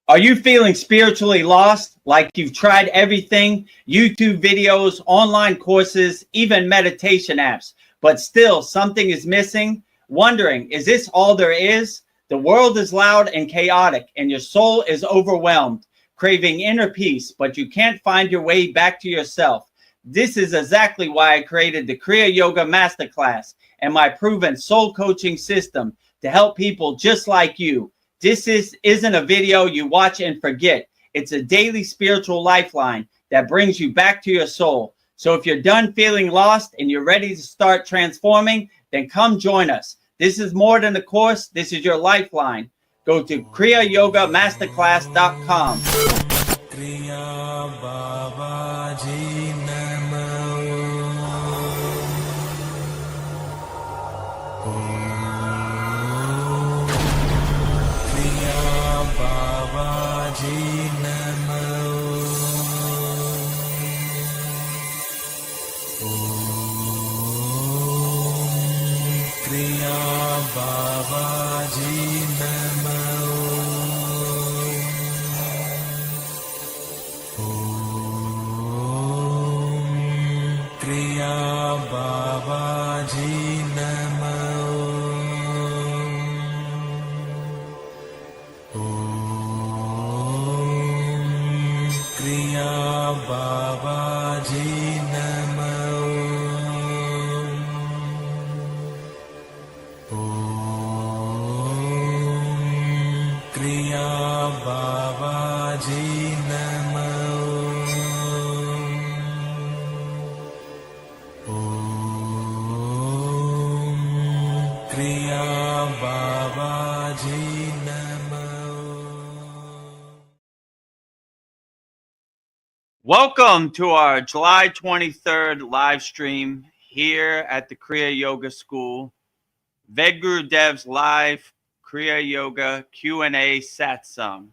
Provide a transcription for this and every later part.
Are you feeling spiritually lost, like you've tried everything, YouTube videos, online courses, even meditation apps, but still something is missing? Wondering, is this all there is? The world is loud and chaotic, and your soul is overwhelmed, craving inner peace, but you can't find your way back to yourself. This is exactly why I created the Kriya Yoga Masterclass and my proven soul coaching system to help people just like you. This isn't a video you watch and forget. It's a daily spiritual lifeline that brings you back to your soul. So if you're done feeling lost and you're ready to start transforming, then come join us. This is more than a course. This is your lifeline. Go to kriyayogamasterclass.com. Welcome to our July 23rd live stream here at the Kriya Yoga School. Vedagurudev's live Kriya Yoga Q&A Satsang.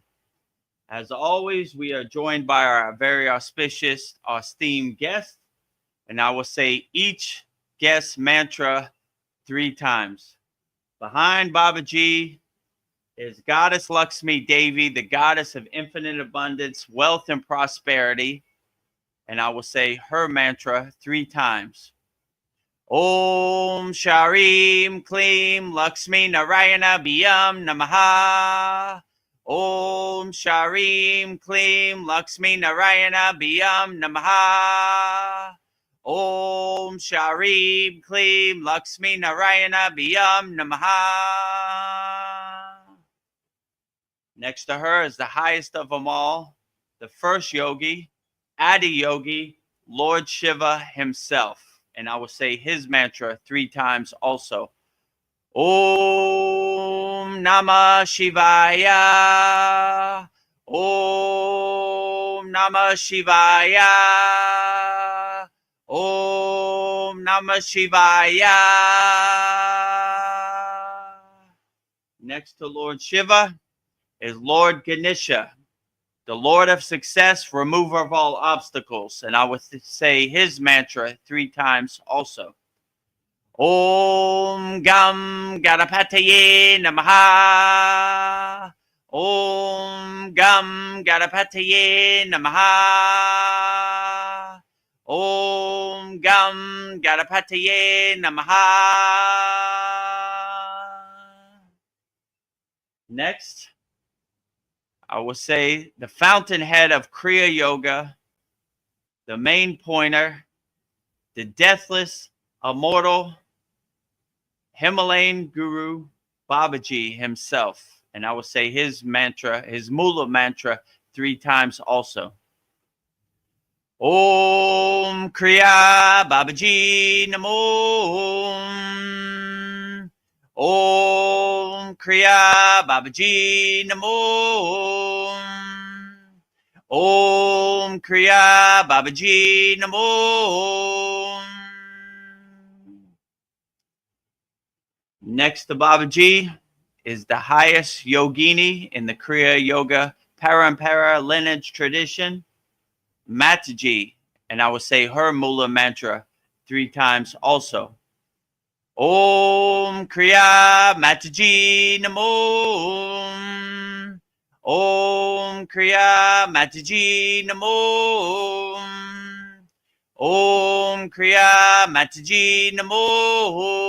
As always, we are joined by our very auspicious, esteemed guest. And I will say each guest mantra 3 times. Behind Babaji is Goddess Lakshmi Devi, the goddess of infinite abundance, wealth, and prosperity. And I will say her mantra 3 times. Om Sharim Klim Lakshmi Narayana Biyam Namaha. Om Sharim Klim Lakshmi Narayana Biyam Namaha. Om Sharim Klim Lakshmi Narayana Biyam Namaha. Next to her is the highest of them all, the first yogi, Adi Yogi, Lord Shiva himself. And I will say his mantra 3 times also. Om Namah Shivaya. Om Namah Shivaya. Om Namah Shivaya. Next to Lord Shiva is Lord Ganesha, the Lord of success, remover of all obstacles. And I would say his mantra 3 times also. Om Gam Ganapataye Namaha. Om Gam Ganapataye Namaha. Om Gam Ganapataye Namaha. Next, I will say the fountainhead of Kriya Yoga, the main pointer, the deathless, immortal, Himalayan guru, Babaji himself. And I will say his mantra, his Mula mantra 3 times also. Om Kriya Babaji Namo. Om Kriya Babaji Namo. Om Kriya Babaji Namo. Next to Babaji is the highest yogini in the Kriya Yoga Parampara lineage tradition, Mataji. And I will say her Mula mantra 3 times also. Om Kriya Mataji Namo. Om Kriya Mataji Namo. Om Kriya Mataji Namo.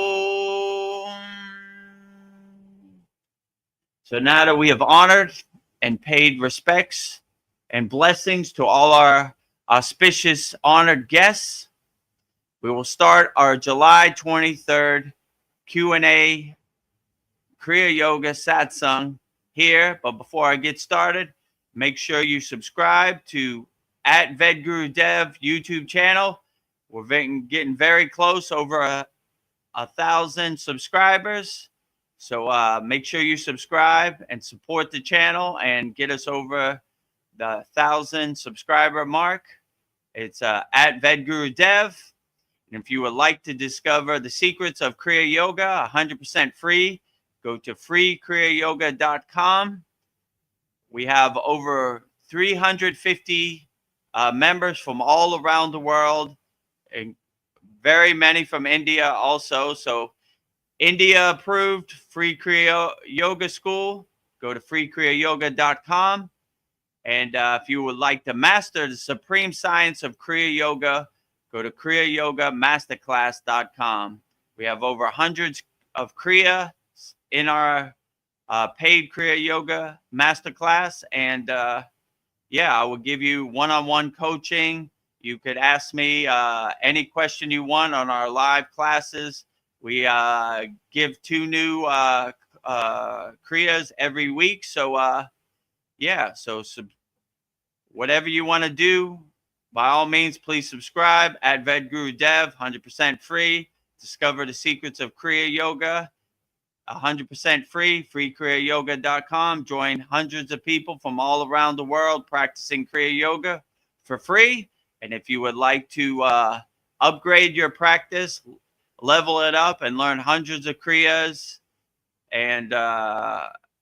So now that we have honored and paid respects and blessings to all our auspicious honored guests, we will start our July 23rd Q&A Kriya Yoga Satsang here. But before I get started, make sure you subscribe to at Vedagurudev YouTube channel. We're getting very close, over 1,000 subscribers. So make sure you subscribe and support the channel and get us over the 1,000 subscriber mark. It's at Vedagurudev. And if you would like to discover the secrets of Kriya Yoga 100% free, go to freekriyayogamasterclass.com. We have over 350 members from all around the world, and very many from India also. So India approved free Kriya Yoga School. Go to freekriyayogamasterclass.com. And if you would like to master the supreme science of Kriya Yoga, go to kriyayogamasterclass.com. We have over hundreds of Kriya in our paid Kriya Yoga Masterclass. And yeah, I will give you one-on-one coaching. You could ask me any question you want on our live classes. We give 2 new Kriyas every week. So yeah, so whatever you want to do, by all means, please subscribe at Vedagurudev, 100% free. Discover the secrets of Kriya Yoga, 100% free, freekriyayogamasterclass.com. Join hundreds of people from all around the world practicing Kriya Yoga for free. And if you would like to upgrade your practice, level it up, and learn hundreds of Kriyas and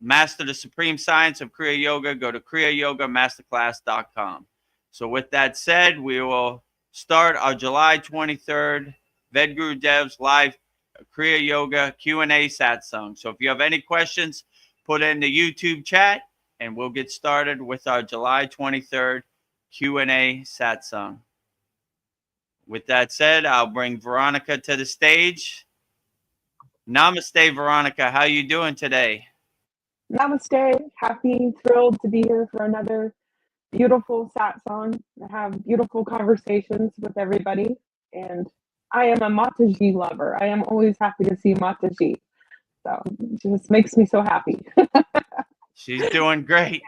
master the supreme science of Kriya Yoga, go to kriyayogamasterclass.com. So with that said, we will start our July 23rd Vedgurudev's live Kriya Yoga Q&A Satsang. So if you have any questions, put in the YouTube chat, and we'll get started with our July 23rd Q&A Satsang. With that said, I'll bring Veronica to the stage. Namaste, Veronica. How you doing today? Namaste. Happy, thrilled to be here for another beautiful satsang. I have beautiful conversations with everybody, and I am a Mataji lover. I am always happy to see Mataji. So it just makes me so happy. She's doing great.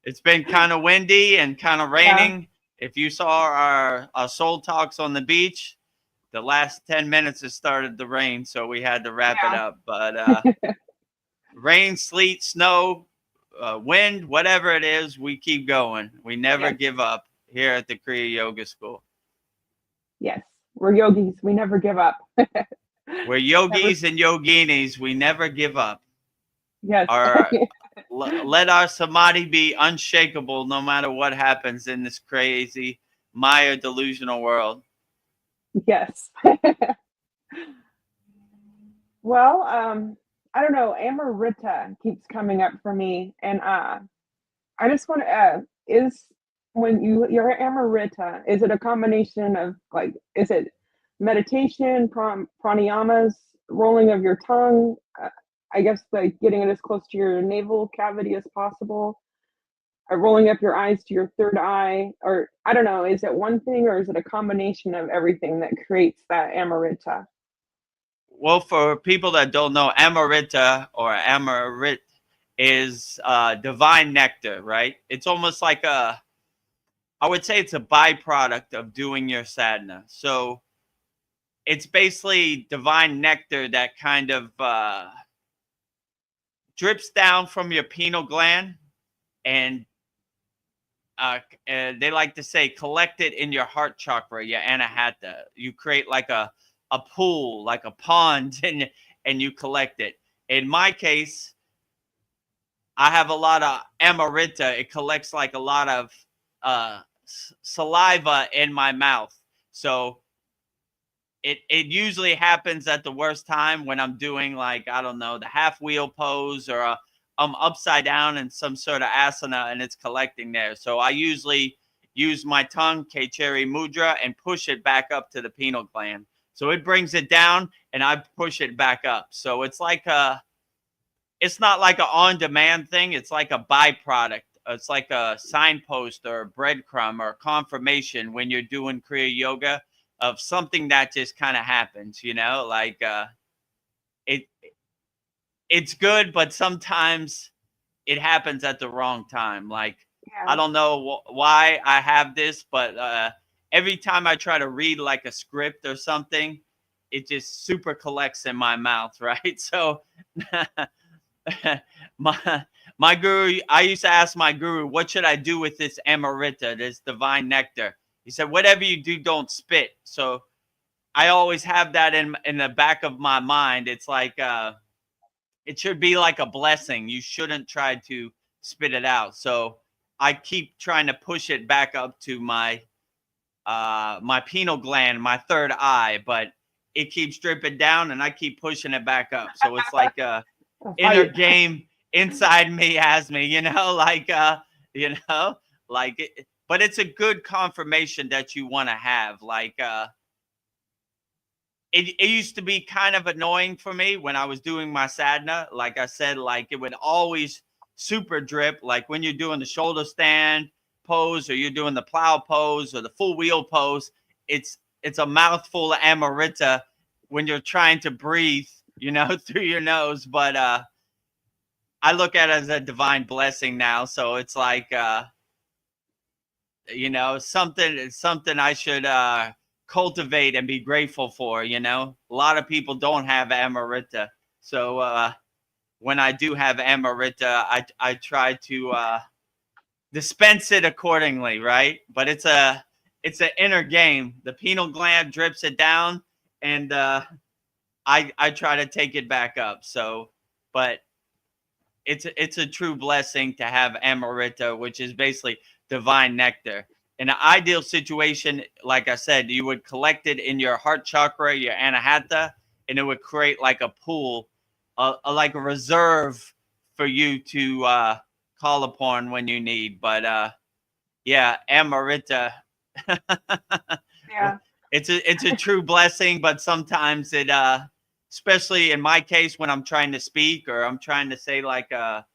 It's been kind of windy and kind of raining. Yeah. If you saw our soul talks on the beach, the last 10 minutes it started to rain, so we had to wrap it up. But rain, sleet, snow, wind, whatever it is, we keep going. We never give up here at the Kriya Yoga School. Yes, we're yogis. We never give up. We're yogis and yoginis. We never give up. Yes. Let our samadhi be unshakable no matter what happens in this crazy Maya delusional world. Yes. Well, I don't know. Amrita keeps coming up for me, and I just want to when you're Amrita, is it a combination of is it meditation, pranayamas, rolling of your tongue? I guess getting it as close to your navel cavity as possible, rolling up your eyes to your third eye, or I don't know. Is it one thing, or is it a combination of everything that creates that Amrita? Well, for people that don't know, Amrita or Amrit is divine nectar, right? It's almost like I would say it's a byproduct of doing your sadhana. So it's basically divine nectar that kind of drips down from your pineal gland, and they like to say collect it in your heart chakra, your anahata. You create like a pool, like a pond, and you collect it. In my case, I have a lot of Amrita. It collects like a lot of saliva in my mouth. So it usually happens at the worst time when I'm doing, like, I don't know, the half wheel pose or upside down in some sort of asana and it's collecting there. So I usually use my tongue, Kechari Mudra, and push it back up to the pineal gland. So it brings it down and I push it back up. So it's not like an on-demand thing. It's like a byproduct. It's like a signpost or a breadcrumb or a confirmation when you're doing Kriya Yoga of something that just kind of happens, like it's good, but sometimes it happens at the wrong time. Like, Yeah. I don't know why I have this, but every time I try to read like a script or something, it just super collects in my mouth, right? So my guru, I used to ask my guru, what should I do with this Amrita, this divine nectar? He said, whatever you do, don't spit. So I always have that in the back of my mind. It's like it should be like a blessing. You shouldn't try to spit it out. So I keep trying to push it back up to my my pineal gland, my third eye, but it keeps dripping down and I keep pushing it back up. So it's like a inner game inside me has me, like but it's a good confirmation that you want to have. Like it used to be kind of annoying for me when I was doing my sadhana. Like I said, like it would always super drip. Like when you're doing the shoulder stand pose or you're doing the plow pose or the full wheel pose, it's a mouthful of Amrita when you're trying to breathe, through your nose. But I look at it as a divine blessing now. So it's like something I should cultivate and be grateful for. A lot of people don't have Amrita. So when I do have Amrita, I try to dispense it accordingly, right? But it's an inner game. The pineal gland drips it down, and I try to take it back up. So, but it's a true blessing to have Amrita, which is basically divine nectar. In an ideal situation, like I said, you would collect it in your heart chakra, your anahata, and it would create like a pool, like a reserve for you to call upon when you need. But yeah, Amrita. Yeah. It's a true blessing, but sometimes it especially in my case when I'm trying to speak or I'm trying to say like a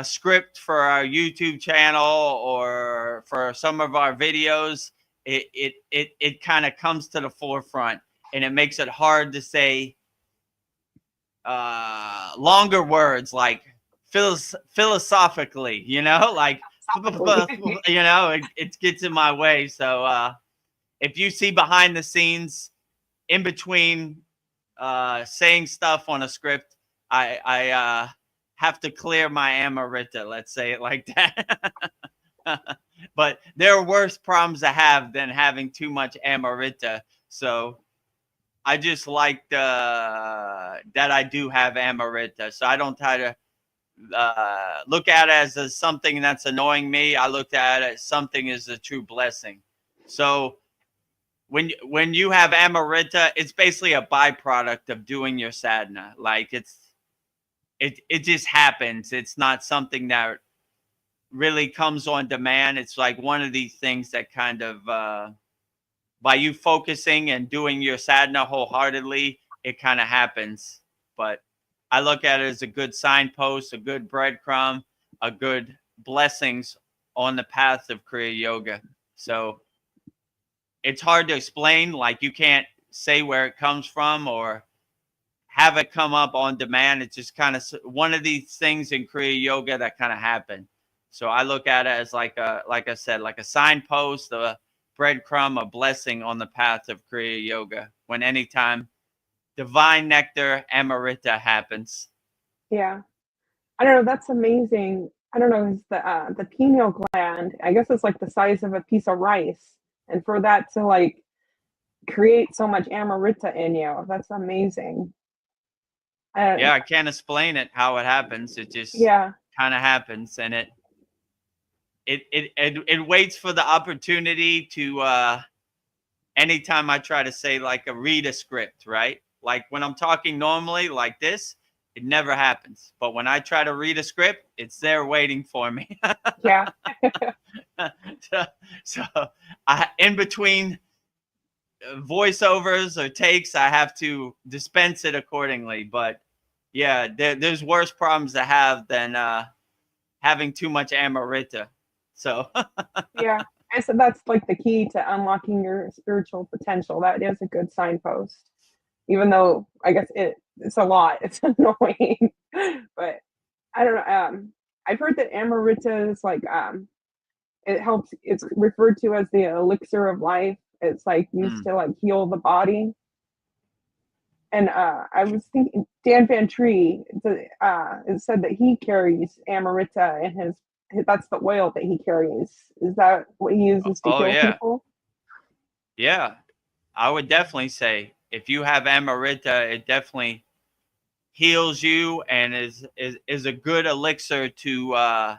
script for our YouTube channel or for some of our videos, it kind of comes to the forefront and it makes it hard to say longer words like philosophically, like it gets in my way. So if you see behind the scenes in between saying stuff on a script, I have to clear my Amrita, let's say it like that. But there are worse problems to have than having too much Amrita. So I just like that I do have Amrita. So I don't try to look at it as something that's annoying me. I look at it as something is a true blessing. So when you have Amrita, it's basically a byproduct of doing your sadhana. Like it just happens. It's not something that really comes on demand. It's like one of these things that kind of by you focusing and doing your sadhana wholeheartedly, it kind of happens. But I look at it as a good signpost, a good breadcrumb, a good blessings on the path of Kriya Yoga. So it's hard to explain. Like you can't say where it comes from or have it come up on demand. It's just kind of one of these things in Kriya Yoga that kind of happen. So I look at it as like I said, like a signpost, a breadcrumb, a blessing on the path of Kriya Yoga. When anytime divine nectar Amrita happens. Yeah. I don't know. That's amazing. I don't know. It's the pineal gland. I guess it's like the size of a piece of rice, and for that to like create so much Amrita in you, that's amazing. Yeah, I can't explain it how it happens. It just Yeah. kind of happens, and it waits for the opportunity to anytime I try to say like read a script, right? Like when I'm talking normally like this, it never happens. But when I try to read a script, it's there waiting for me. Yeah. so, so in between voiceovers or takes, I have to dispense it accordingly. But yeah, there's worse problems to have than having too much Amrita. So Yeah. And so that's like the key to unlocking your spiritual potential. That is a good signpost. Even though I guess it's a lot. It's annoying. But I don't know. I've heard that Amrita is like it helps, it's referred to as the elixir of life. It's like used to like heal the body. And I was thinking Dan Van Tree, it said that he carries Amrita in his, that's the oil that he carries. Is that what he uses to heal people? Yeah, I would definitely say if you have Amrita, it definitely heals you and is a good elixir to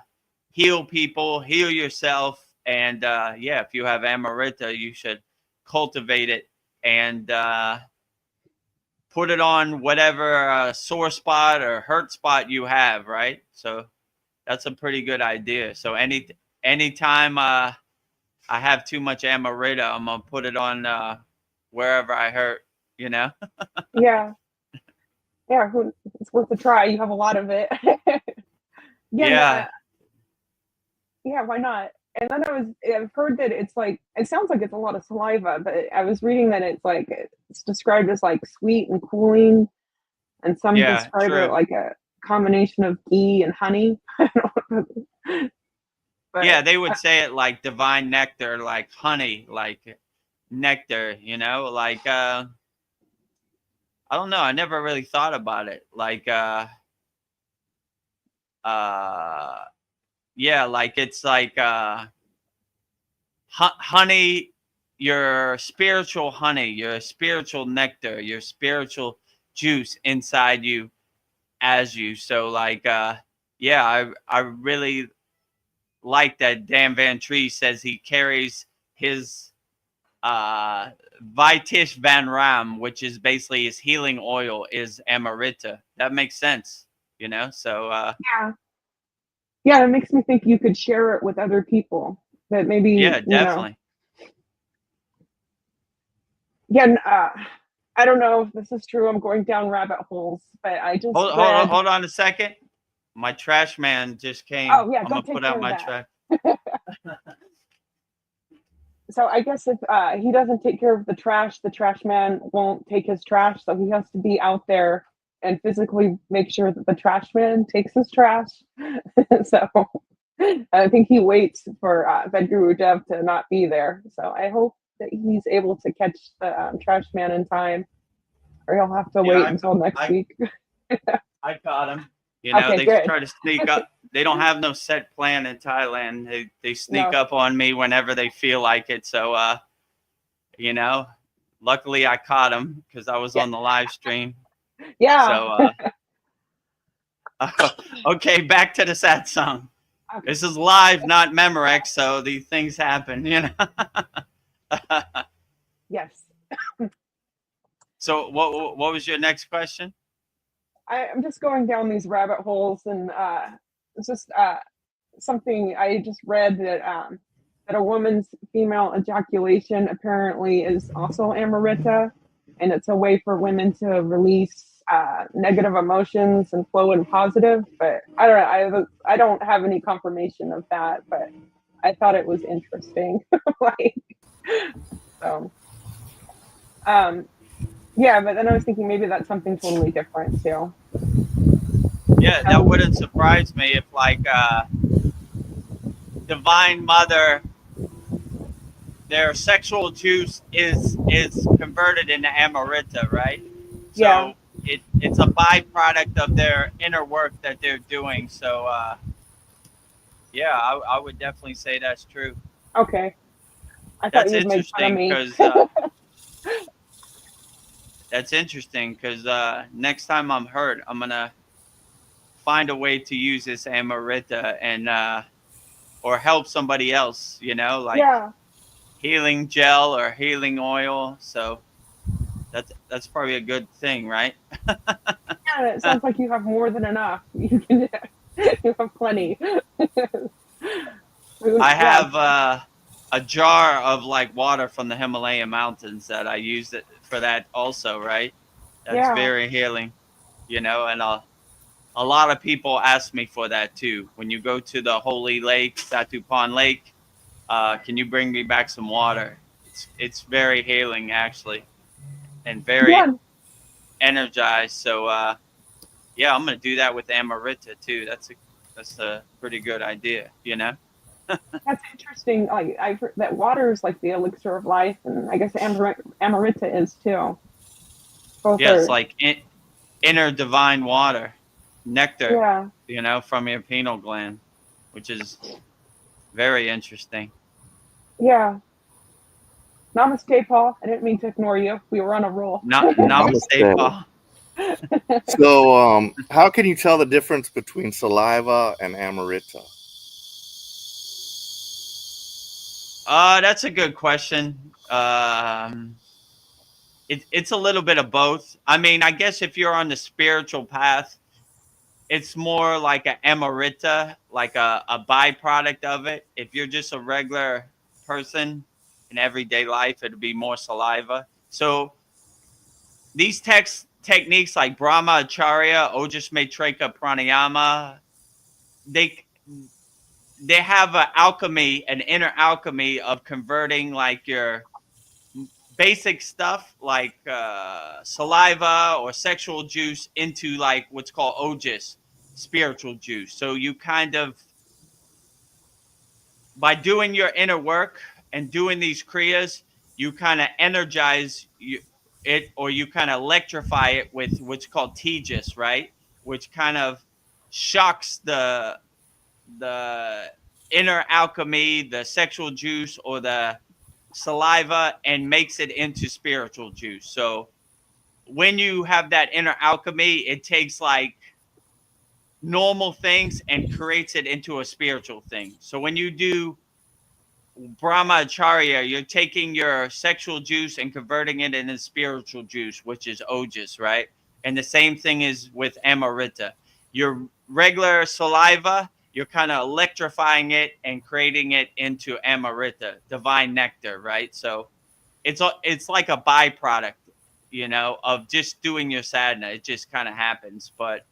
heal people, heal yourself. And yeah, if you have Amrita, you should cultivate it and put it on whatever sore spot or hurt spot you have, right? So that's a pretty good idea. So anytime I have too much Amrita, I'm gonna put it on wherever I hurt, you know? Yeah. Yeah, it's worth a try. You have a lot of it. Yeah. Yeah, why not? And then I've heard that it's like, it sounds like it's a lot of saliva, but I was reading that it's like, it's described as like sweet and cooling, and some describe it like a combination of ghee and honey. But, yeah, they would say it like divine nectar, like honey, like nectar, you know, like I don't know, I never really thought about it. Like yeah, like it's like honey, your spiritual honey, your spiritual nectar, your spiritual juice inside you as you. So like yeah, I really like that Dan Van Tree says he carries his Vitish Van Ram, which is basically his healing oil, is Amrita. That makes sense, you know? So yeah, it makes me think you could share it with other people. That maybe, yeah, definitely. Again, I don't know if this is true. I'm going down rabbit holes, but I just hold on a second. My trash man just came. Oh yeah, I'm gonna put out my trash. So I guess if he doesn't take care of the trash man won't take his trash. So he has to be out there and physically make sure that the trash man takes his trash. So I think he waits for Vedagurudev to not be there. So I hope that he's able to catch the trash man in time, or he'll have to wait until next week. I caught him. You know, they try to sneak up. They don't have no set plan in Thailand. They sneak up on me whenever they feel like it. So, you know, luckily I caught him because I was on the live stream. Yeah. So, okay, back to the Satsang. Okay. This is live, not Memorex, so these things happen, you know. Yes. So, what was your next question? I'm just going down these rabbit holes, and it's just something I just read that that a woman's female ejaculation apparently is also Amrita, and it's a way for women to release negative emotions and flow in positive. But I don't know. I don't have any confirmation of that, but I thought it was interesting. Like, so. Yeah, but then I was thinking maybe that's something totally different too. Yeah, that wouldn't surprise me if like Divine Mother, their sexual juice is converted into Amrita, right? Yeah. So it's a byproduct of their inner work that they're doing. So yeah, I would definitely say that's true. Okay. I thought you'd make fun of me. That's interesting because next time I'm hurt, I'm gonna find a way to use this Amrita and or help somebody else, you know, like healing gel or healing oil. So that's probably a good thing, right? Yeah, Yeah, it sounds like you have more than enough. You have plenty. I Yeah, have a jar of like water from the Himalayan mountains that I use it for that also, right? That's yeah, very healing, and a lot of people ask me for that too. When you go to the holy lake, Satu Pond Lake, can you bring me back some water? It's very healing actually, and very yeah. energized. So yeah, I'm gonna do that with Amarita too. That's a pretty good idea. That's interesting. Like I've heard that water is like the elixir of life, and I guess Amarita is too. Both Yeah, it's are. like inner divine water, nectar, Yeah, from your pineal gland, which is very interesting. yeah. Namaste, Paul. I didn't mean to ignore you. We were on a roll. Namaste, Namaste. Paul. So, how can you tell the difference between saliva and amarita? That's a good question. It's a little bit of both. I mean, I guess if you're on the spiritual path, it's more like an emerita, like a byproduct of it. If you're just a regular person in everyday life, it'd be more saliva. So these techniques like Brahma Acharya, Ojas Matrika Pranayama, they they have an inner alchemy of converting like your basic stuff like saliva or sexual juice into like what's called ojas, spiritual juice. So you kind of, by doing your inner work and doing these kriyas, you kind of energize it, or you kind of electrify it with what's called tejas, right? Which kind of shocks the inner alchemy, the sexual juice or the saliva, and makes it into spiritual juice. So when you have that inner alchemy, it takes like normal things and creates it into a spiritual thing. So when you do Brahmacharya, you're taking your sexual juice and converting it into spiritual juice, which is ojas, right? And the same thing is with Amarita. Your regular saliva, you're kind of electrifying it and creating it into Amarita, divine nectar, right? So it's like a byproduct, of just doing your sadhana. It just kind of happens. But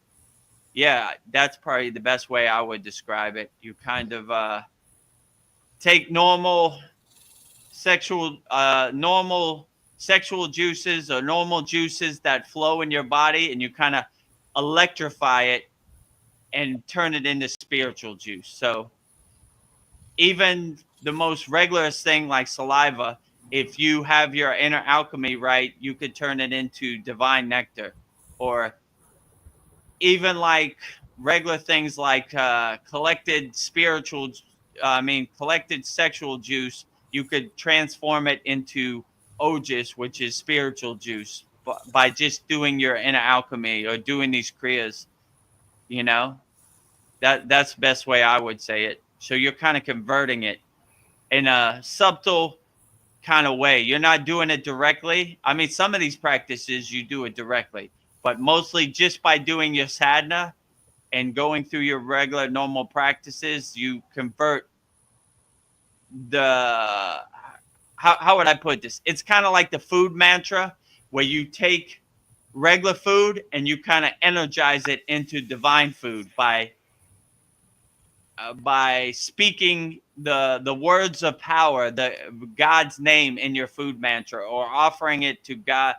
yeah, that's probably the best way I would describe it. You kind of take normal sexual juices or normal juices that flow in your body, and you kind of electrify it and turn it into spiritual juice. So even the most regular thing like saliva, if you have your inner alchemy right, you could turn it into divine nectar. Or even like regular things like collected sexual juice, you could transform it into ojas, which is spiritual juice, by just doing your inner alchemy or doing these kriyas. You know, that's the best way I would say it. So you're kind of converting it in a subtle kind of way. You're not doing it directly. I mean, some of these practices you do it directly, but mostly just by doing your sadhana and going through your regular normal practices, you convert the how would I put this? It's kind of like the food mantra, where you take regular food and you kind of energize it into divine food by speaking the words of power, the God's name in your food mantra, or offering it to God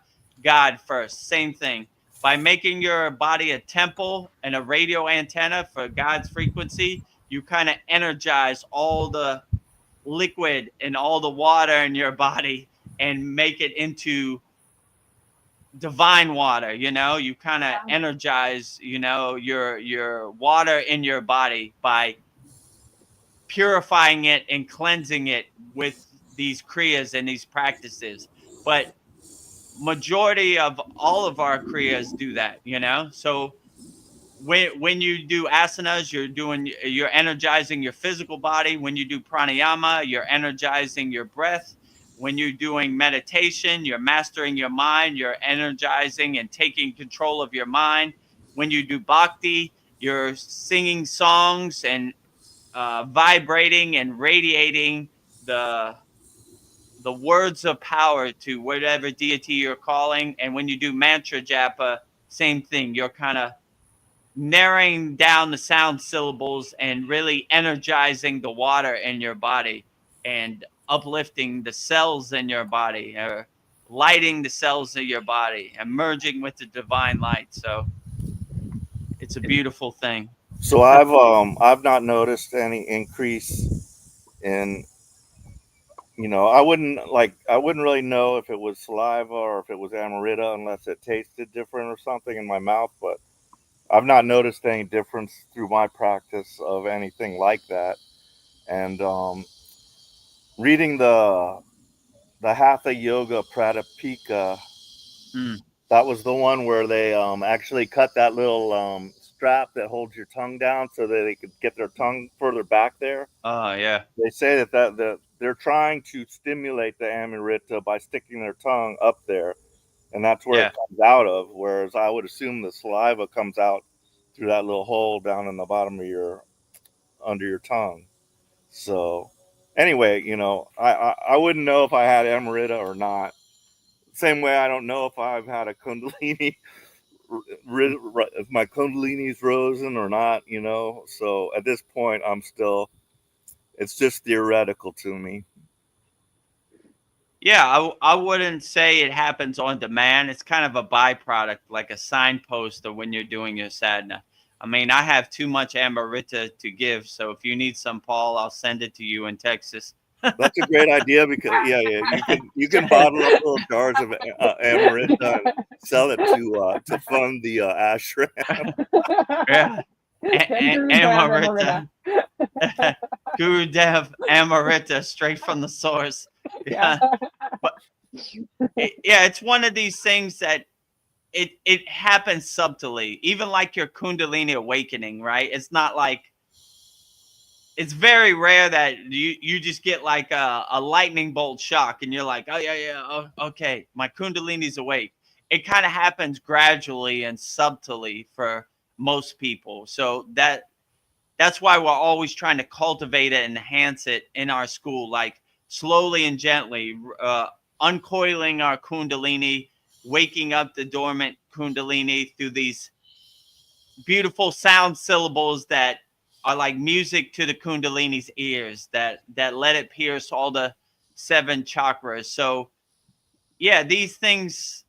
first. Same thing. By making your body a temple and a radio antenna for God's frequency, you kind of energize all the liquid and all the water in your body and make it into divine water. You kind of energize your water in your body by purifying it and cleansing it with these kriyas and these practices. But majority of all of our kriyas do that. So when you do asanas, you're energizing your physical body. When you do pranayama, you're energizing your breath. When you're doing meditation, you're mastering your mind, you're energizing and taking control of your mind. when you do bhakti, you're singing songs and vibrating and radiating the words of power to whatever deity you're calling. And when you do mantra japa, same thing. You're kind of narrowing down the sound syllables and really energizing the water in your body and uplifting the cells in your body, or lighting the cells in your body and merging with the divine light. So it's a beautiful thing. So I've not noticed any increase in, I wouldn't really know if it was saliva or if it was Amarita unless it tasted different or something in my mouth, but I've not noticed any difference through my practice of anything like that. And reading the Hatha Yoga Pradipika, Mm. that was the one where they actually cut that little strap that holds your tongue down so that they could get their tongue further back there. Oh, yeah. They say that they're trying to stimulate the Amrita by sticking their tongue up there, and that's where Yeah. it comes out of. Whereas I would assume the saliva comes out through that little hole down in the bottom of under your tongue. So anyway, I wouldn't know if I had Amrita or not. Same way I don't know if I've had a Kundalini, if my Kundalini's risen or not. So at this point, it's just theoretical to me. Yeah, I wouldn't say it happens on demand. It's kind of a byproduct, like a signpost of when you're doing your sadhana. I mean, I have too much Amrita to give, so if you need some, Paul, I'll send it to you in Texas. That's a great idea because you can bottle up little jars of Amrita and sell it to fund the ashram. Yeah, Amrita, Gurudev Amrita, straight from the source. Yeah, but it's one of these things that it happens subtly, even like your Kundalini awakening, right? It's not like, it's very rare that you just get like a lightning bolt shock and you're like, oh yeah, oh, okay, my Kundalini's awake. It kind of happens gradually and subtly for most people. So that's why we're always trying to cultivate it and enhance it in our school, like slowly and gently, uncoiling our Kundalini, waking up the dormant Kundalini through these beautiful sound syllables that are like music to the Kundalini's ears, that let it pierce all the 7 chakras. So yeah, these things,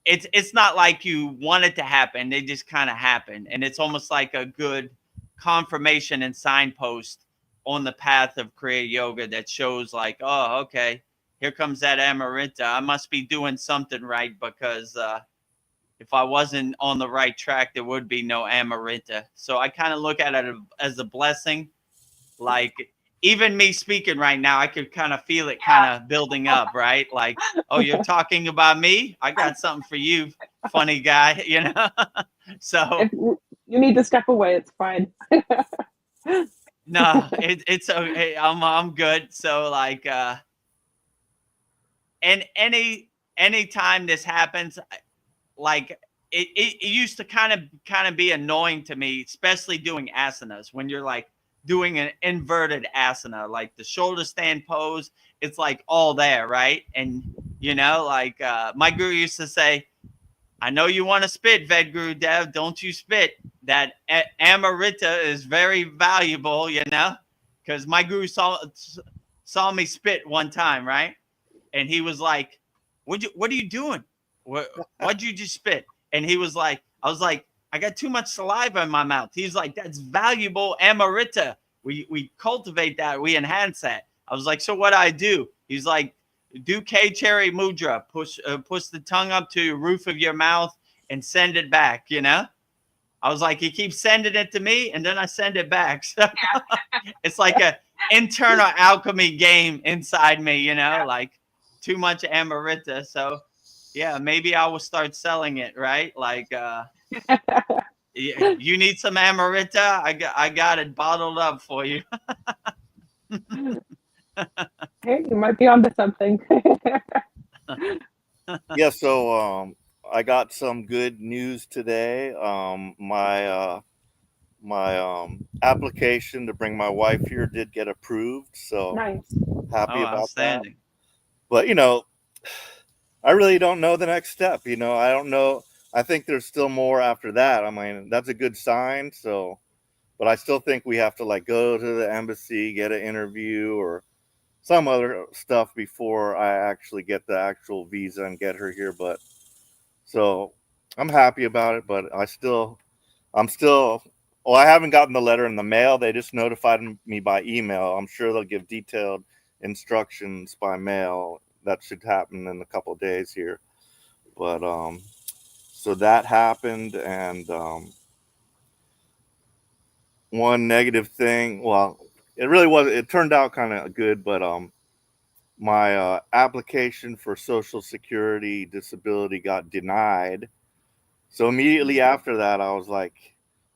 it's not like you want it to happen, they just kind of happen, and it's almost like a good confirmation and signpost on the path of Kriya Yoga that shows like, oh, okay, here comes that Amrita. I must be doing something right, because if I wasn't on the right track, there would be no Amrita. So I kind of look at it as a blessing. Like, even me speaking right now, I could kind of feel it kind of building up, right? Like, oh, you're talking about me? I got something for you, funny guy, So If you need to step away, it's fine. no, it's okay. I'm good. So like, and any time this happens, like it used to kind of be annoying to me, especially doing asanas, when you're like doing an inverted asana, like the shoulder stand pose. It's like all there, right? And like my guru used to say, I know you want to spit, Vedagurudev, don't you spit. That Amrita is very valuable, because my guru saw me spit one time, right? And he was like, what are you doing? What'd you just spit? And he was like, I was like, I got too much saliva in my mouth. He's like, that's valuable Amrita. We cultivate that. We enhance that. I was like, so what I do? He's like, do K-Cherry Mudra. Push the tongue up to the roof of your mouth and send it back, I was like, he keeps sending it to me, and then I send it back. So it's like a internal alchemy game inside me, like too much Amrita. So yeah, maybe I will start selling it, right? Like, you need some Amrita? I got it bottled up for you. Hey, you might be onto something. Yeah. So I got some good news today. My application to bring my wife here did get approved, so Nice. happy Oh, about that. outstanding. But I really don't know the next step. I don't know. I think there's still more after that. I mean, that's a good sign. So, but I still think we have to like go to the embassy, get an interview or some other stuff before I actually get the actual visa and get her here. But so I'm happy about it, but I'm still, well, I haven't gotten the letter in the mail. They just notified me by email. I'm sure they'll give detailed instructions by mail. That should happen in a couple of days here. But so that happened, and one negative thing, well, it really was, it turned out kind of good, but my application for Social Security disability got denied. So immediately after that, I was like,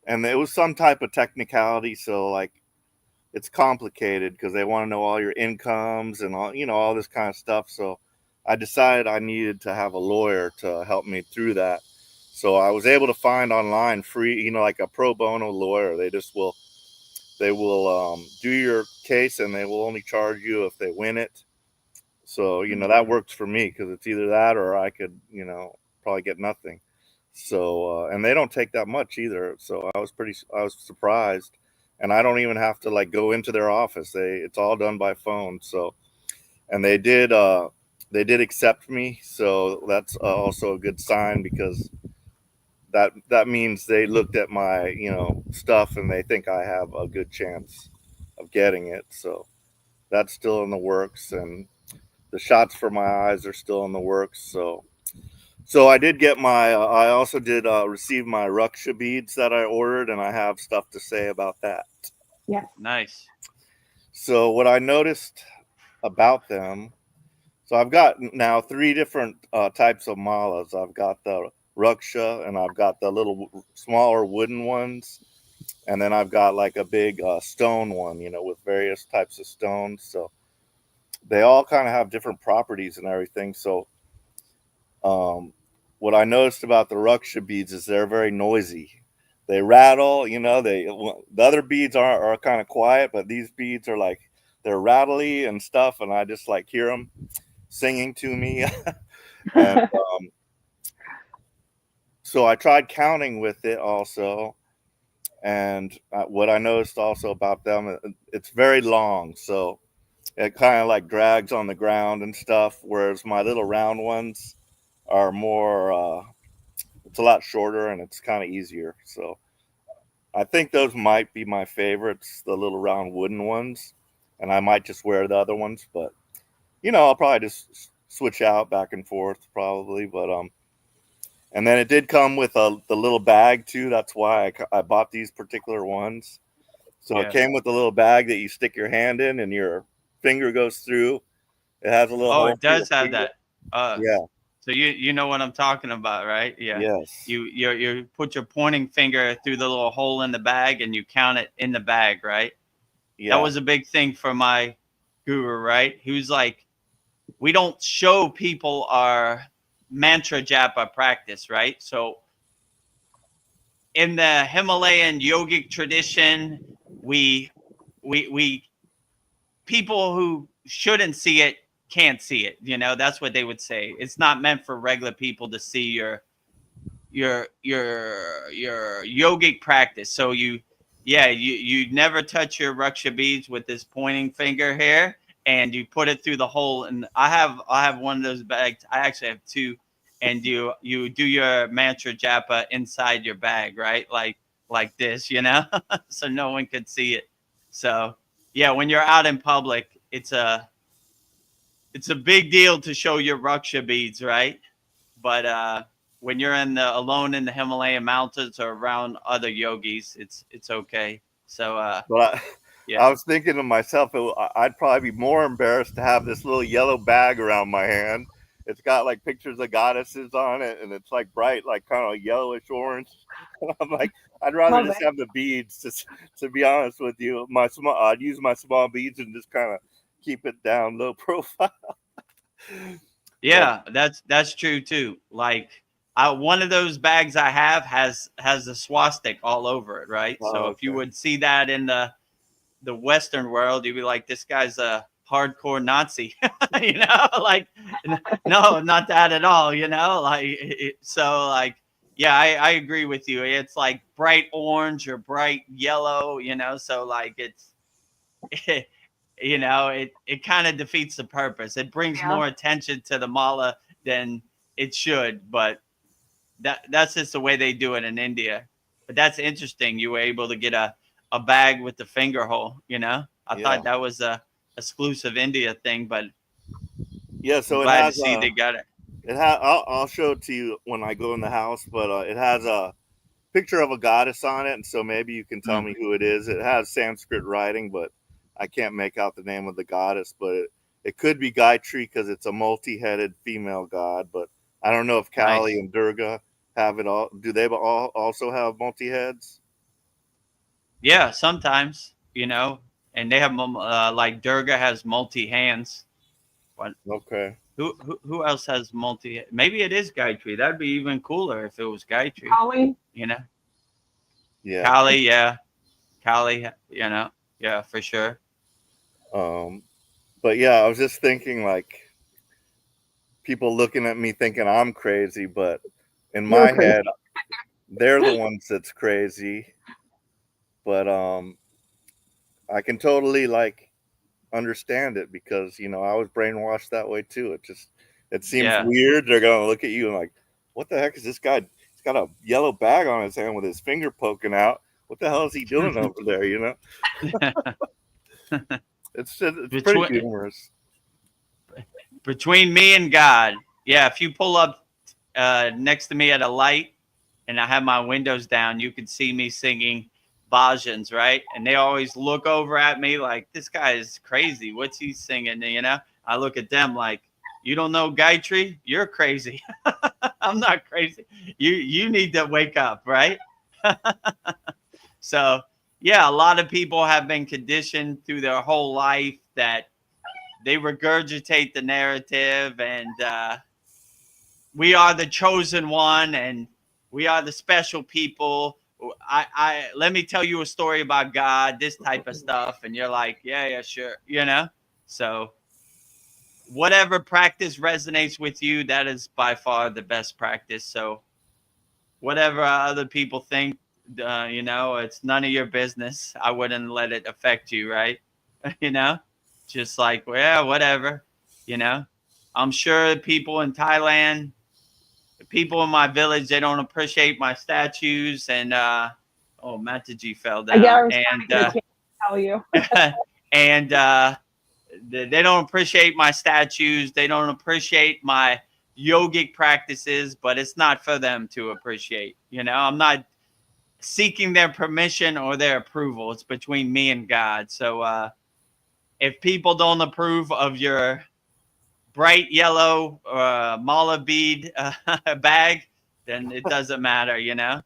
and it was some type of technicality. So like, it's complicated because they want to know all your incomes and all this kind of stuff. So I decided I needed to have a lawyer to help me through that. So I was able to find online free, like a pro bono lawyer. They will do your case, and they will only charge you if they win it. So, that works for me because it's either that or I could, probably get nothing. So, and they don't take that much either. So I was surprised, and I don't even have to like go into their office. It's all done by phone. So, and they did accept me. So that's also a good sign because that means they looked at my, stuff and they think I have a good chance of getting it. So that's still in the works, and the shots for my eyes are still in the works. So I did get I also did receive my Raksha beads that I ordered, and I have stuff to say about that. Yes. Nice. So what I noticed about them, so I've got now 3 different types of malas. I've got the Raksha, and I've got the little smaller wooden ones, and then I've got like a big stone one, with various types of stones. So they all kind of have different properties and everything. So what I noticed about the Raksha beads is they're very noisy. They rattle, the other beads are kind of quiet, but these beads are like, they're rattly and stuff. And I just like hear them singing to me. And so I tried counting with it also. And what I noticed also about them, it's very long. So it kind of like drags on the ground and stuff. Whereas my little round ones are more, it's a lot shorter and it's kind of easier. So I think those might be my favorites, the little round wooden ones. And I might just wear the other ones, but I'll probably just switch out back and forth probably. But and then it did come with the little bag too. That's why I bought these particular ones. So Yeah. it came with a little bag that you stick your hand in and your finger goes through. It has a little Oh, hole it for your does have finger. that. Yeah. So you know what I'm talking about, right? Yeah. Yes. You put your pointing finger through the little hole in the bag and you count it in the bag, right? Yeah. That was a big thing for my guru, right? He was like, we don't show people our mantra japa practice, right? So in the Himalayan yogic tradition, we people who shouldn't see it can't see it. That's what they would say. It's not meant for regular people to see your yogic practice. So you never touch your Raksha beads with this pointing finger here, and you put it through the hole. And I have one of those bags. I actually have 2, and you do your mantra japa inside your bag, right? Like this, so no one could see it. So yeah, when you're out in public, it's a big deal to show your Raksha beads, right? But when you're alone in the Himalayan mountains or around other yogis, it's okay. So But yeah. I was thinking to myself, I'd probably be more embarrassed to have this little yellow bag around my hand. It's got like pictures of goddesses on it, and it's like bright, like kind of yellowish orange. And I'm like, I'd rather Love just it. have the beads. To be honest with you, I'd use my small beads and just kind of keep it down low profile. But Yeah, that's true too. Like one of those bags I have has a swastika all over it, right? Oh, So if you okay. would see that in the Western world, you'd be like, this guy's a hardcore Nazi, you know, like, no, not that at all, you know, like, so like, yeah, I agree with you. It's like bright orange or bright yellow, you know, so like it's, you know, it kind of defeats the purpose. It brings Yeah. more attention to the mala than it should, but that's just the way they do it in India. But that's interesting. You were able to get a bag with the finger hole, you know? I Yeah. thought that was a exclusive India thing, but Yeah. I'm So it glad to has see they got it. I'll show it to you when I go in the house, but it has a picture of a goddess on it, and so maybe you can tell Mm, me who it is. It has Sanskrit writing, but I can't make out the name of the goddess. But it could be Gayatri because it's a multi-headed female god. But I don't know if Kali nice. and Durga have it all. Do they all also have multi-heads? Yeah, sometimes, you know, and they have like Durga has multi hands. But Okay. who else has multi? Maybe it is Gayatri. That'd be even cooler if it was Gayatri. Holly. You know, Yeah. Kali, yeah, Kali, you know, yeah, for sure. Um, but yeah, I was just thinking like people looking at me thinking I'm crazy, but in You're my crazy. head, they're the ones that's crazy. But I can totally like understand it because I was brainwashed that way too. It seems Yeah. weird. They're gonna look at you and like, what the heck is this guy? He's got a yellow bag on his hand with his finger poking out. What the hell is he doing over there? It's pretty between humorous. between me and God, yeah. If you pull up next to me at a light, and I have my windows down, you can see me singing bhajans, right? And they always look over at me like, this guy is crazy. What's he singing? You know, I look at them like, you don't know Gayatri? You're crazy. I'm not crazy. You need to wake up, right? So yeah, a lot of people have been conditioned through their whole life that they regurgitate the narrative, and we are the chosen one, and we are the special people. I let me tell you a story about God, this type of stuff, and you're like, yeah, sure, you know. So whatever practice resonates with you, that is by far the best practice. So whatever other people think, you know, it's none of your business. I wouldn't let it affect you, right? You know, just like, well, yeah, whatever, you know. I'm sure people in Thailand, the people in my village, they don't appreciate my statues, and oh, Mataji fell Yeah, I down, was trying to tell you. and they don't appreciate my statues, they don't appreciate my yogic practices, but it's not for them to appreciate, you know. I'm not seeking their permission or their approval. It's between me and God. So if people don't approve of your bright yellow mala bead bag, then it doesn't matter, you know.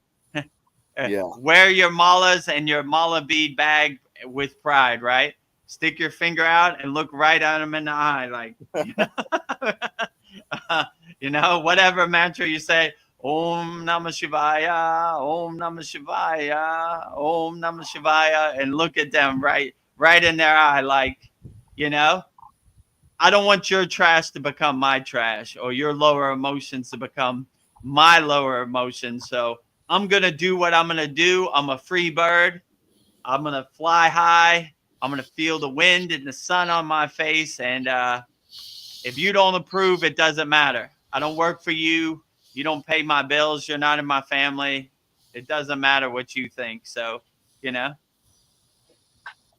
Yeah. Wear your malas and your mala bead bag with pride, right? Stick your finger out and look right at them in the eye, like, you know, whatever mantra you say. Om Namah Shivaya, Om Namah Shivaya, Om Namah Shivaya, and look at them right in their eye, like, you know, I don't want your trash to become my trash, or your lower emotions to become my lower emotions. So I'm going to do what I'm going to do. I'm a free bird. I'm going to fly high. I'm going to feel the wind and the sun on my face. And if you don't approve, it doesn't matter. I don't work for you. You don't pay my bills. You're not in my family. It doesn't matter what you think. So, you know.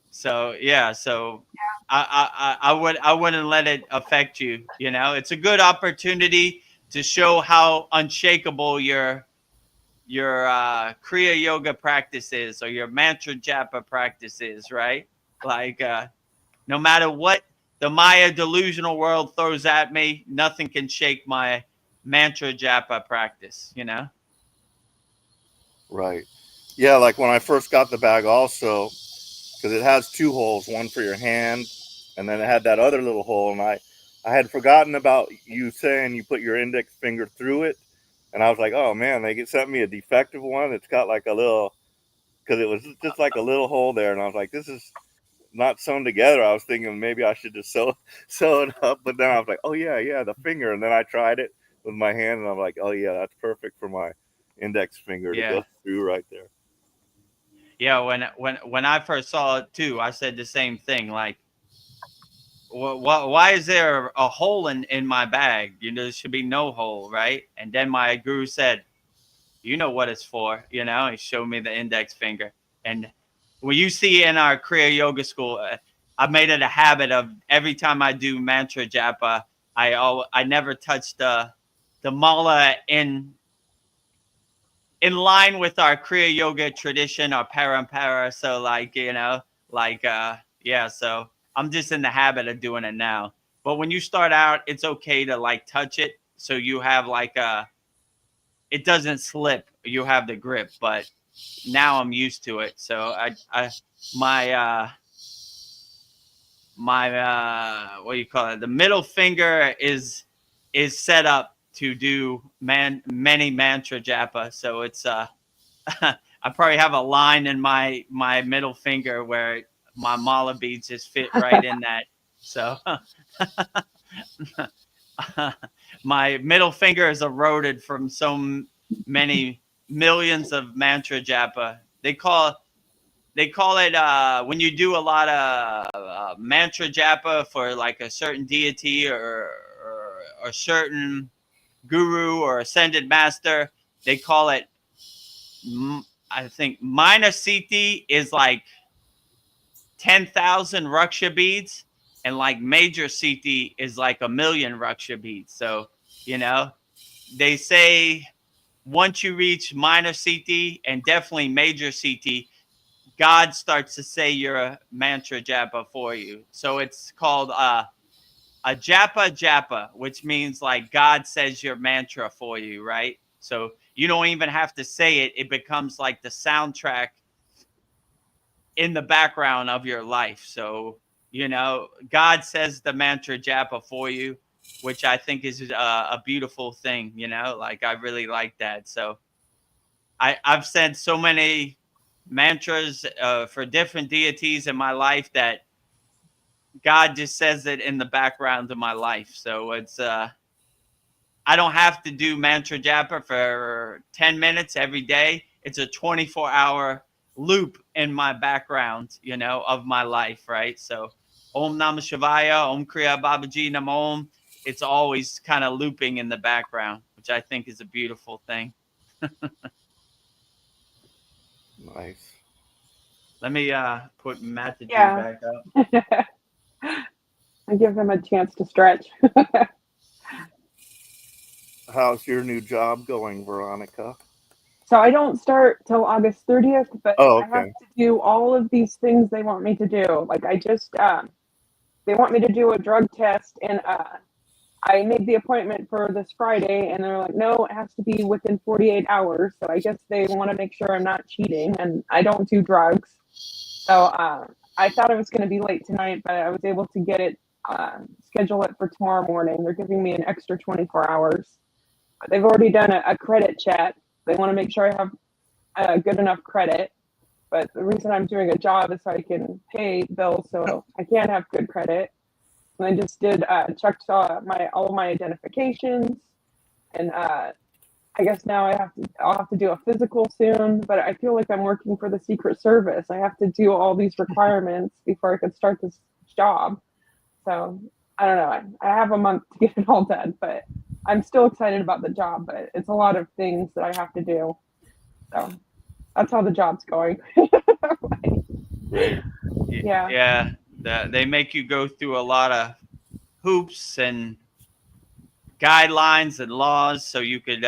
So yeah, so I wouldn't let it affect you. You know, it's a good opportunity to show how unshakable your Kriya yoga practice is, or your mantra japa practice is, right? Like no matter what the Maya delusional world throws at me, nothing can shake my mantra japa practice. You know. Right. Yeah. Like when I first got the bag, also because it has two holes, one for your hand, and then it had that other little hole, and I had forgotten about you saying you put your index finger through it. And I was like, oh man, they sent me a defective one. It's got like a little, because it was just like a little hole there. And I was like, this is not sewn together. I was thinking maybe I should just sew it up. But then I was like, oh yeah, the finger. And then I tried it with my hand and I'm like, oh yeah, that's perfect for my index finger to go through right there. Yeah, when I first saw it too, I said the same thing. Like, why is there a hole in my bag? You know, there should be no hole, right? And then my guru said, you know what it's for. You know, he showed me the index finger. And when you see in our Kriya Yoga school, I've made it a habit of every time I do mantra japa, I never touch the mala in line with our Kriya Yoga tradition, our parampara. So like, you know, like, yeah, so I'm just in the habit of doing it now. But when you start out, it's okay to like touch it. So you have like it doesn't slip. You have the grip, but now I'm used to it. So my what do you call it? The middle finger is set up to do many mantra japa. So it's I probably have a line in my middle finger where my mala beads just fit right in that. So my middle finger is eroded from so many millions of mantra japa. They call it when you do a lot of mantra japa for like a certain deity or a certain guru or ascended master. They call it, I think, minor siti is like 10,000 raksha beads, and like major siti is like 1,000,000 raksha beads. So, you know, they say once you reach minor siti and definitely major siti, God starts to say your mantra japa for you. So it's called a japa, which means like God says your mantra for you, right? So you don't even have to say it. It becomes like the soundtrack in the background of your life. So, you know, God says the mantra japa for you, which I think is a beautiful thing, you know, like I really like that. So I've said so many mantras for different deities in my life that God just says it in the background of my life. So it's I don't have to do mantra japa for 10 minutes every day. It's a 24-hour loop in my background, you know, of my life, right? So Om Namah Shivaya, Om Kriya Babaji Nam Om. It's always kind of looping in the background, which I think is a beautiful thing. Nice. Let me put Mataji back up. And give them a chance to stretch. How's your new job going, Veronica? So I don't start till August 30th, but Oh, I have okay. to do all of these things they want me to do. Like I just, they want me to do a drug test, and I made the appointment for this Friday, and they're like, no, it has to be within 48 hours. So I guess they want to make sure I'm not cheating, and I don't do drugs. So I thought I was going to be late tonight, but I was able to get it, schedule it for tomorrow morning. They're giving me an extra 24 hours. But they've already done a credit check. They want to make sure I have good enough credit. But the reason I'm doing a job is so I can pay bills, so I can't have good credit. And I just did checked all my identifications, and I guess now I'll have to do a physical soon. But I feel like I'm working for the Secret Service. I have to do all these requirements before I could start this job. So I don't know. I have a month to get it all done, but I'm still excited about the job. But it's a lot of things that I have to do. So that's how the job's going. Great. Yeah. They make you go through a lot of hoops and guidelines and laws so you could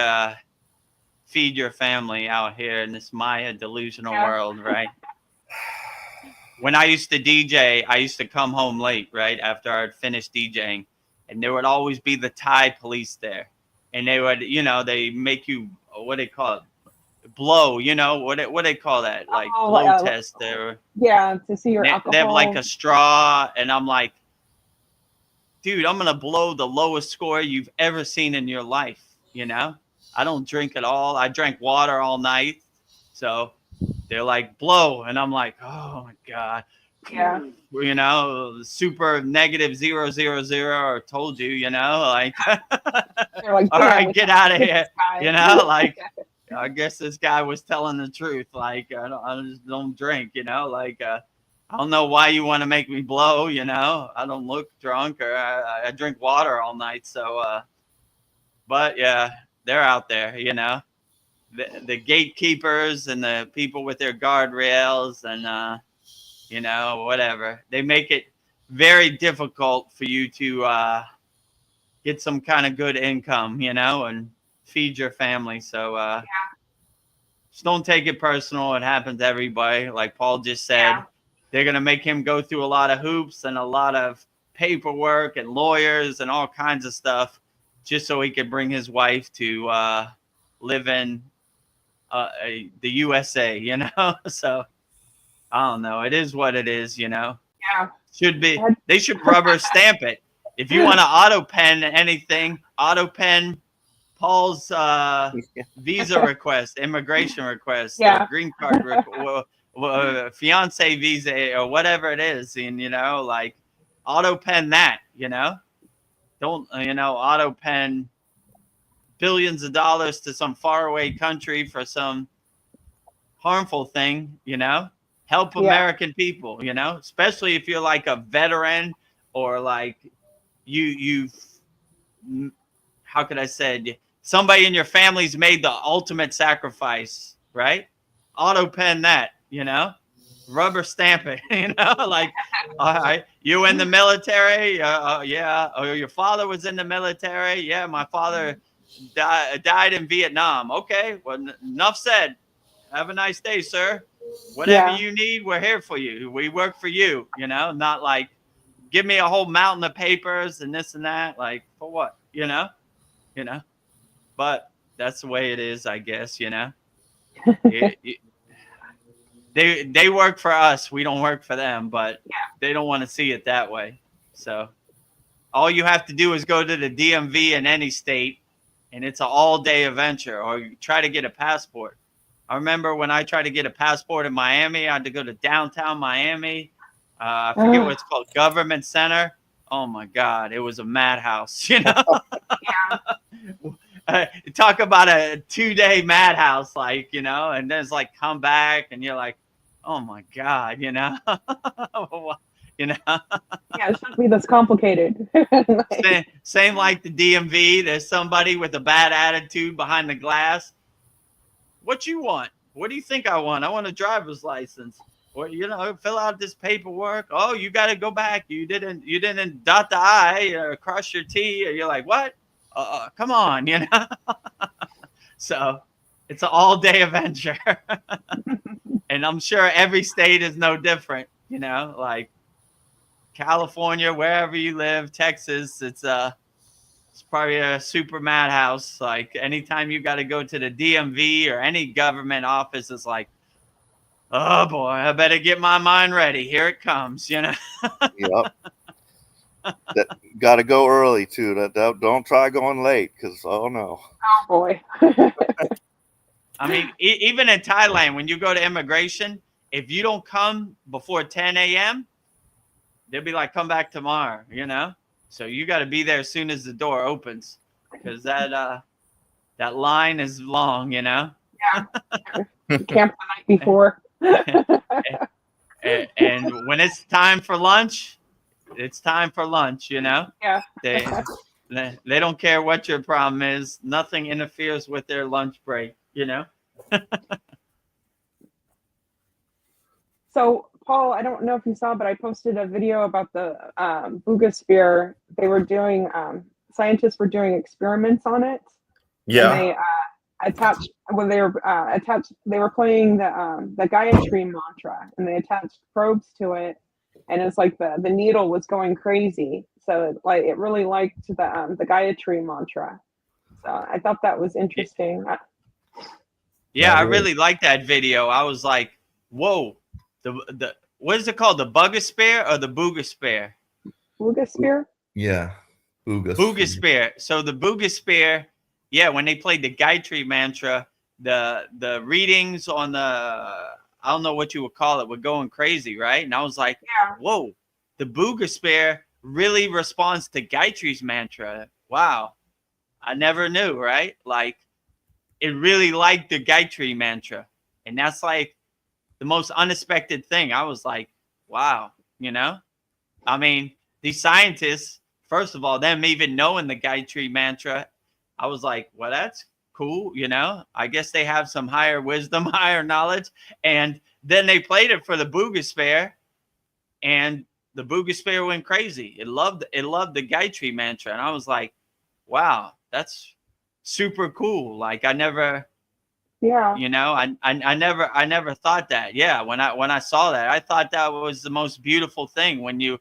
feed your family out here in this Maya delusional world, right? When I used to DJ, I used to come home late, right, after I'd finished DJing, and there would always be the Thai police there, and they would, you know, they make you, what do they call it, blow, you know, what they call that, like blow test there. Yeah, to see your alcohol. They have like a straw, and I'm like, dude, I'm gonna blow the lowest score you've ever seen in your life, you know? I don't drink at all. I drank water all night. So they're like, blow. And I'm like, oh my God. Yeah. You know, super negative 000, or told you, you know, like, They're like, all right, get out of this here. guy. You know, like, I guess this guy was telling the truth. Like, I just don't drink, you know, like, I don't know why you want to make me blow, you know, I don't look drunk, or I drink water all night. So, but yeah, they're out there, you know, the gatekeepers and the people with their guardrails and, you know, whatever. They make it very difficult for you to get some kind of good income, you know, and feed your family. So just don't take it personal. It happens to everybody. Like Paul just said, they're going to make him go through a lot of hoops and a lot of paperwork and lawyers and all kinds of stuff just so he could bring his wife to live in the USA, you know? So I don't know. It is what it is, you know? Yeah. Should be. They should rubber stamp it. If you want to auto pen anything, auto pen Paul's visa request, immigration request, green card, fiance visa, or whatever it is, and you know, like auto pen that. You know, don't you know auto pen billions of dollars to some faraway country for some harmful thing. You know, help American people. You know, especially if you're like a veteran or like you've how could I say, somebody in your family's made the ultimate sacrifice, right? Auto pen that, you know, rubber stamp it, you know, like, all right, you in the military? Yeah. Or your father was in the military? Yeah, my father died in Vietnam. Okay, well, enough said. Have a nice day, sir. Whatever you need, we're here for you. We work for you, you know, not like give me a whole mountain of papers and this and that. Like, for what, you know? You know, but that's the way it is, I guess, you know. They work for us, we don't work for them, but they don't want to see it that way. So all you have to do is go to the DMV in any state, and it's an all-day adventure, or you try to get a passport. I remember when I tried to get a passport in Miami, I had to go to downtown Miami. I forget what it's called, Government Center. Oh my God, it was a madhouse, you know. Talk about a 2-day madhouse, like, you know, and then it's like come back and you're like, oh my God, you know. You know. Yeah, it shouldn't be this complicated. Same like the DMV. There's somebody with a bad attitude behind the glass. What you want? What do you think I want? I want a driver's license. Or, you know, fill out this paperwork. Oh, you got to go back. You didn't dot the I or cross your T. Or you're like, what? Come on, you know. So it's an all-day adventure. And I'm sure every state is no different, you know, like California, wherever you live, Texas, it's probably a super madhouse. Like anytime you got to go to the DMV or any government office, it's like, oh boy, I better get my mind ready. Here it comes, you know. Yep. Got to go early too. Don't try going late, because oh no. Oh boy. I mean, even in Thailand, when you go to immigration, if you don't come before 10 a.m., they'll be like, come back tomorrow, you know? So you got to be there as soon as the door opens, because that line is long, you know? Yeah. Camp the night before. and when it's time for lunch, it's time for lunch, you know? Yeah. They don't care what your problem is. Nothing interferes with their lunch break, you know? So, Paul, I don't know if you saw, but I posted a video about the Bugosphere. They were doing, scientists were doing experiments on it. Yeah. And they attached, when they were attached, they were playing the Gayatri mantra, and they attached probes to it. And it's like the needle was going crazy. So it really liked the Gayatri mantra. So I thought that was interesting. Yeah, I really liked that video. I was like, whoa, the what is it called? The Bugosphere or the Bugosphere? Bugosphere? Yeah. Bugosphere. So the Bugosphere yeah, when they played the Gayatri mantra, the readings on the, I don't know what you would call it, were going crazy, right? And I was like, Yeah. whoa, the Boogosphere really responds to Gayatri's mantra. Wow. I never knew, right? Like, it really liked the Gayatri mantra. And that's like the most unexpected thing. I was like, wow, you know? I mean, these scientists, first of all, them even knowing the Gayatri mantra, I was like, well, that's cool, you know? I guess they have some higher wisdom, higher knowledge. And then they played it for the Boogosphere, and the Boogosphere went crazy. It loved the Gayatri mantra. And I was like, wow, that's super cool. Like, I never, Yeah. you know, I never thought that. Yeah, when I saw that, I thought that was the most beautiful thing when you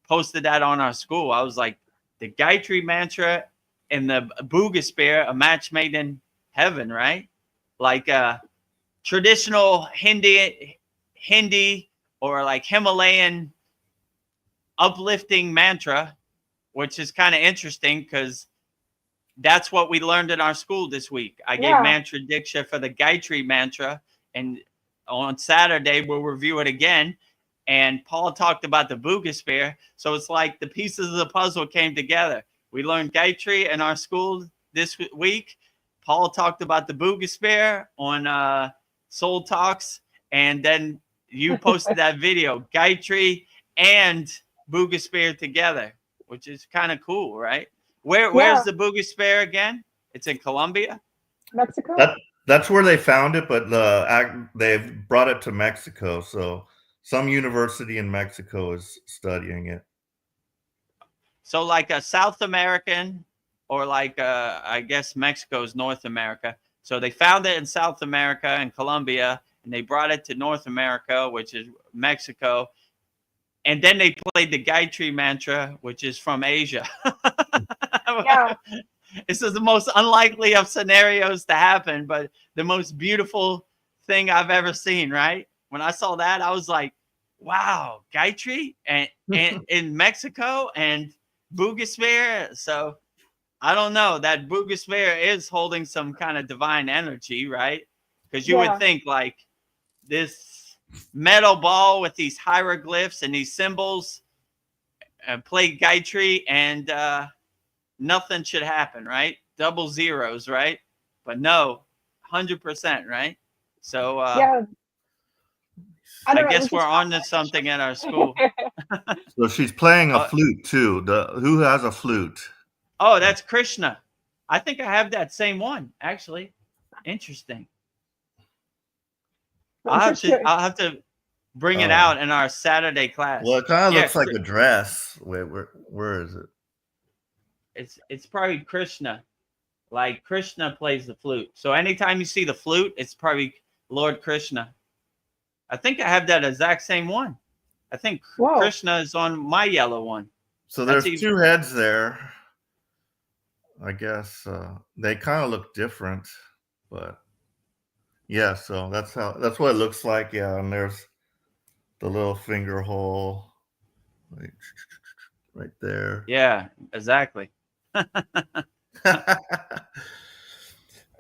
posted that on our school. I was like, the Gayatri mantra and the Boogosphere, a match made in heaven, right? Like traditional Hindi or like Himalayan uplifting mantra, which is kind of interesting because that's what we learned in our school this week. I gave mantra diksha for the Gayatri mantra, and on Saturday we'll review it again. And Paul talked about the Boogosphere, so it's like the pieces of the puzzle came together. We learned Gayatri in our school this week. Paul talked about the Boogosphere on Soul Talks, and then you posted that video, Gayatri and Boogosphere together, which is kind of cool, right? Where's the Boogosphere again? It's in Colombia, Mexico. That's where they found it, but they've brought it to Mexico. So some university in Mexico is studying it. So like a South American, or like I guess Mexico's North America. So they found it in South America and Colombia, and they brought it to North America, which is Mexico. And then they played the Gayatri mantra, which is from Asia. Yeah. This is the most unlikely of scenarios to happen, but the most beautiful thing I've ever seen, right? When I saw that, I was like, wow, Gayatri and in Mexico and Boogosphere. So I don't know, that Boogosphere is holding some kind of divine energy, right? Because you would think like this metal ball with these hieroglyphs and these symbols play Gayatri, and nothing should happen, right? Double zeros, right? But no, 100%, right? So I guess we're on to something at our school. So she's playing a flute too. Who has a flute? Oh, that's Krishna. I think I have that same one, actually. Interesting. I'll have to bring it out in our Saturday class. Well, it kind of looks like a dress. Where is it? It's probably Krishna. Like Krishna plays the flute. So anytime you see the flute, it's probably Lord Krishna. I think I have that exact same one. I think Krishna is on my yellow one. So there's two heads there. I guess they kind of look different, but yeah. So that's what it looks like. Yeah, and there's the little finger hole right there. Yeah, exactly. And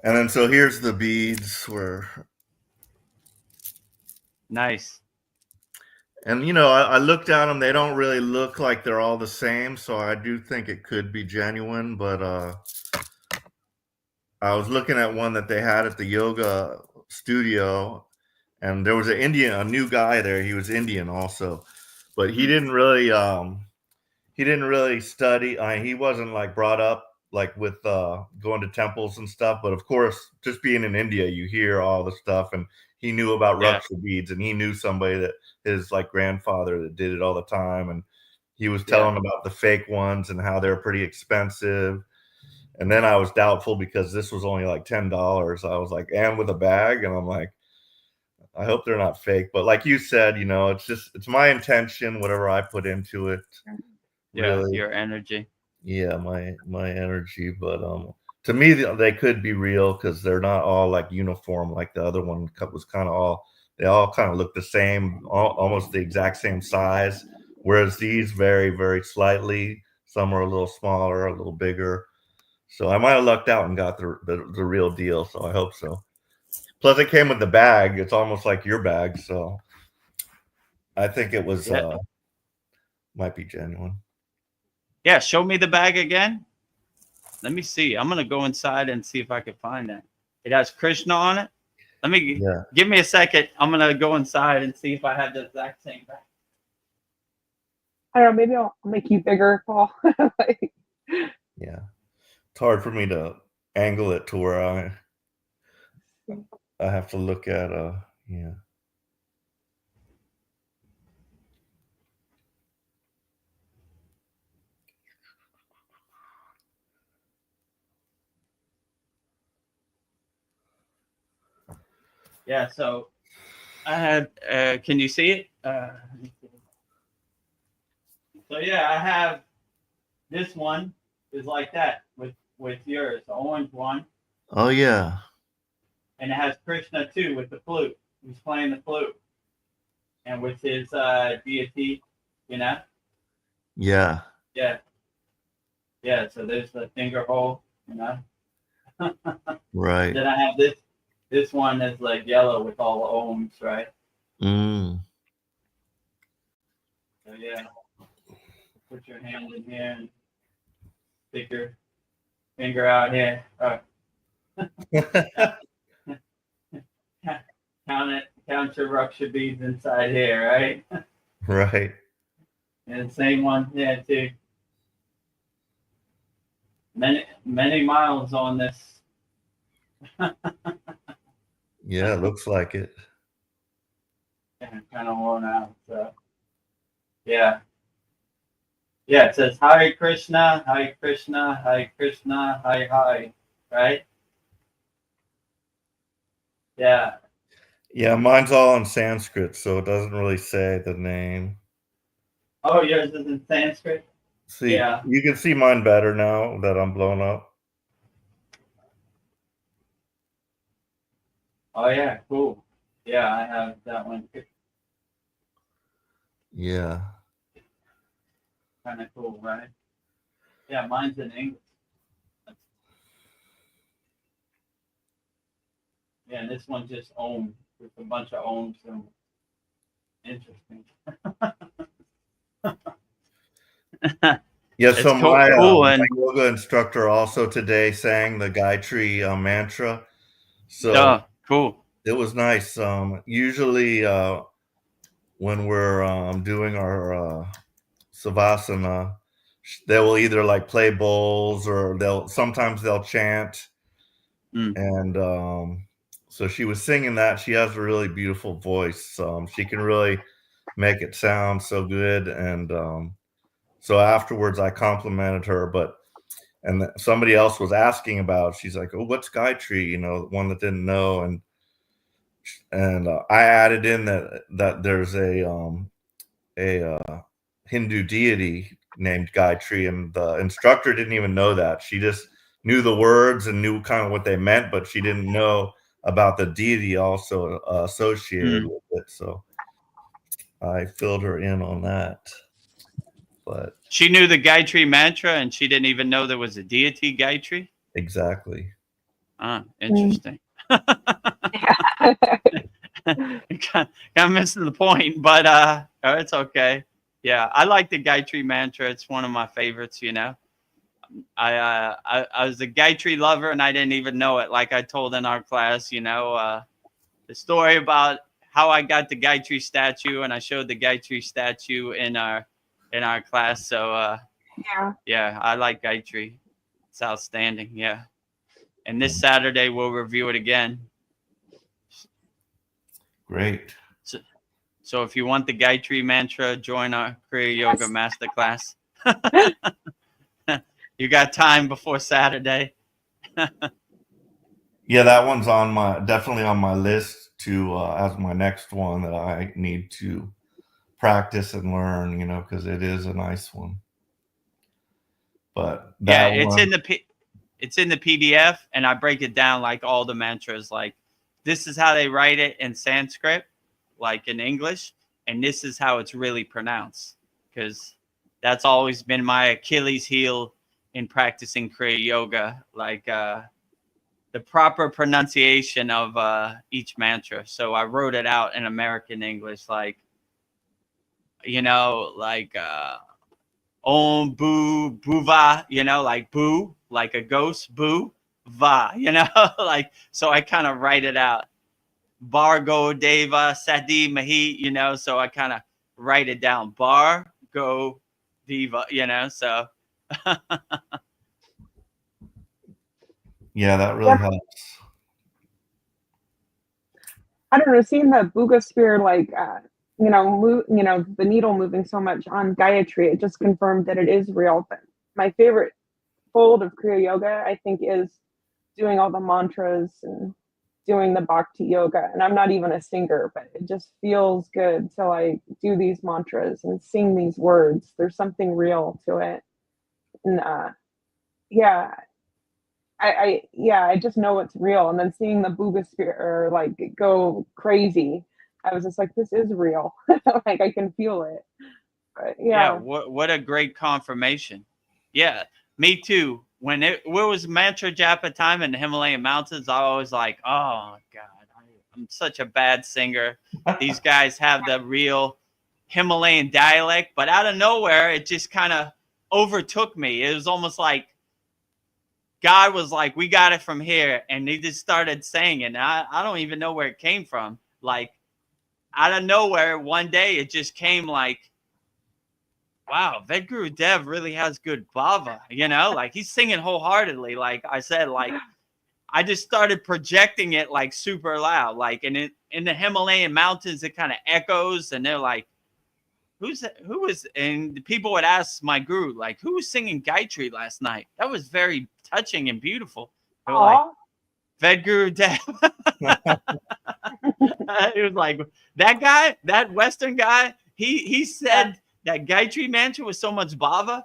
then so here's the beads where. Nice. And you know, I looked at them. They don't really look like they're all the same, so I do think it could be genuine. But I was looking at one that they had at the yoga studio, and there was a new guy there. He was Indian also, but he didn't really study. He wasn't like brought up like with going to temples and stuff. But of course, just being in India, you hear all the stuff, and he knew about Raksha beads, and he knew somebody that his like grandfather that did it all the time, and he was telling about the fake ones and how they're pretty expensive. And then I was doubtful because this was only like $10. I was like, and with a bag, and I'm like, I hope they're not fake. But like you said, you know, it's my intention, whatever I put into it. Yeah, really. Your energy. Yeah, my energy. But to me, they could be real because they're not all like uniform like the other one was kind of they all kind of look the same, almost the exact same size. Whereas these vary very slightly. Some are a little smaller, a little bigger. So I might have lucked out and got the real deal. So I hope so. Plus, it came with the bag. It's almost like your bag. So I think it was might be genuine. Yeah, show me the bag again. Let me see. I'm gonna go inside and see if I can find that. It has Krishna on it. Let me give me a second. I'm gonna go inside and see if I have the exact same bag. I don't know. Maybe I'll make you bigger, Paul. Like, Yeah, it's hard for me to angle it to where I have to look at yeah. Yeah, so I have. Can you see it? So yeah, I have this one is like that with yours, the orange one, Oh yeah. and it has Krishna too with the flute. He's playing the flute, and with his deity, you know. Yeah. Yeah, yeah. So there's the finger hole, you know. Right. Then I have this. This one is like yellow with all the ohms, right? Mm. So yeah, put your hand in here and stick your finger out here. Count your rupture beads inside here, right? Right. And same one here too. Many miles on this. Yeah, it looks like it. And kind of worn out. So yeah. Yeah, it says Hare Krishna, Hare Krishna, Hare Krishna, Hare Hare, right? Yeah. Yeah, mine's all in Sanskrit, so it doesn't really say the name. Oh, yours is in Sanskrit? See, Yeah. you can see mine better now that I'm blown up. Oh yeah, cool. Yeah, I have that one too. Yeah. Kind of cool, right? Yeah, mine's in English. Yeah, and this one just ohm with a bunch of ohms. So interesting. Yeah, It's so my, cool my and yoga instructor also today sang the Gayatri mantra. So cool. it was nice. Usually when we're doing our savasana, they will either like play bowls or sometimes they'll chant. Mm. And so she was singing that. She has a really beautiful voice. She can really make it sound so good. And so afterwards I complimented her, and somebody else was asking about, she's like, oh, what's Gayatri? You know, one that didn't know. And I added in that there's a Hindu deity named Gayatri, and the instructor didn't even know that. She just knew the words and knew kind of what they meant, but she didn't know about the deity also associated with it. So I filled her in on that. But She knew the Gayatri mantra and she didn't even know there was a deity Gayatri. exactly. Interesting. kind of missing the point, but it's okay. Yeah, I like the Gayatri mantra. It's one of my favorites, you know. I was a Gayatri lover and I didn't even know it. Like I told in our class, you know, the story about how I got the Gayatri statue, and I showed the Gayatri statue in our class. So yeah, I like Gayatri. It's outstanding. Yeah, and this Saturday we'll review it again. Great. So if you want the Gayatri mantra, join our Kriya Yoga Masterclass. You got time before Saturday. Yeah, that one's definitely on my list to as my next one that I need to practice and learn, you know, because it is a nice one. But that it's one, it's in the PDF, and I break it down like all the mantras. Like this is how they write it in Sanskrit, like in English, and this is how it's really pronounced. Because that's always been my Achilles heel in practicing Kriya Yoga, like the proper pronunciation of each mantra. So I wrote it out in American English, like, you know, like Om Boo Buva, you know, like boo, like a ghost, boo va, you know, like, so I kind of write it out. Bargo Deva Sadi Mahi, you know, so I kind of write it down. Bar Go Diva, you know, so Yeah, that really Yep. helps. I don't know, seeing the Buga spear, like, the needle moving so much on Gayatri, it just confirmed that it is real. But my favorite fold of Kriya Yoga, I think, is doing all the mantras and doing the Bhakti Yoga. And I'm not even a singer, but it just feels good to like do these mantras and sing these words. There's something real to it. And yeah, I just know it's real. And then seeing the Buga spirit like go crazy, I was just like, this is real. Like I can feel it. But yeah, yeah. what a great confirmation. Yeah, me too. When it was mantra japa time in the Himalayan mountains, I was like, oh God, I'm such a bad singer. These guys have the real Himalayan dialect, but out of nowhere, it just kind of overtook me. It was almost like God was like, we got it from here. And they just started saying it. And I don't even know where it came from. Like, out of nowhere, one day, it just came like, wow, Vedagurudev really has good bhava, you know? Like, he's singing wholeheartedly. Like I said, like, I just started projecting it, like, super loud. Like, and in the Himalayan mountains, it kind of echoes. And they're like, who was, and people would ask my guru, like, who was singing Gayatri last night? That was very touching and beautiful. They were like, Vedagurudev. It was like, that guy, that Western guy, he said that Gayatri mantra was so much bhava.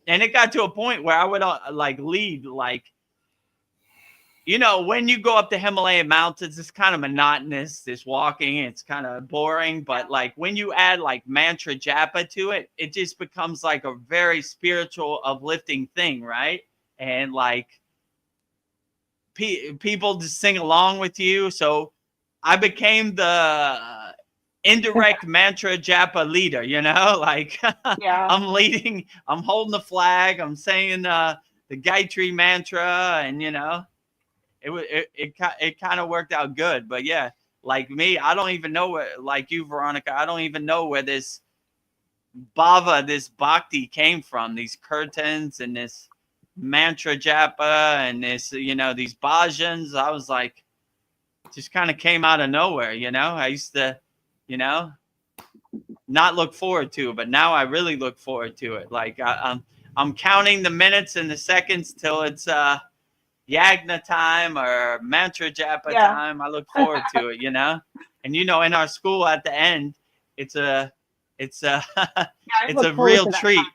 And it got to a point where I would like lead, like, you know, when you go up the Himalayan mountains, it's kind of monotonous. This walking, it's kind of boring. But like when you add like mantra japa to it, it just becomes like a very spiritual, uplifting thing, right? And like people just sing along with you. So I became the indirect mantra japa leader, you know, like Yeah. I'm leading, I'm holding the flag, I'm saying the Gayatri mantra, and you know, it kind of worked out good. But yeah, like me, I don't even know where, like you, Veronica, I don't even know where this bhava, this bhakti came from, these curtains and this mantra japa and this, you know, these bhajans. I was like, just kind of came out of nowhere, you know. I used to, you know, not look forward to it, but now I really look forward to it. Like I'm counting the minutes and the seconds till it's Yagna time or mantra japa time. I look forward to it, you know. And you know, in our school at the end, it's a it's a real treat,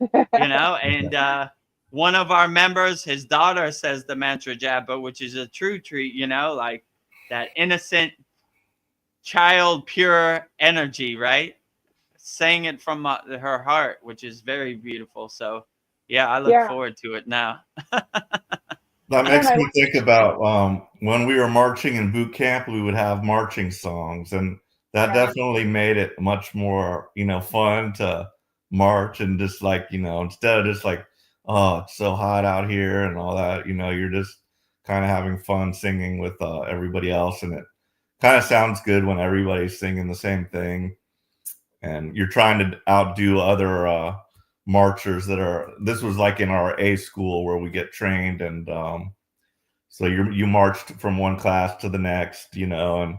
you know. And one of our members, his daughter says the mantra japa, which is a true treat, you know, like that innocent child, pure energy, right? Saying it from her heart, which is very beautiful. So yeah, I look forward to it now. That makes me think about when we were marching in boot camp, we would have marching songs, and that definitely made it much more, you know, fun to march. And just like, you know, instead of just like, oh, it's so hot out here and all that, you know, you're just kind of having fun singing with everybody else. And it kind of sounds good when everybody's singing the same thing. And you're trying to outdo other marchers that are, this was like in our A school where we get trained, and so you marched from one class to the next, you know, and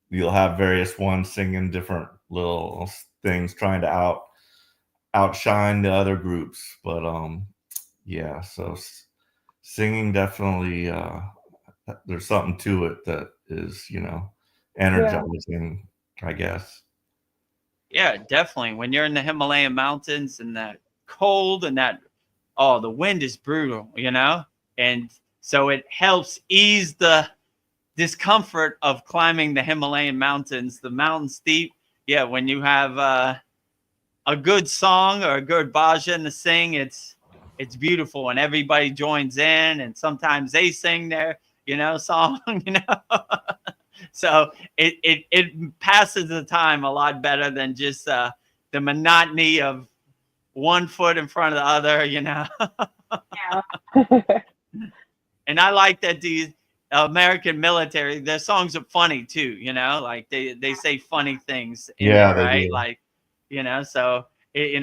you'll have various ones singing different little things, trying to outshine the other groups. But yeah, so singing definitely there's something to it that is, you know, energizing, I guess. Yeah, definitely. When you're in the Himalayan mountains and that cold and that, oh, the wind is brutal, you know? And so it helps ease the discomfort of climbing the Himalayan mountains, the mountain steep. Yeah, when you have a good song or a good bhajan to sing, it's it's beautiful, and everybody joins in, and sometimes they sing their, song, So it passes the time a lot better than just the monotony of one foot in front of the other, Yeah. And I like that these American military, their songs are funny too, like they say funny things in Yeah, it, they right? do. Like, so it's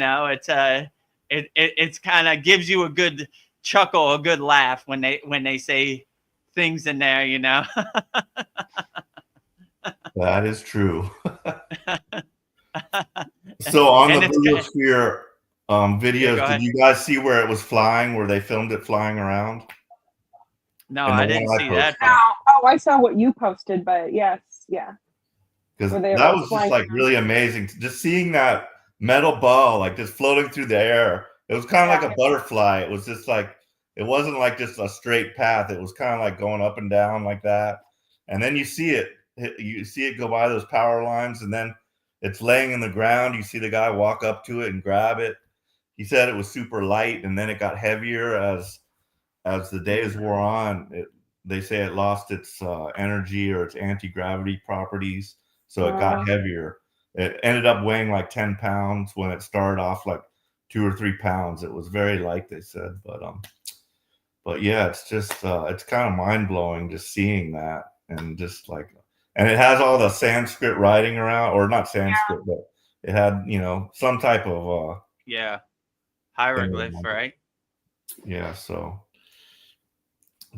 kind of gives you a good chuckle, a good laugh when they say things in there, That is true. So on the And it's Boogosphere yeah, videos, go did ahead. you guys see where it was flying, where they filmed it flying around? No, And the I didn't one I see that. posted. Oh, I saw what you posted, but yes, yeah. Because Were that they was just flying like around? really amazing. Just seeing that metal ball like just floating through the air. It was kind of like a butterfly. It was just like, it wasn't like just a straight path. It was kind of like going up and down like that. And then you see it go by those power lines, and then it's laying in the ground. You see the guy walk up to it and grab it. He said it was super light, and then it got heavier as the days wore on. They say it lost its energy or its anti-gravity properties, so it got heavier. It ended up weighing like 10 pounds when it started off like 2 or 3 pounds. It was very light, they said, but yeah, it's just it's kind of mind-blowing just seeing that, and just like, and it has all the Sanskrit writing around, or not Sanskrit, but it had some type of hieroglyph, right? Yeah, so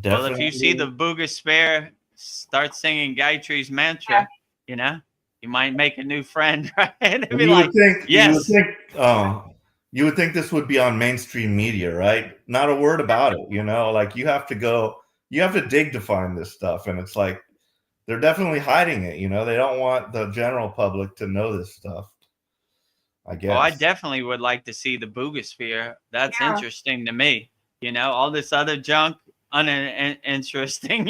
Well, if you see definitely. the Boogosphere start singing Gayatri's mantra, you might make a new friend, right? It'd be You would like, think yes. you would think this would be on mainstream media, right? Not a word about it, like you have to dig to find this stuff, and it's like they're definitely hiding it, they don't want the general public to know this stuff, I Oh, I guess. definitely would like to see the Boogosphere. That's Yeah. interesting to me. All this other junk, uninteresting,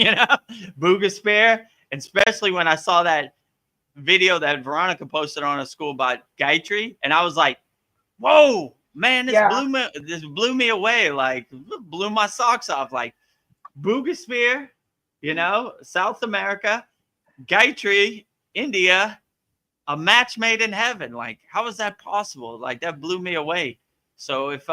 Boogosphere, especially when I saw that video that Veronica posted on a school about Gayatri, and I was like, whoa, man, this blew me away, like blew my socks off. Like Boogosphere, South America, Gayatri, India, a match made in heaven. Like, how is that possible? Like, that blew me away. So if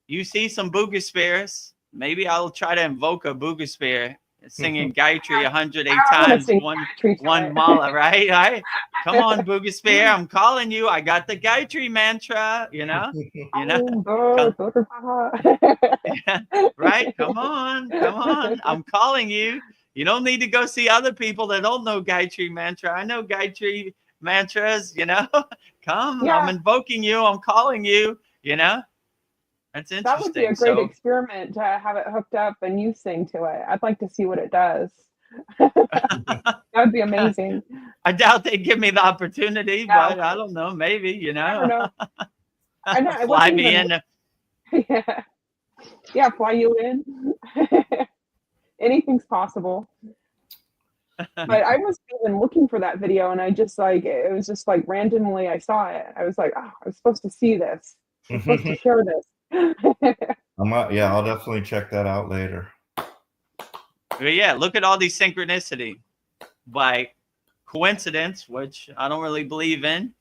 you see some Boogospheres, maybe I'll try to invoke a Boogosphere singing Gayatri 108 times, one mala, right? Right? Come on, Boogosphere, I'm calling you. I got the Gayatri mantra, right? Come on. I'm calling you. You don't need to go see other people that don't know Gayatri mantra. I know Gayatri mantras, Come, I'm invoking you. I'm calling you, That's interesting. That would be a great experiment to have it hooked up and you sing to it. I'd like to see what it does. That would be amazing. I doubt they'd give me the opportunity, but I don't know. Maybe, I don't know. I know. Fly me in. Yeah, fly you in. Anything's possible. But I wasn't even looking for that video, and I just it was just like randomly I saw it. I was like, oh, I was supposed to see this. I'm supposed to share this. I'll definitely check that out later. But yeah, look at all these synchronicity. By coincidence, which I don't really believe in,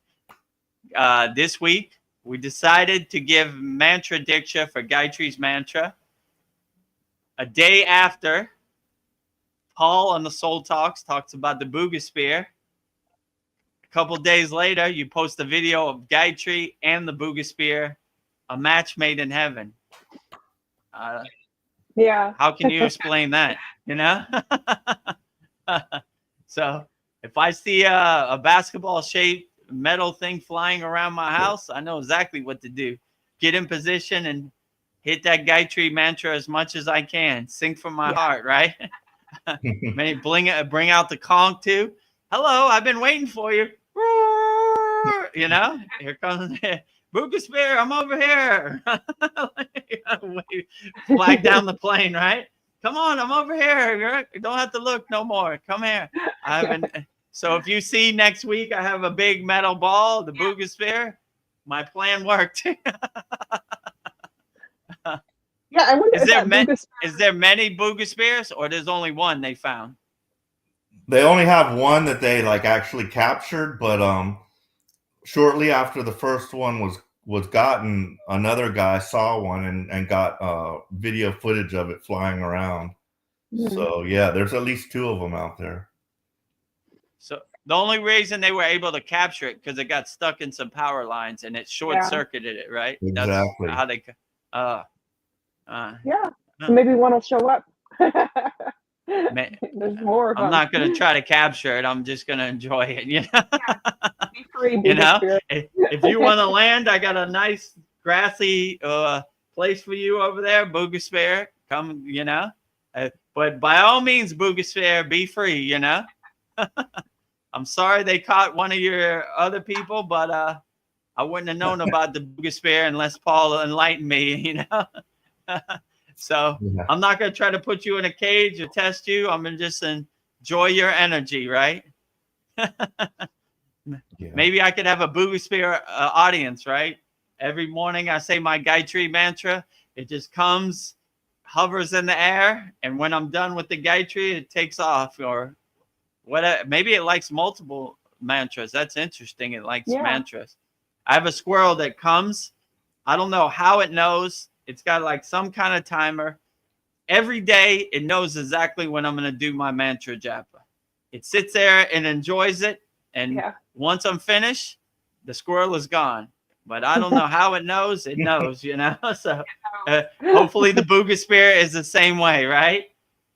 this week we decided to give mantra diksha for Gayatri's mantra a day after Paul on the Soul Talks talks about the Boogosphere. A couple days later, you post a video of Gayatri and the Boogosphere, a match made in heaven. Yeah. How can you explain that? So if I see a basketball-shaped metal thing flying around my house, I know exactly what to do. Get in position and hit that Gayatri mantra as much as I can. Sing from my heart, right? Maybe bring out the conch too. Hello, I've been waiting for you. Here comes Boogosphere, I'm over here. Flag down the plane, right? Come on, I'm over here. You don't have to look no more. Come here. So if you see next week, I have a big metal ball, the Boogosphere. My plan worked. Yeah, I wonder Is if there that Buga is there many Booga spears, or there's only one they found? They only have one that they like actually captured, but shortly after the first one was gotten, another guy saw one and got video footage of it flying around. So yeah, there's at least 2 of them out there. So the only reason they were able to capture it because it got stuck in some power lines and it short circuited it, right? Exactly. That's how they. Yeah. So maybe one will show up. There's more of I'm them. not gonna try to capture it. I'm just gonna enjoy it. You know. Be free, You know, spirit. if you want to land, I got a nice grassy place for you over there, Boogosphere. Come, you know. But by all means, Boogosphere, be free. You know. I'm sorry they caught one of your other people, but I wouldn't have known about the Boogosphere unless Paul enlightened me. You know. So Yeah. I'm not gonna try to put you in a cage or test you. I'm gonna just enjoy your energy, right? Yeah. Maybe I could have a Boogosphere audience, right? Every morning I say my Gayatri mantra. It just comes, hovers in the air, and when I'm done with the Gayatri, it takes off. Or whatever. Maybe it likes multiple mantras. That's interesting. It likes mantras. I have a squirrel that comes. I don't know how it knows. It's got like some kind of timer. Every day it knows exactly when I'm going to do my mantra japa. It sits there and enjoys it. And once I'm finished, the squirrel is gone. But I don't know how it knows. It knows, you know. So hopefully the Boogosphere is the same way, right?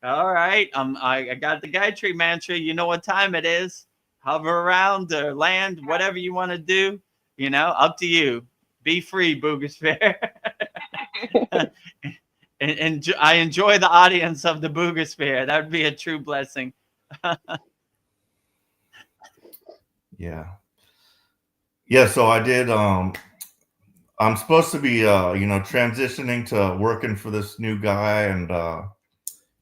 All right. I got the Gayatri mantra. You know what time it is. Hover around or land, whatever you want to do. You know, up to you. Be free, Boogosphere. and I enjoy the audience of the Boogosphere. That would be a true blessing. Yeah. So I did I'm supposed to be transitioning to working for this new guy, and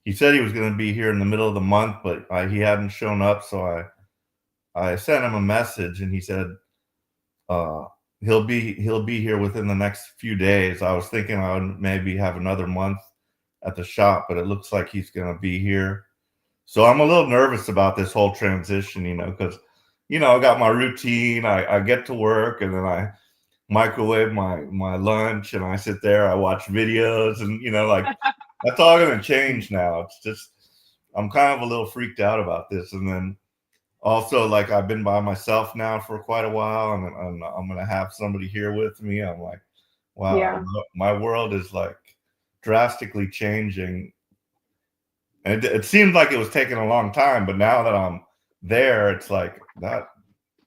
he said he was going to be here in the middle of the month, but he hadn't shown up, so I sent him a message, and he said he'll be here within the next few days. I was thinking I would maybe have another month at the shop, but it looks like he's going to be here. So I'm a little nervous about this whole transition, because I got my routine. I get to work, and then I microwave my lunch, and I sit there, I watch videos, and like that's all going to change now. It's just I'm kind of a little freaked out about this. And then also, like, I've been by myself now for quite a while, and I'm going to have somebody here with me. I'm like, wow, my world is like drastically changing. And it seemed like it was taking a long time, but now that I'm there, it's like that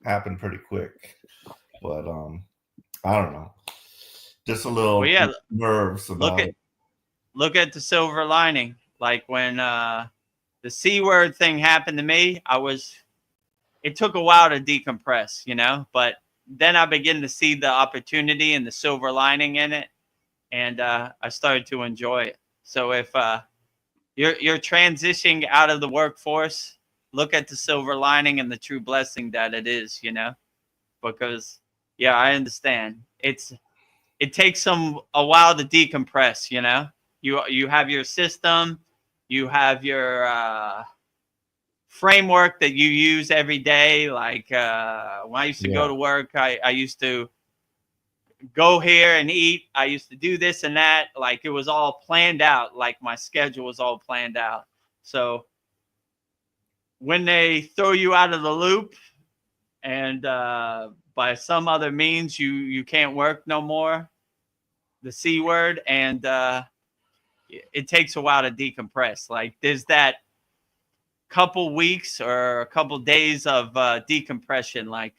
happened pretty quick. But I don't know, just a little nerves about it. Look at the silver lining. Like when the C word thing happened to me, it took a while to decompress, but then I began to see the opportunity and the silver lining in it, and I started to enjoy it. So if you're transitioning out of the workforce, look at the silver lining and the true blessing that it is, because I understand it takes a while to decompress. You have your system, you have your framework that you use every day. Like when I used to go to work, I used to go here and eat. I used to do this and that. Like it was all planned out. Like my schedule was all planned out. So when they throw you out of the loop and by some other means you can't work no more, the C word, and it takes a while to decompress. Like there's that couple weeks or a couple days of decompression. Like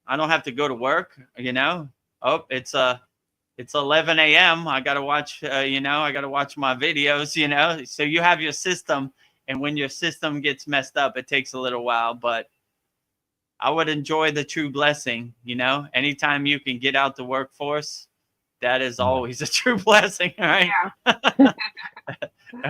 I don't have to go to work, Oh, it's 11 a.m. I gotta watch I gotta watch my videos, so you have your system, and when your system gets messed up, it takes a little while. But I would enjoy the true blessing, anytime you can get out the workforce, that is always a true blessing, right? Yeah.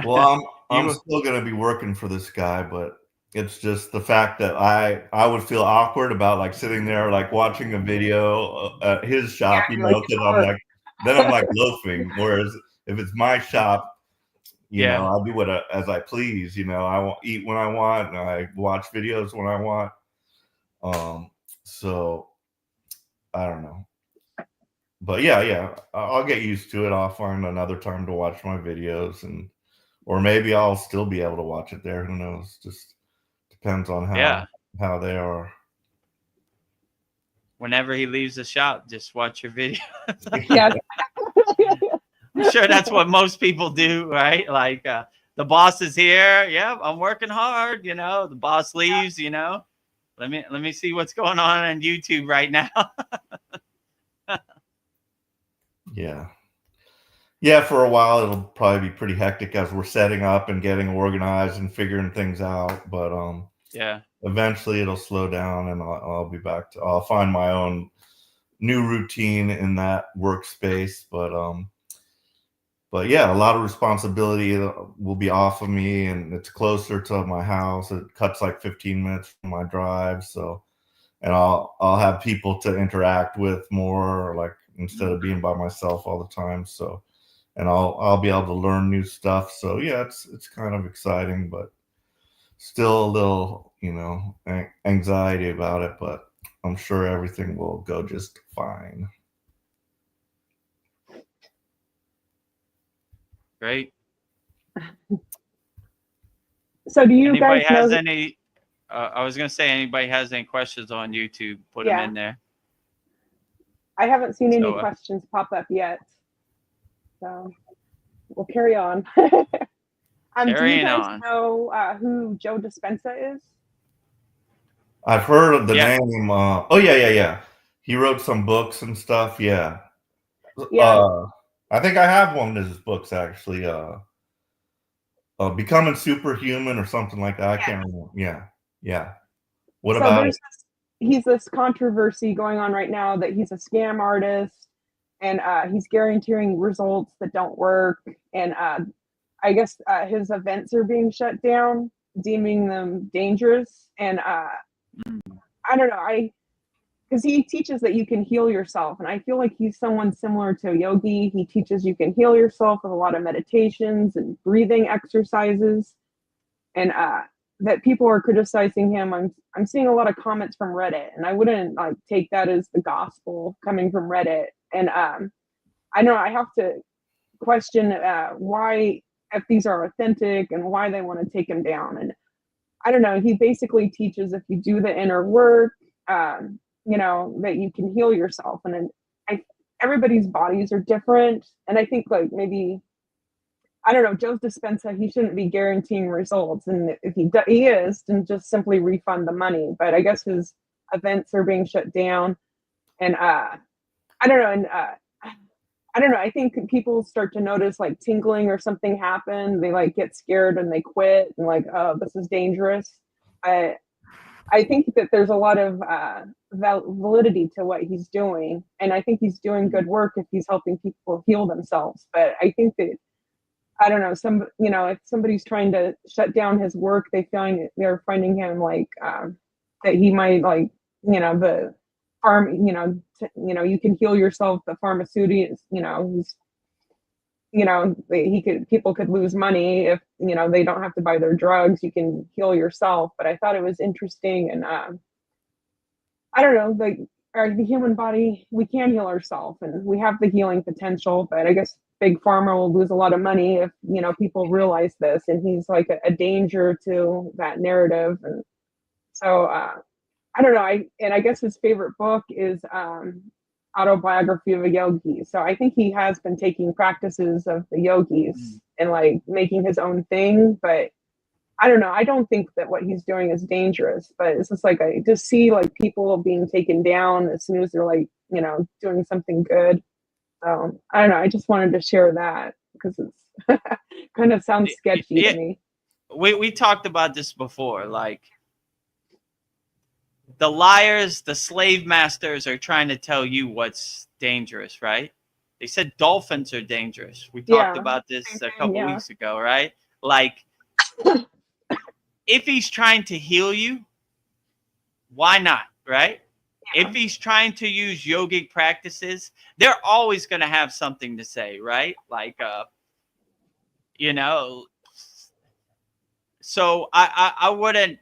Well, I'm still going to be working for this guy, but it's just the fact that I would feel awkward about like sitting there, like watching a video at his shop, because I'm like, then I'm like loafing. Whereas if it's my shop, you know, I'll do as I please. You know, I won't eat when I want, and I watch videos when I want. So I don't know, but yeah, I'll get used to it. I'll find another time to watch my videos, or maybe I'll still be able to watch it there. Who knows? Just depends on how they are. Whenever he leaves the shop, just watch your video. Yes. I'm sure that's what most people do, right? Like the boss is here. Yeah, I'm working hard. You know, the boss leaves. You know, let me see what's going on YouTube right now. Yeah, for a while it'll probably be pretty hectic as we're setting up and getting organized and figuring things out. But eventually it'll slow down, and I'll be back to. I'll find my own new routine in that workspace. But yeah, a lot of responsibility will be off of me, and it's closer to my house. It cuts like 15 minutes from my drive, so. And I'll have people to interact with more, like instead of being by myself all the time. So, and I'll be able to learn new stuff. So yeah, it's kind of exciting, but still a little, you know, anxiety about it. But I'm sure everything will go just fine. Great. So do you anybody guys has know any? I was gonna say, anybody has any questions on YouTube, put them in there. I haven't seen any questions pop up yet, so we'll carry on. Do you guys know who Joe Dispenza is? I've heard of the name. Oh yeah. He wrote some books and stuff. Yeah. I think I have one of his books actually. Becoming Superhuman or something like that. I can't remember. Yeah. What about it? He's this controversy going on right now that he's a scam artist, and he's guaranteeing results that don't work. And I guess his events are being shut down, deeming them dangerous. And I don't know. Because he teaches that you can heal yourself, and I feel like he's someone similar to a yogi. He teaches you can heal yourself with a lot of meditations and breathing exercises, and that people are criticizing him. I'm seeing a lot of comments from Reddit, and I wouldn't like take that as the gospel coming from Reddit. And I know I have to question why, if these are authentic, and why they want to take him down. And I don't know. He basically teaches if you do the inner work, you know, that you can heal yourself. And everybody's bodies are different, and I think like maybe. I don't know, Joe Dispenza, he shouldn't be guaranteeing results. And if he is, then just simply refund the money. But I guess his events are being shut down. And I don't know. And I don't know. I think people start to notice like tingling or something happen. They like get scared and they quit and like, oh, this is dangerous. I think that there's a lot of validity to what he's doing. And I think he's doing good work if he's helping people heal themselves. But I think that, I don't know, if somebody's trying to shut down his work, they're finding him like that he might like, you know, the farm, you can heal yourself. The pharmaceutical, people could lose money if, they don't have to buy their drugs. You can heal yourself. But I thought it was interesting. And I don't know, like the human body, we can heal ourselves and we have the healing potential, but I guess Big Pharma will lose a lot of money if, people realize this, and he's like a danger to that narrative. And so, I don't know. I guess his favorite book is Autobiography of a Yogi. So I think he has been taking practices of the yogis and like making his own thing, but I don't know. I don't think that what he's doing is dangerous, but it's just like I just see like people being taken down as soon as they're like, doing something good. So I don't know. I just wanted to share that because it's kind of sounds sketchy to me. We talked about this before. Like the liars, the slave masters are trying to tell you what's dangerous, right? They said dolphins are dangerous. We talked about this a couple weeks ago, right? Like if he's trying to heal you, why not, right? if he's trying to use yogic practices, they're always going to have something to say, right? Like, you know, so I wouldn't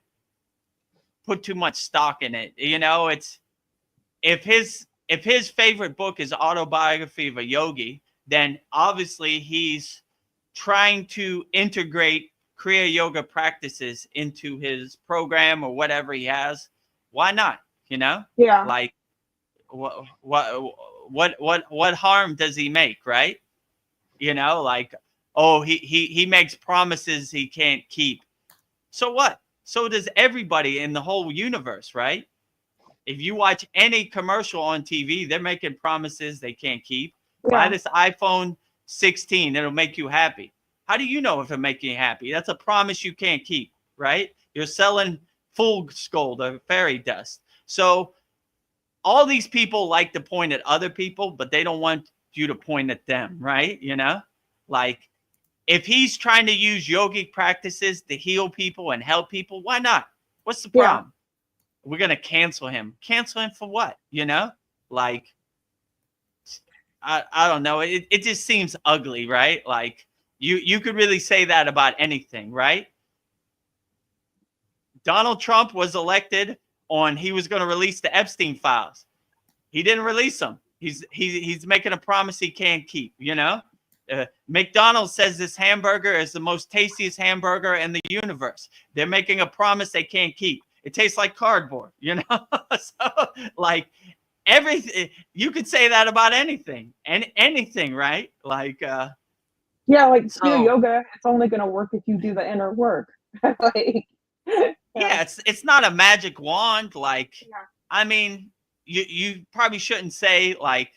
put too much stock in it. You know, it's if his favorite book is Autobiography of a Yogi, then obviously he's trying to integrate Kriya Yoga practices into his program or whatever he has. Why not? You know, Yeah. like what harm does he make, right? You know, like, oh, he makes promises he can't keep. So what? So does everybody in the whole universe, right? If you watch any commercial on TV, they're making promises they can't keep. Buy this iPhone 16, it'll make you happy. How do you know if it'll make you happy? That's a promise you can't keep, right? You're selling fool's gold or fairy dust. So all these people like to point at other people, but they don't want you to point at them, right? You know, like if he's trying to use yogic practices to heal people and help people, why not? What's the problem? We're going to cancel him. Cancel him for what? You know, like, I don't know. It just seems ugly, right? Like you could really say that about anything, right? Donald Trump was elected on, he was going to release the Epstein files. He didn't release them. He's making a promise he can't keep, you know? McDonald's says this hamburger is the most tastiest hamburger in the universe. They're making a promise they can't keep. It tastes like cardboard, you know? So, like, everything, you could say that about anything, and anything, right? Like, yeah, like Kriya Yoga, it's only going to work if you do the inner work. Like, yeah, it's not a magic wand. Like, I mean, you probably shouldn't say, like,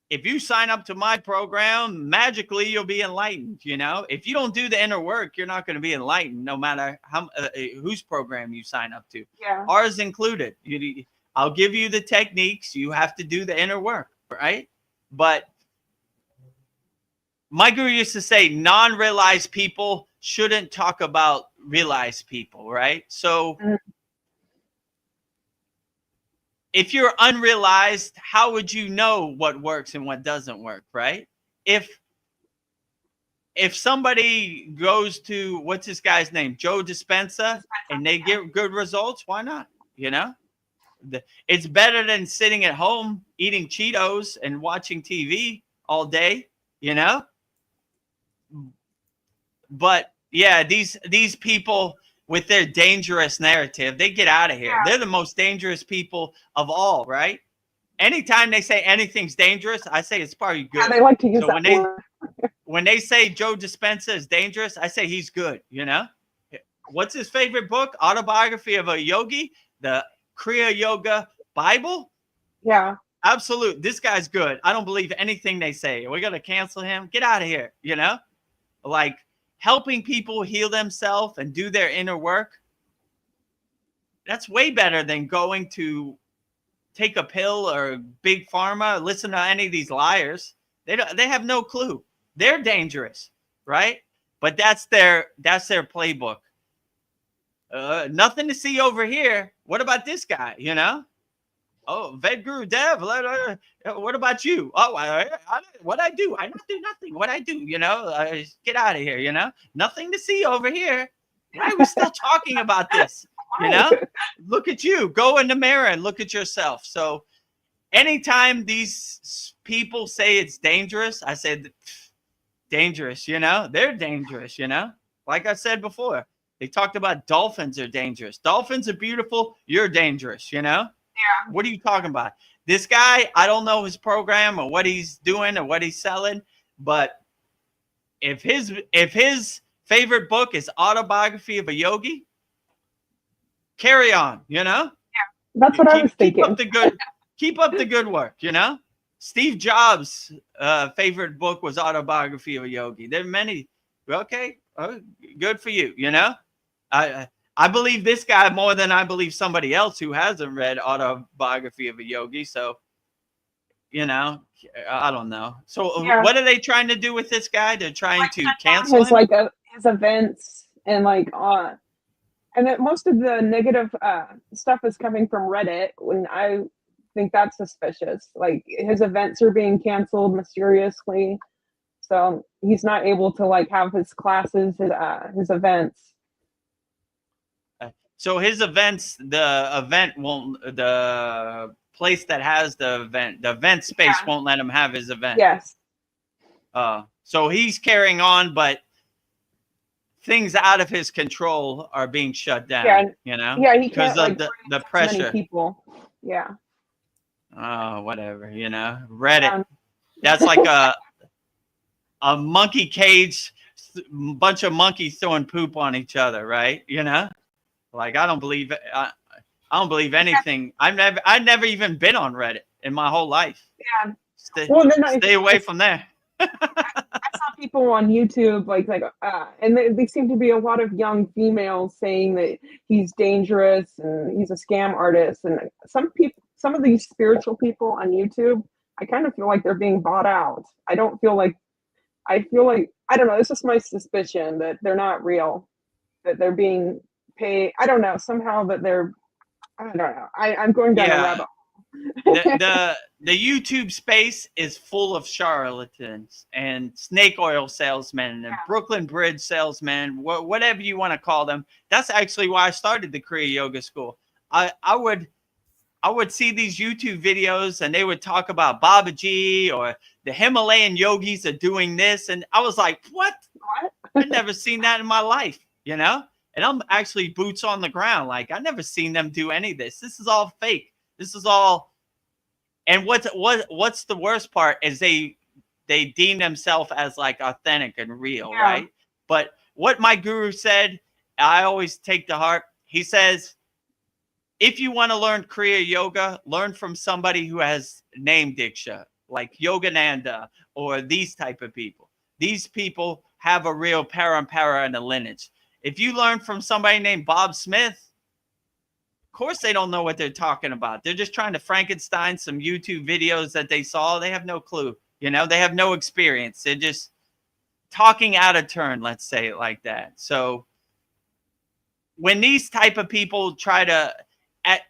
if you sign up to my program, magically you'll be enlightened. You know, if you don't do the inner work, you're not going to be enlightened, no matter how whose program you sign up to. Yeah. Ours included. I'll give you the techniques. You have to do the inner work, right? But my guru used to say, non-realized people shouldn't talk about realized people, right? So if you're unrealized, how would you know what works and what doesn't work, right? If somebody goes to, what's this guy's name, Joe Dispenza, and they get good results, why not? You know, it's better than sitting at home eating Cheetos and watching TV all day, you know? But yeah, these people with their dangerous narrative, they get out of here. They're the most dangerous people of all, right? Anytime they say anything's dangerous, I say it's probably good. Yeah, they like to use that word. When they say Joe Dispenza is dangerous, I say he's good, you know? What's his favorite book? Autobiography of a Yogi, the Kriya Yoga Bible? Yeah. Absolute. This guy's good. I don't believe anything they say. We're going to cancel him. Get out of here, you know? Like, helping people heal themselves and do their inner work, that's way better than going to take a pill or big pharma. Listen to any of these liars. They have no clue. They're dangerous, right? But that's their playbook. Nothing to see over here. What about this guy, you know? Oh, Vedagurudev, what about you? Oh, what I do? I not do nothing. What I do, you know? Get out of here, you know? Nothing to see over here. Why are we still talking about this? You know? Look at you. Go in the mirror and look at yourself. So anytime these people say it's dangerous, I said, dangerous, you know? They're dangerous, you know? Like I said before, they talked about dolphins are dangerous. Dolphins are beautiful. You're dangerous, you know? Yeah. What are you talking about? This guy, I don't know his program or what he's doing or what he's selling, but if his favorite book is Autobiography of a Yogi, carry on, you know? Yeah. That's what I was thinking. Keep up the good work, you know? Steve Jobs' favorite book was Autobiography of a Yogi. There are many. Okay, good for you, you know? I believe this guy more than I believe somebody else who hasn't read Autobiography of a Yogi. So, you know, I don't know. So what are they trying to do with this guy? They're trying to cancel his, him? like his events and like and that most of the negative stuff is coming from Reddit. When I think that's suspicious. Like his events are being canceled mysteriously, so he's not able to like have his classes, his events. So his events, the place that has the event space won't let him have his event. Yes. So he's carrying on, but things out of his control are being shut down. Yeah, you know. Yeah, he because can't of like the many pressure. people. Yeah. Oh, whatever. You know, Reddit. That's like a monkey cage, bunch of monkeys throwing poop on each other, right? You know, like I don't believe I don't believe anything. I've never even been on Reddit in my whole life. Yeah. Stay away from there. I saw people on YouTube and they seem to be a lot of young females saying that he's dangerous and he's a scam artist. And some of these spiritual people on YouTube, I kind of feel like they're being bought out. I feel like I don't know. This is my suspicion that they're not real, that they're being paid. I don't know, somehow that I don't know. I'm going down a rabbit hole. the YouTube space is full of charlatans and snake oil salesmen and Brooklyn Bridge salesmen, whatever you want to call them. That's actually why I started the Kriya Yoga School. I would see these YouTube videos and they would talk about Babaji or the Himalayan yogis are doing this. And I was like, what? I've never seen that in my life, you know? And I'm actually boots on the ground. Like, I never seen them do any of this. This is all fake. This is all. And what's the worst part is they deem themselves as like authentic and real, right? But what my guru said, I always take to heart. He says, if you want to learn Kriya Yoga, learn from somebody who has name diksha, like Yogananda or these type of people. These people have a real parampara and a lineage. If you learn from somebody named Bob Smith, of course they don't know what they're talking about. They're just trying to Frankenstein some YouTube videos that they saw. They have no clue. You know, they have no experience. They're just talking out of turn, let's say it like that. So when these type of people try to,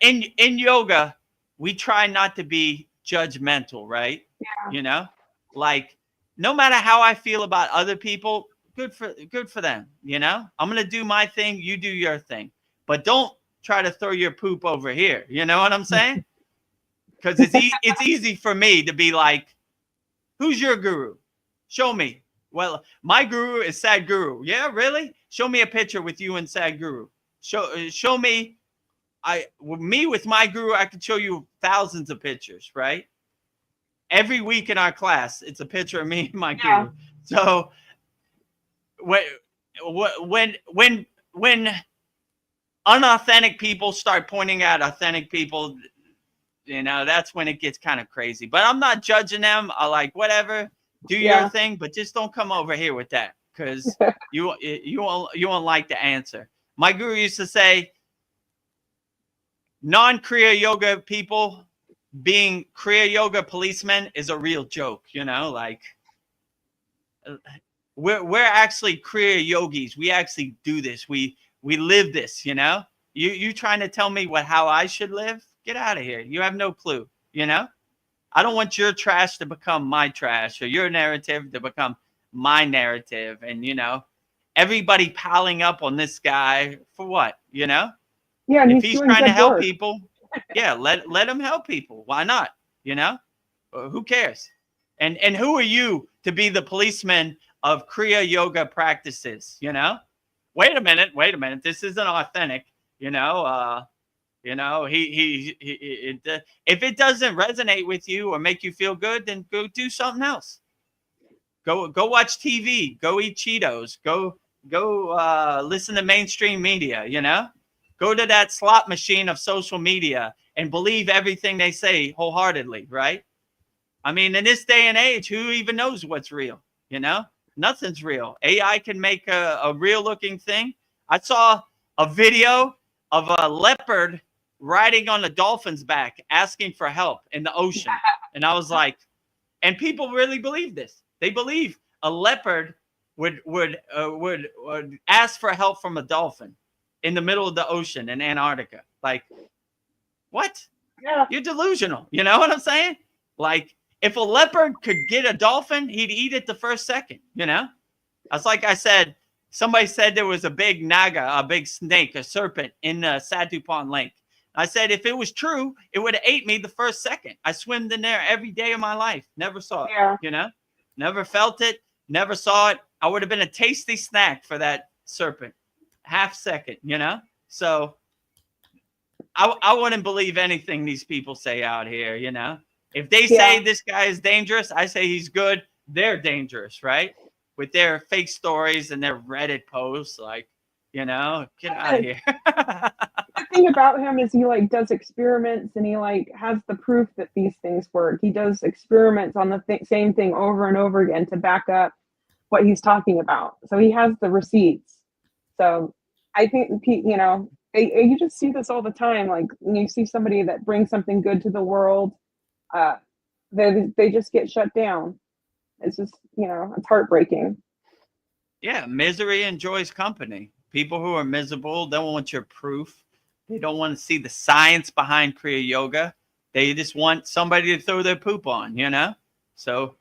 in yoga, we try not to be judgmental, right? Yeah. You know, like no matter how I feel about other people, good for them. You know, I'm going to do my thing. You do your thing, but don't try to throw your poop over here. You know what I'm saying? Because it's easy for me to be like, who's your guru? Show me. Well, my guru is Sadhguru. Yeah, really? Show me a picture with you and Sadhguru. Show me. With my guru, I can show you thousands of pictures, right? Every week in our class, it's a picture of me and my guru. So when unauthentic people start pointing out authentic people, you know, that's when it gets kind of crazy. But I'm not judging them. I like whatever, do your thing, but just don't come over here with that because you won't like the answer. My guru used to say, non-Kriya Yoga people being Kriya Yoga policemen is a real joke, you know, like we're actually Kriya Yogis. We actually do this. We live this, you know. You trying to tell me how I should live? Get out of here. You have no clue, you know. I don't want your trash to become my trash or your narrative to become my narrative. And, you know, everybody piling up on this guy for what, you know? Yeah, if he's trying to help people, let him help people. Why not? You know, who cares? And who are you to be the policeman of Kriya Yoga practices? You know, wait a minute. This isn't authentic. You know, if it doesn't resonate with you or make you feel good, then go do something else. Go watch TV. Go eat Cheetos. Go listen to mainstream media. You know. Go to that slot machine of social media and believe everything they say wholeheartedly, right? I mean, in this day and age, who even knows what's real? You know, nothing's real. AI can make a real looking thing. I saw a video of a leopard riding on a dolphin's back, asking for help in the ocean. And I was like, and people really believe this. They believe a leopard would ask for help from a dolphin in the middle of the ocean in Antarctica. Like, what? Yeah. You're delusional. You know what I'm saying? Like, if a leopard could get a dolphin, he'd eat it the first second, you know? That's like I said, somebody said there was a big naga, a big snake, a serpent in Satu Pond Lake. I said, if it was true, it would have ate me the first second. I swam in there every day of my life. Never saw it, Yeah. you know? Never felt it, never saw it. I would have been a tasty snack for that serpent. Half second, you know? So I wouldn't believe anything these people say out here, you know? If they say this guy is dangerous, I say he's good. They're dangerous, right? With their fake stories and their Reddit posts, like, you know, get out of here. The thing about him is he like does experiments and he like has the proof that these things work. He does experiments on the same thing over and over again to back up what he's talking about. So he has the receipts. So I think, you know, you just see this all the time. Like when you see somebody that brings something good to the world, they just get shut down. It's just, you know, it's heartbreaking. Yeah, misery enjoys company. People who are miserable don't want your proof. They don't want to see the science behind Kriya Yoga. They just want somebody to throw their poop on, you know? So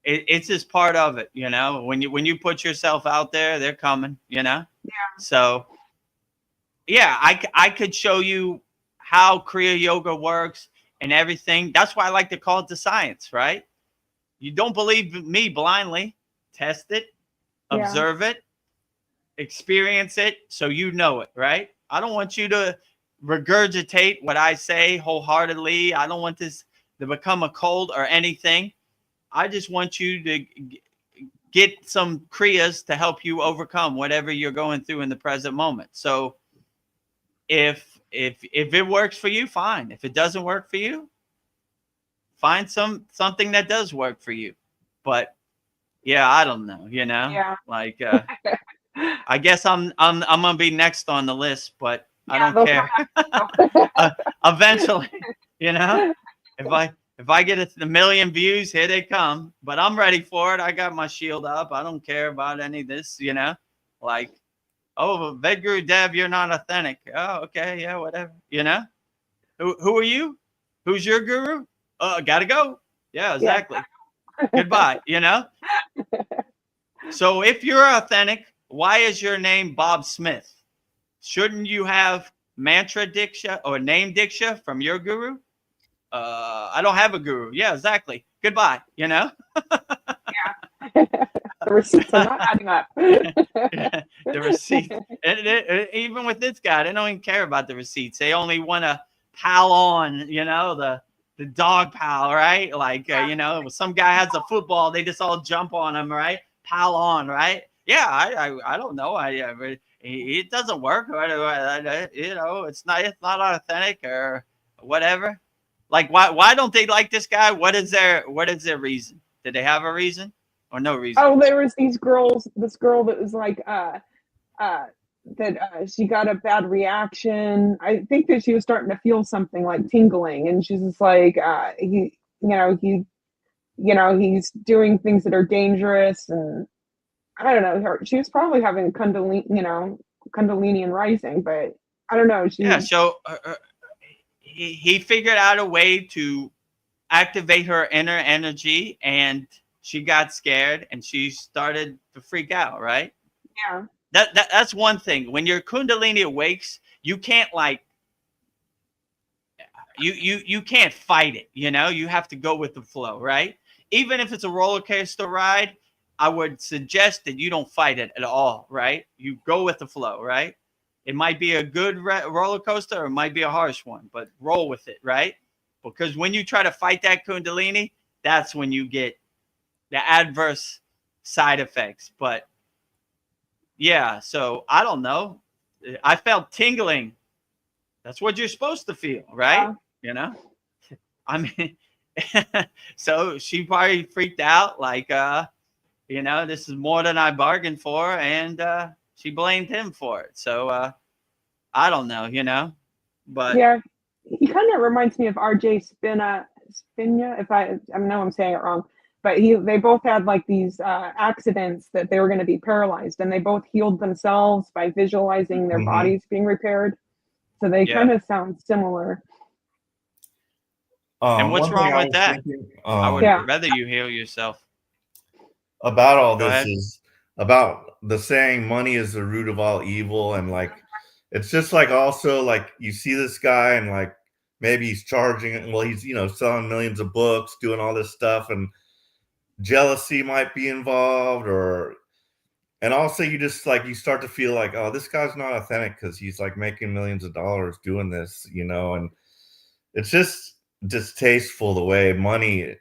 it's just part of it, you know? When you put yourself out there, they're coming, you know? Yeah. So, yeah, I could show you how Kriya Yoga works and everything. That's why I like to call it the science, right? You don't believe me blindly. Test it, observe it, experience it, so you know it, right? I don't want you to regurgitate what I say wholeheartedly. I don't want this to become a cult or anything. I just want you to get some kriyas to help you overcome whatever you're going through in the present moment. So if it works for you, fine. If it doesn't work for you, find something that does work for you. But yeah, I don't know, you know? Yeah. Like I guess I'm gonna be next on the list, but I don't care. Eventually, you know, if I get a million views, here they come. But I'm ready for it. I got my shield up. I don't care about any of this, you know. Like, oh, Vedagurudev, you're not authentic. Oh, okay, yeah, whatever. You know, who are you? Who's your guru? Gotta go. Yeah, exactly. Goodbye. You know. So if you're authentic, why is your name Bob Smith? Shouldn't you have mantra diksha or name diksha from your guru? I don't have a guru. Yeah, exactly. Goodbye. You know? Yeah. The receipts are not adding up. The receipts. Even with this guy, they don't even care about the receipts. They only want to pal on, you know, the dog pal, right? Like, you know, when some guy has a football, they just all jump on him, right? Pal on, right? Yeah, I don't know. It doesn't work. You know, it's not authentic or whatever. Like, why don't they like this guy? What is their reason? Did they have a reason or no reason? Oh, there was this girl that was like she got a bad reaction. I think that she was starting to feel something like tingling, and she's just like he's doing things that are dangerous, and I don't know. She was probably having Kundalini and rising, but I don't know. So he figured out a way to activate her inner energy, and she got scared and she started to freak out, right? Yeah. That's one thing. When your Kundalini awakes, you can't like you can't fight it, you know? You have to go with the flow, right? Even if it's a roller coaster ride, I would suggest that you don't fight it at all, right? You go with the flow, right? It might be a good roller coaster or it might be a harsh one, but roll with it, right? Because when you try to fight that Kundalini, that's when you get the adverse side effects. But yeah, so I don't know. I felt tingling. That's what you're supposed to feel, right? You know? I mean, so she probably freaked out like, you know, this is more than I bargained for, and she blamed him for it. So I don't know, you know, but yeah, he kind of reminds me of RJ Spina, if I know I'm saying it wrong, but they both had like these accidents that they were going to be paralyzed, and they both healed themselves by visualizing their bodies being repaired. So they kind of sound similar. And what's One thing wrong I with was that? thinking I would Yeah. rather you heal yourself. about all Go this ahead. is about the saying money is the root of all evil, and like it's just like also like you see this guy and like maybe he's charging, well he's selling millions of books, doing all this stuff, and jealousy might be involved, and also you just like you start to feel like, oh, this guy's not authentic because he's like making millions of dollars doing this, and it's just distasteful the way money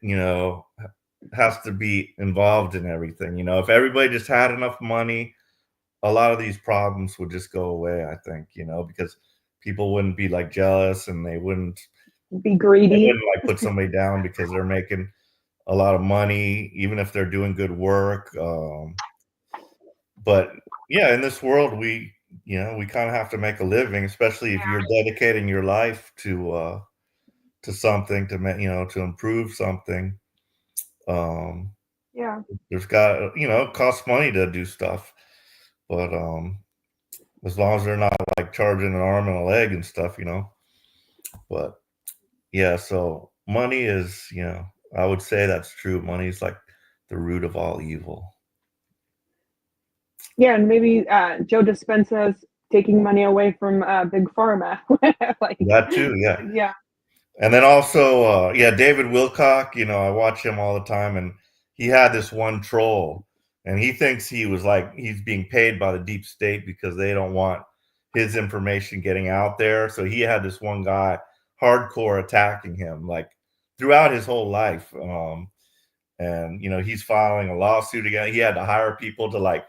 has to be involved in everything. If everybody just had enough money, a lot of these problems would just go away, I think, because people wouldn't be like jealous, and they wouldn't Be greedy. like put somebody down because they're making a lot of money, even if they're doing good work. But yeah, in this world, we kind of have to make a living, especially if you're dedicating your life to something, to improve something. Yeah. There's got, it costs money to do stuff, but as long as they're not like charging an arm and a leg and stuff, but yeah, so money is, I would say that's true. Money is like the root of all evil. Yeah, and maybe Joe Dispenza's taking money away from Big Pharma. Like That too, yeah. yeah. And then also, David Wilcock, I watch him all the time, and he had this one troll, and he thinks he's being paid by the deep state because they don't want his information getting out there. So he had this one guy hardcore attacking him like throughout his whole life. And he's filing a lawsuit again. He had to hire people to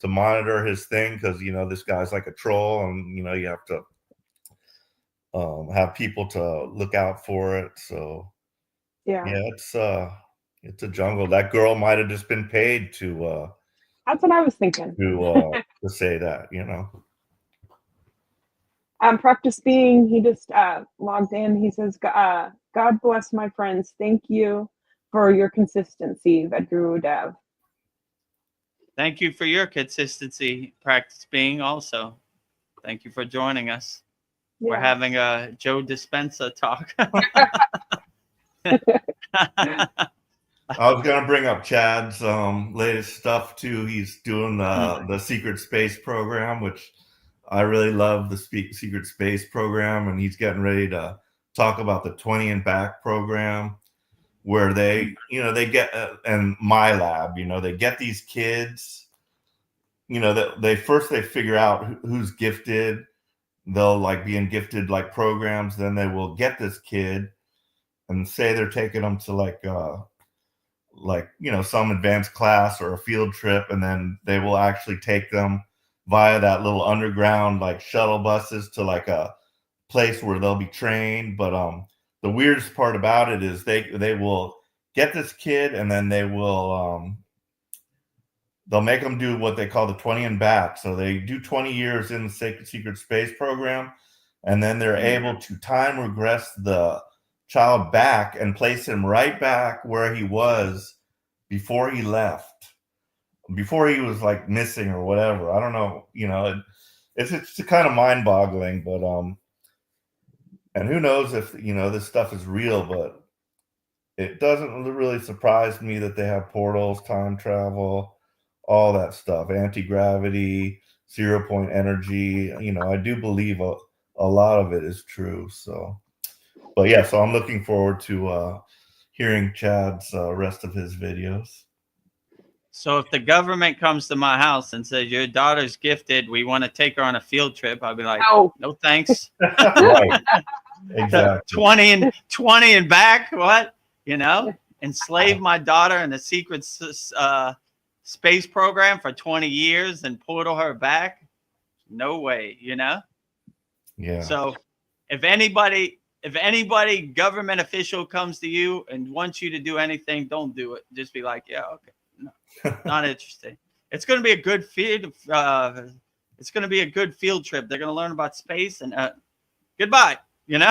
monitor his thing because this guy's like a troll, and you have to have people to look out for it. So Yeah. it's a jungle. That girl might have just been paid to That's what I was thinking. to say that, Practice being, he just logged in. He says, God bless my friends. Thank you for your consistency, Vedagurudev. Thank you for your consistency, Practice Being, also. Thank you for joining us. Yeah. We're having a Joe Dispenza talk. I was gonna bring up Chad's latest stuff too. He's doing the Secret Space program, which I really love the Secret Space program, and he's getting ready to talk about the 20 and Back program, where they get and my lab, they get these kids, that they figure out who's gifted. They'll like be in gifted like programs. Then they will get this kid and say they're taking them to some advanced class or a field trip, and then they will actually take them via that little underground like shuttle buses to like a place where they'll be trained. But the weirdest part about it is they will get this kid, and then they'll make them do what they call the 20 and Back. So they do 20 years in the Secret Space program, and then they're able to time regress the child back and place him right back where he was before he left, before he was like missing or whatever. I don't know, it's kind of mind boggling, but and who knows if this stuff is real, but it doesn't really surprise me that they have portals, time travel, all that stuff, anti-gravity, 0 point energy. I do believe a lot of it is true. So, but yeah, so I'm looking forward to hearing Chad's rest of his videos. So if the government comes to my house and says, your daughter's gifted, we want to take her on a field trip, I'll be like, no thanks. Right. Exactly. 20 and back, what? Enslave my daughter in the secret space program for 20 years and portal her back? No way, Yeah. So if anybody government official comes to you and wants you to do anything, don't do it. Just be like, yeah, okay, no, not interested. It's going to be a good field. It's going to be a good field trip. They're going to learn about space and goodbye. Get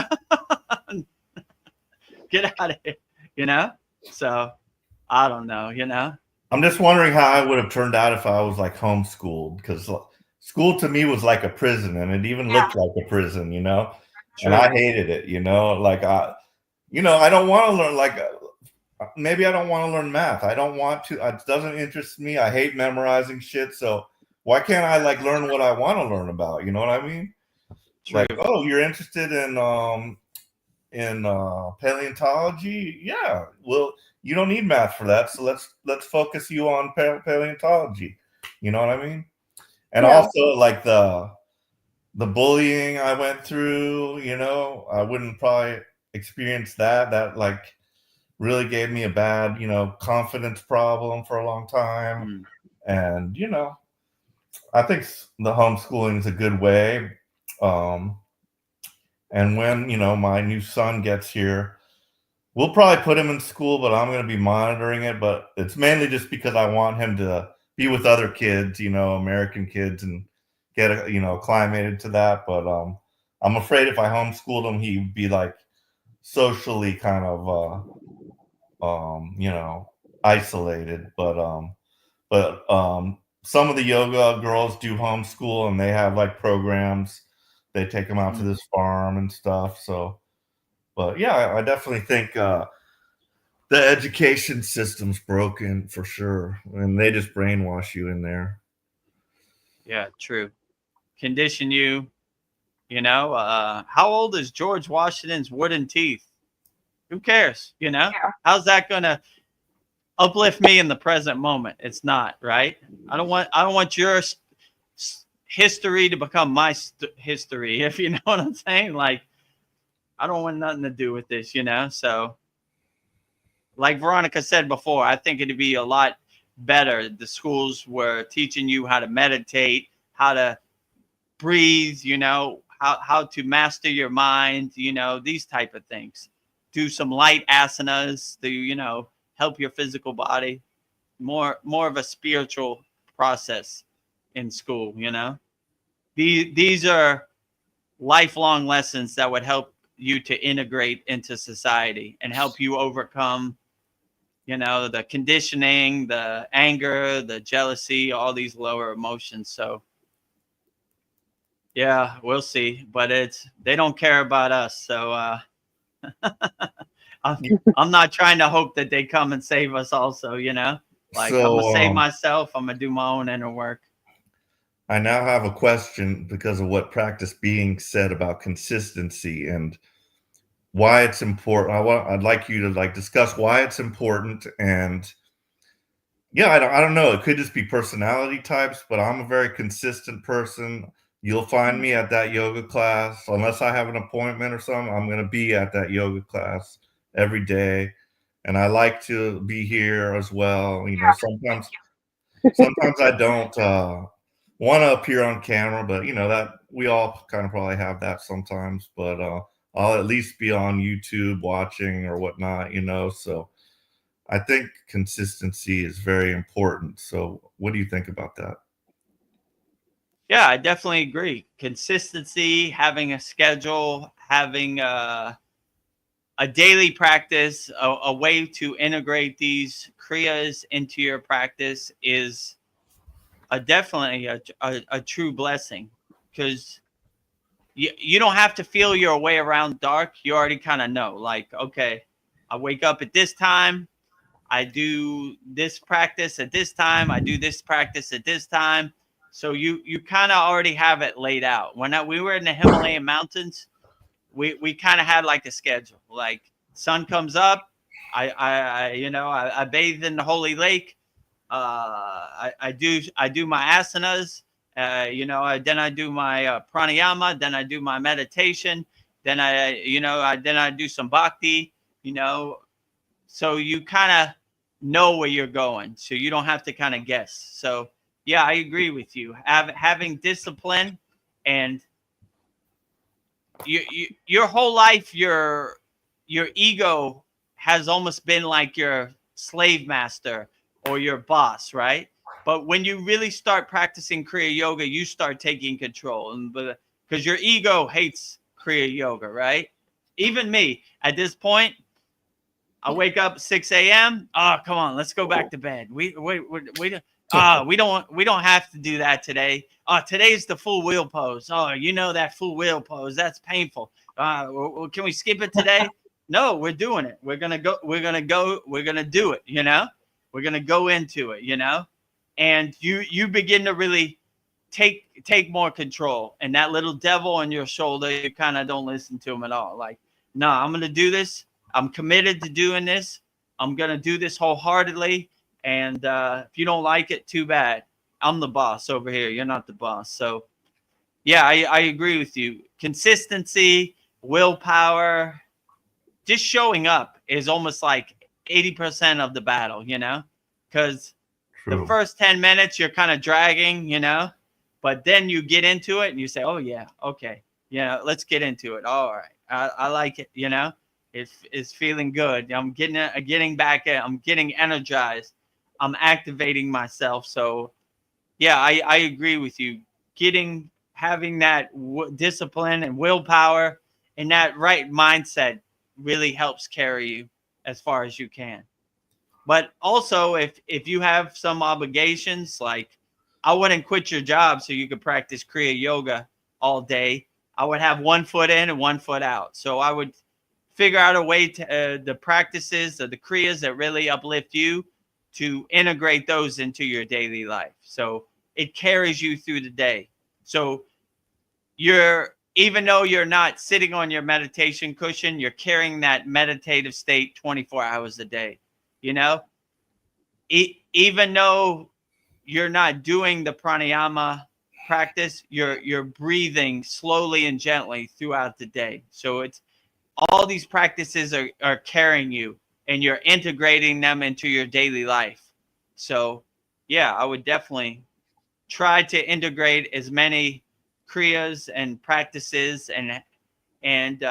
out of here. So I don't know. I'm just wondering how I would have turned out if I was like homeschooled, because school to me was like a prison, and it even looked like a prison, True. And I hated it, like I don't want to learn maybe I don't want to learn math. I don't want to. It doesn't interest me. I hate memorizing shit. So why can't I learn what I want to learn about? You know what I mean? True. Oh, you're interested in paleontology? Yeah. Well, you don't need math for that. So let's focus you on paleontology. You know what I mean? And also the bullying I went through, I wouldn't probably experience that. That really gave me a bad, confidence problem for a long time. And, I think the homeschooling is a good way. And when, my new son gets here, we'll probably put him in school, but I'm going to be monitoring it. But it's mainly just because I want him to be with other kids, American kids, and get, acclimated to that. But I'm afraid if I homeschooled him, he'd be socially kind of, isolated. But some of the yoga girls do homeschool, and they have programs. They take them out to this farm and stuff. So, but yeah, I definitely think the education system's broken for sure, and they just brainwash you in there. Yeah, true. Condition you. How old is George Washington's wooden teeth? Who cares? How's that gonna uplift me in the present moment? It's not, right? I don't want your history to become my history, if you know what I'm saying. I don't want nothing to do with this, So like Veronica said before, I think it'd be a lot better. The schools were teaching you how to meditate, how to breathe, how to master your mind, these type of things. Do some light asanas to, help your physical body. More of a spiritual process in school, These are lifelong lessons that would help you to integrate into society and help you overcome, the conditioning, the anger, the jealousy, all these lower emotions. So yeah, we'll see. But they don't care about us. So I'm not trying to hope that they come and save us also, I'm gonna save myself. I'm gonna do my own inner work. I now have a question because of what Practice Being said about consistency and why it's important. I'd like you to discuss why it's important. And yeah, I don't know. It could just be personality types, but I'm a very consistent person. You'll find me at that yoga class. Unless I have an appointment or something, I'm going to be at that yoga class every day. And I like to be here as well. Sometimes I don't want to appear on camera, but that we all kind of probably have that sometimes. But I'll at least be on YouTube watching or whatnot, So I think consistency is very important. So what do you think about that? Yeah, I definitely agree. Consistency, having a schedule, having a daily practice, a way to integrate these kriyas into your practice is definitely a true blessing, because you don't have to feel your way around dark. You already kind of know, okay, I wake up at this time, I do this practice at this time, I do this practice at this time. So you kind of already have it laid out. When we were in the Himalayan mountains, we kind of had a schedule. Sun comes up, I bathe in the holy lake. I do my asanas. Then I do my pranayama. Then I do my meditation. Then I do some bhakti. So you kind of know where you're going, so you don't have to kind of guess. So yeah, I agree with you. Having discipline, and your whole life, your ego has almost been like your slave master or your boss, right? But when you really start practicing Kriya Yoga, you start taking control, and because your ego hates Kriya Yoga, right? Even me at this point, I wake up at 6 a.m. Oh, come on, let's go back to bed. We don't have to do that today. Oh, today's the full wheel pose. Oh, that full wheel pose, that's painful. Can we skip it today? no, we're doing it. We're going to do it, you know? We're going to go into it, you know? And you begin to really take more control. And that little devil on your shoulder, you kind of don't listen to him at all. Like, no, I'm going to do this. I'm committed to doing this. I'm going to do this wholeheartedly. And if you don't like it, too bad. I'm the boss over here. You're not the boss. So, yeah, I agree with you. Consistency, willpower, just showing up is almost like 80% of the battle, you know? Because the first 10 minutes, you're kind of dragging, you know? But then you get into it and you say, oh, yeah, okay. You know, let's get into it. All right. I like it, you know? It's feeling good. I'm getting back in. I'm getting energized. I'm activating myself. So, yeah, I agree with you. Having that discipline and willpower and that right mindset really helps carry you as far as you can. But also, if you have some obligations, like I wouldn't quit your job so you could practice Kriya yoga all day. I would have one foot in and one foot out. So I would figure out a way to the practices of the Kriyas that really uplift you to integrate those into your daily life. So it carries you through the day. So even though you're not sitting on your meditation cushion, you're carrying that meditative state 24 hours a day, you know? Even though you're not doing the pranayama practice, you're breathing slowly and gently throughout the day. So it's all these practices are carrying you and you're integrating them into your daily life. So yeah, I would definitely try to integrate as many kriyas and practices and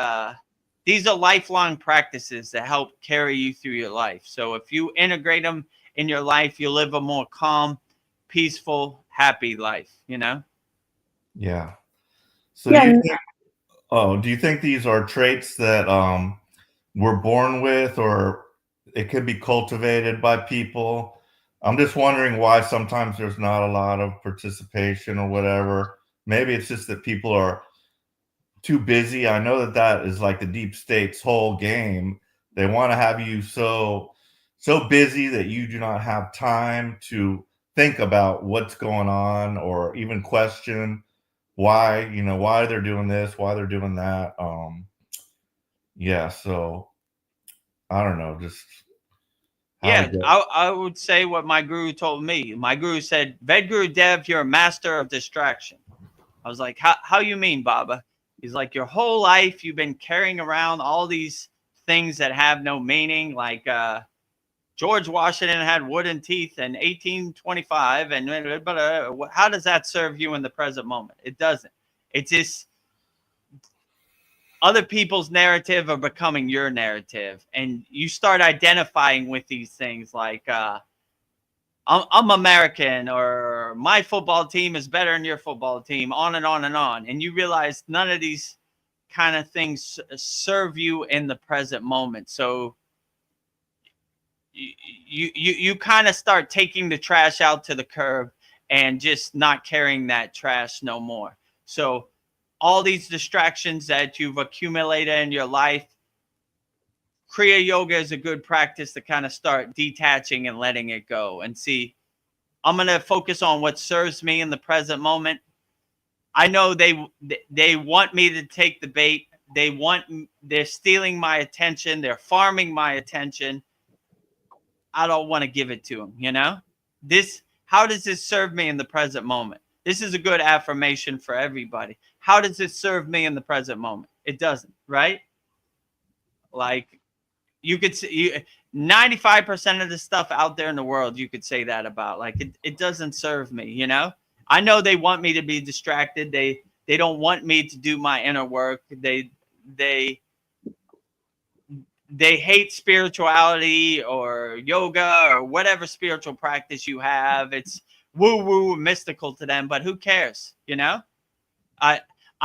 these are lifelong practices that help carry you through your life. So if you integrate them in your life, you'll live a more calm, peaceful, happy life, you know? Yeah. So Yeah, do you think these are traits that we're born with, or it could be cultivated by people? I'm just wondering why sometimes there's not a lot of participation or whatever. Maybe it's just that people are too busy. I know that is like the deep state's whole game. They want to have you so busy that you do not have time to think about what's going on or even question why they're doing this, why they're doing that. Yeah, so I don't know, just Yeah, I would say what my guru told me. My guru said, Vedagurudev, you're a master of distraction. I was like, how you mean, Baba? He's like, your whole life you've been carrying around all these things that have no meaning. Like George Washington had wooden teeth in 1825. And how does that serve you in the present moment? It doesn't. It's just other people's narrative are becoming your narrative. And you start identifying with these things like I'm American, or my football team is better than your football team, on and on and on. And you realize none of these kind of things serve you in the present moment. So you kind of start taking the trash out to the curb and just not carrying that trash no more. So all these distractions that you've accumulated in your life, Kriya yoga is a good practice to kind of start detaching and letting it go and see, I'm going to focus on what serves me in the present moment. I know they want me to take the bait. They're stealing my attention. They're farming my attention. I don't want to give it to them, you know? How does this serve me in the present moment? This is a good affirmation for everybody. How does this serve me in the present moment? It doesn't, right? Like you could see 95% of the stuff out there in the world, you could say that about. Like it doesn't serve me, you know? I know they want me to be distracted. They don't want me to do my inner work. They hate spirituality or yoga or whatever spiritual practice you have. It's woo woo mystical to them, but who cares? You know, I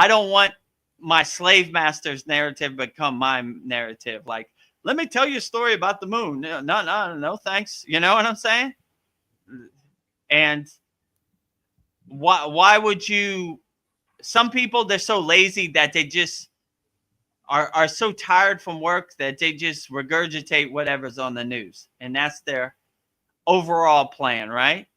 don't want my slave master's narrative become my narrative. Like, let me tell you a story about the moon. No, thanks. You know what I'm saying? And why would you? Some people, they're so lazy that they just are so tired from work that they just regurgitate whatever's on the news. And that's their overall plan, right?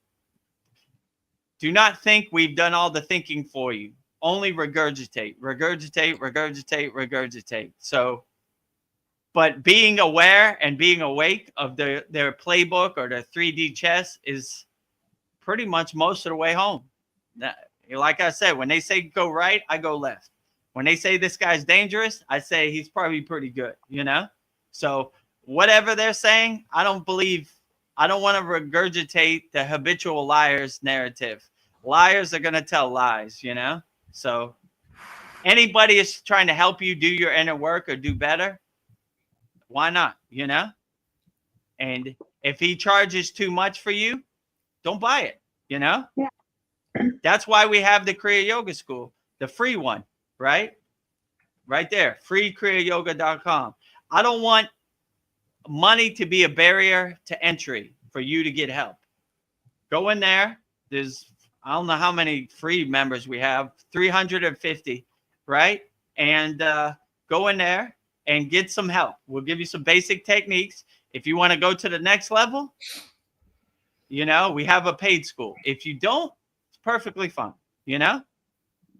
Do not think we've done all the thinking for you. Only regurgitate, regurgitate, regurgitate, regurgitate. So, but being aware and being awake of their playbook or their 3D chess is pretty much most of the way home. Like I said, when they say go right, I go left. When they say this guy's dangerous, I say he's probably pretty good, you know? So whatever they're saying, I don't want to regurgitate the habitual liar's narrative. Liars are going to tell lies, you know? So anybody is trying to help you do your inner work or do better, why not, you know? And if he charges too much for you, don't buy it, you know? Yeah. That's why we have the Kriya Yoga School, the free one, right? Right there, freekriyayoga.com. I don't want money to be a barrier to entry for you to get help. Go in there. There's, I don't know how many free members we have, 350, right? And go in there and get some help. We'll give you some basic techniques. If you want to go to the next level, you know, we have a paid school. If you don't, it's perfectly fine, you know?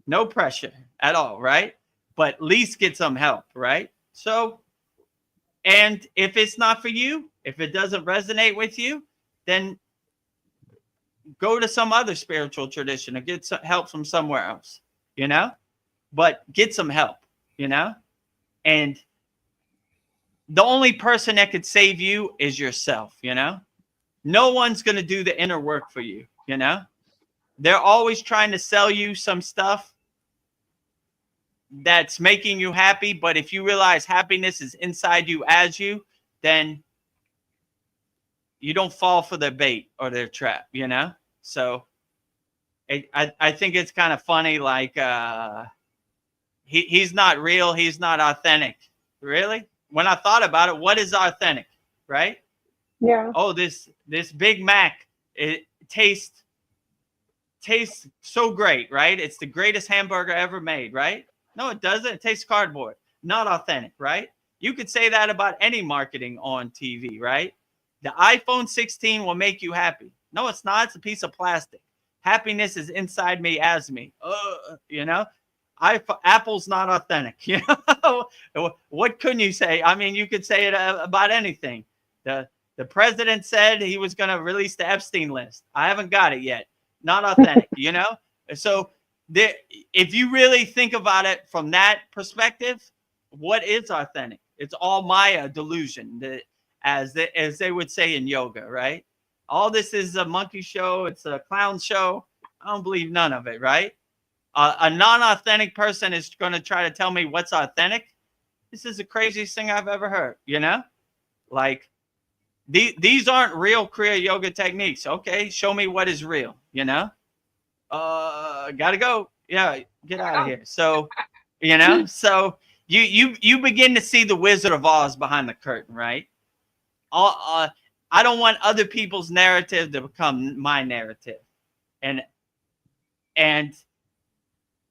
No pressure at all, right? But at least get some help, right? So, and if it's not for you, if it doesn't resonate with you, then go to some other spiritual tradition or get some help from somewhere else, you know? But get some help, you know? And the only person that could save you is yourself, you know? No one's going to do the inner work for you, you know? They're always trying to sell you some stuff that's making you happy. But if you realize happiness is inside you as you, then you don't fall for their bait or their trap, you know? So I think it's kind of funny. Like, he's not real. He's not authentic. Really? When I thought about it, what is authentic, right? Yeah. Oh, this Big Mac, it tastes so great, right? It's the greatest hamburger ever made, right? No, it doesn't. It tastes cardboard. Not authentic, right? You could say that about any marketing on TV, right? The iPhone 16 will make you happy. No, it's not. It's a piece of plastic. Happiness is inside me as me. You know? Apple's not authentic. You know? What couldn't you say? I mean, you could say it about anything. The president said he was going to release the Epstein list. I haven't got it yet. Not authentic, you know? So if you really think about it from that perspective, what is authentic? It's all Maya delusion, as they would say in yoga, right? All this is a monkey show. It's a clown show. I don't believe none of it, right? A non-authentic person is going to try to tell me what's authentic. This is the craziest thing I've ever heard, you know? Like, these aren't real Kriya Yoga techniques. Okay, show me what is real, you know? Gotta go. Yeah, get out of here. So, you know, so you begin to see the Wizard of Oz behind the curtain, right? I don't want other people's narrative to become my narrative. And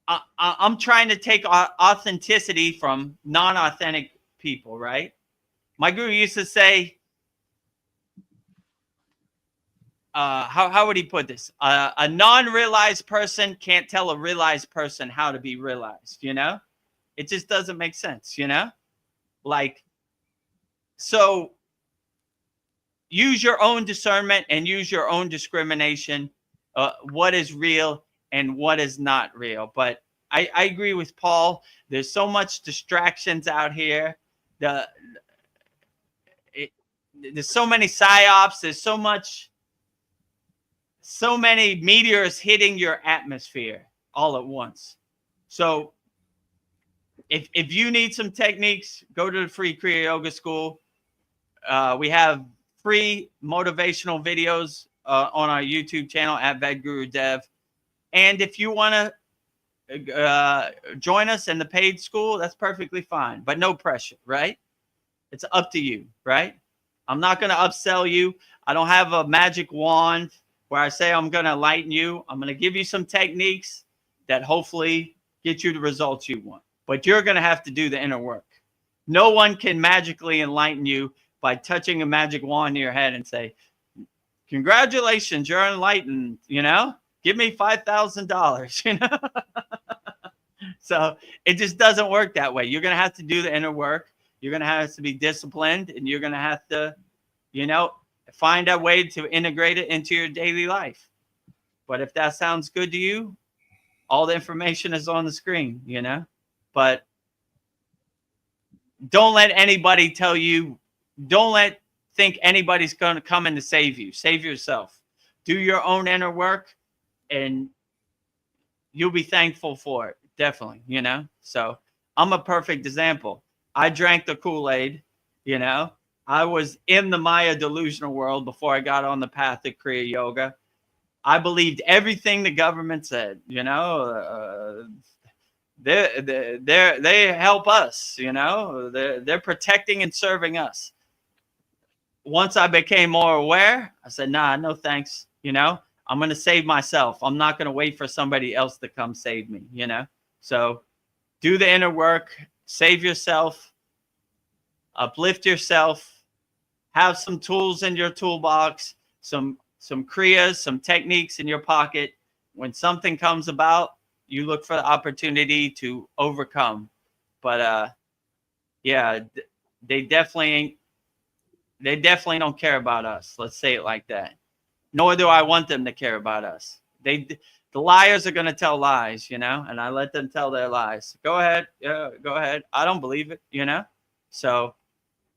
I'm trying to take authenticity from non-authentic people, right? My guru used to say, how would he put this? A non-realized person can't tell a realized person how to be realized, you know? It just doesn't make sense, you know? Like, so use your own discernment and use your own discrimination, what is real and what is not real. But I agree with Paul. There's so much distractions out here. There's so many psyops. There's so many meteors hitting your atmosphere all at once. So if you need some techniques, go to the free Kriya Yoga School. We have free motivational videos on our YouTube channel at Vedagurudev. And if you want to join us in the paid school, that's perfectly fine, but no pressure, right? It's up to you, right? I'm not going to upsell you. I don't have a magic wand where I say I'm going to enlighten you. I'm going to give you some techniques that hopefully get you the results you want. But you're going to have to do the inner work. No one can magically enlighten you by touching a magic wand in your head and say, congratulations, you're enlightened, you know, give me $5,000, you know. So it just doesn't work that way. You're going to have to do the inner work. You're going to have to be disciplined, and you're going to have to, you know, find a way to integrate it into your daily life. But if that sounds good to you, all the information is on the screen, you know. But don't let anybody tell you, think anybody's going to come in to save you. Save yourself. Do your own inner work, and you'll be thankful for it. Definitely, you know. So I'm a perfect example. I drank the Kool-Aid, you know. I was in the Maya delusional world before I got on the path of Kriya Yoga. I believed everything the government said, you know. They help us, you know. They're protecting and serving us. Once I became more aware, I said, nah, no thanks, you know. I'm going to save myself. I'm not going to wait for somebody else to come save me, you know. So do the inner work, save yourself, uplift yourself, have some tools in your toolbox, some kriyas, some techniques in your pocket. When something comes about, you look for the opportunity to overcome. But yeah, they definitely don't care about us. Let's say it like that. Nor do I want them to care about us. The liars are going to tell lies, you know, and I let them tell their lies. Go ahead. Yeah, go ahead. I don't believe it, you know. So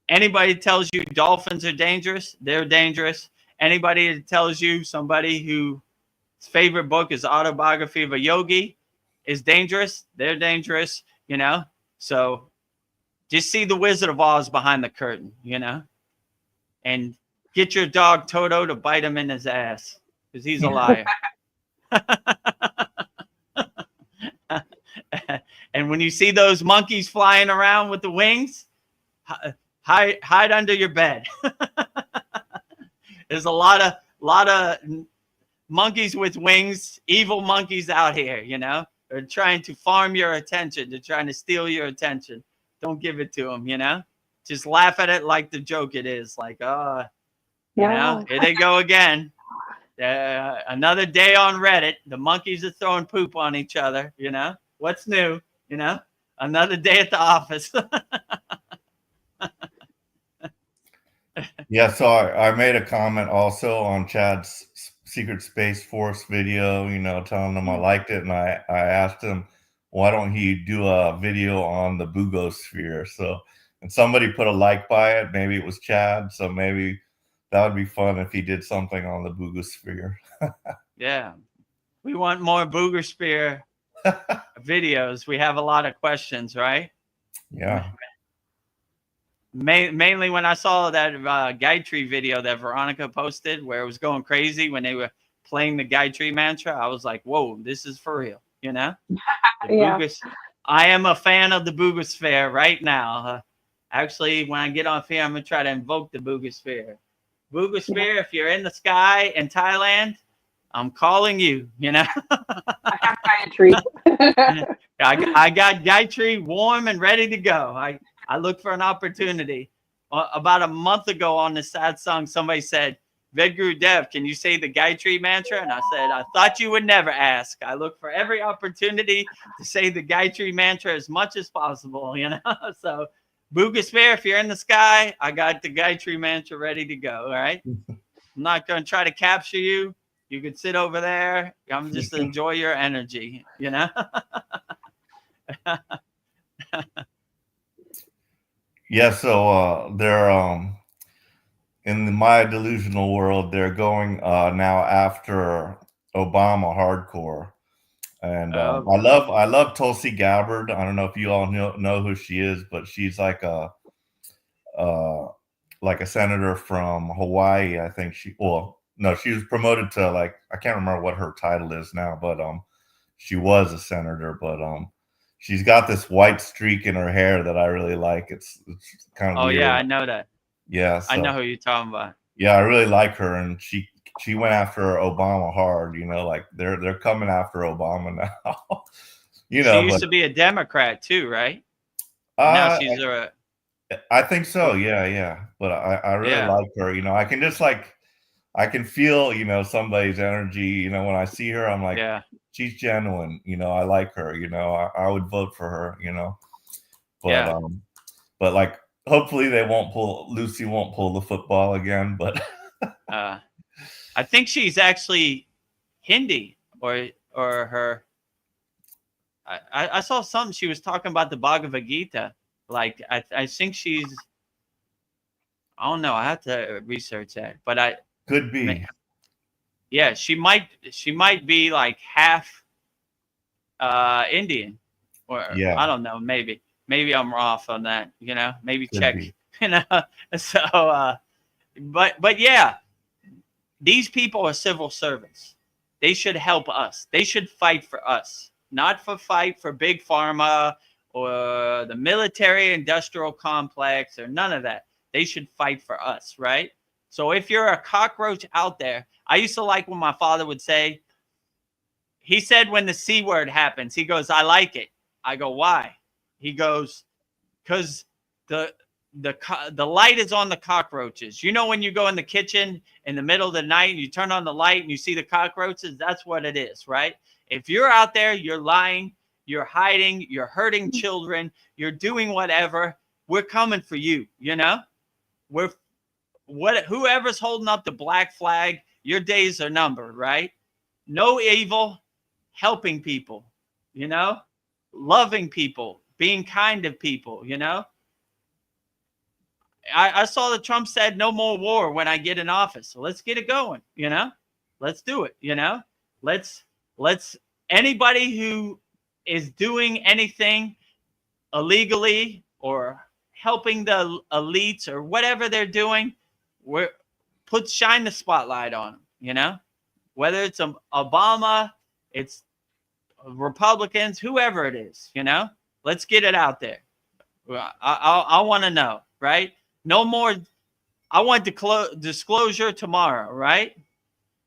anybody tells you dolphins are dangerous, they're dangerous. Anybody that tells you somebody whose favorite book is Autobiography of a Yogi is dangerous, they're dangerous, you know. So just see the Wizard of Oz behind the curtain, you know, and get your dog Toto to bite him in his ass because he's a liar. And when you see those monkeys flying around with the wings, hide under your bed. There's a lot of monkeys with wings, evil monkeys out here, you know. They're trying to farm your attention. They're trying to steal your attention. Don't give it to them, you know. Just laugh at it like the joke it is. Like, oh, you know, here they go again. Another day on Reddit. The monkeys are throwing poop on each other, you know. What's new, you know? Another day at the office. Yeah, so I made a comment also on Chad's Secret Space Force video, you know, telling him I liked it, and I asked him, why don't he do a video on the Bugosphere? So, and somebody put a like by it. Maybe it was Chad, so maybe that would be fun if he did something on the Bugosphere. Yeah, we want more Bugosphere videos. We have a lot of questions, right? Yeah. Mainly when I saw that Gayatri video that Veronica posted where it was going crazy when they were playing the Gayatri mantra, I was like, whoa, this is for real, you know? Yeah. I am a fan of the Bugosphere right now. Actually, when I get off here, I'm going to try to invoke the Bugosphere. Bugosphere, if you're in the sky in Thailand, I'm calling you, you know? I have Gayatri. I got Gayatri warm and ready to go. I look for an opportunity. About a month ago on the Satsang, somebody said, Vedagurudev, can you say the Gayatri mantra? And I said, I thought you would never ask. I look for every opportunity to say the Gayatri mantra as much as possible, you know? So, Bugosphere, if you're in the sky, I got the Gayatri mantra ready to go, all right? I'm not going to try to capture you. You can sit over there. I'm just enjoy your energy, you know? Yeah, so they're in the Maya delusional world, they're going now after Obama hardcore. And I love Tulsi Gabbard. I don't know if you all know who she is, but she's like a senator from Hawaii. I think she was promoted to, like, I can't remember what her title is now, but she was a senator, but she's got this white streak in her hair that I really like. It's kind of weird. Yeah, I know that. Yeah, so, I know who you're talking about. Yeah, I really like her, and she went after Obama hard. You know, like they're coming after Obama now. You know, she used to be a Democrat too, right? Now she's I think so. Yeah. But I really Yeah. like her. I can just I can feel, somebody's energy. When I see her, I'm like, Yeah. she's genuine. I like her. I would vote for her. But Yeah. like, hopefully Lucy won't pull the football again. But I think she's actually Hindi or her. I saw something. She was talking about the Bhagavad Gita. Like I think she's. I don't know. I have to research that, but could be. yeah, she might be like half Indian, or Yeah. I don't know. Maybe I'm off on that. Maybe Could check. be. So but yeah, these people are civil servants. They should help us. They should fight for us, not fight for big pharma or the military industrial complex or none of that. They should fight for us, right? So if you're a cockroach out there, I used to like when my father would say, he said when the C word happens, he goes, I like it. I go, why? He goes, because the light is on the cockroaches. When you go in the kitchen in the middle of the night and you turn on the light and you see the cockroaches, that's what it is, right? If you're out there, you're lying, you're hiding, you're hurting children, you're doing whatever, we're coming for you, whoever's holding up the black flag, your days are numbered, right? No evil, helping people, loving people, being kind to people, I saw that Trump said no more war when I get in office. So let's get it going, Let's do it, Let's anybody who is doing anything illegally or helping the elites or whatever they're doing, shine the spotlight on them, Whether it's Obama, it's Republicans, whoever it is, Let's get it out there. I want to know, right? No more. I want disclosure tomorrow, right?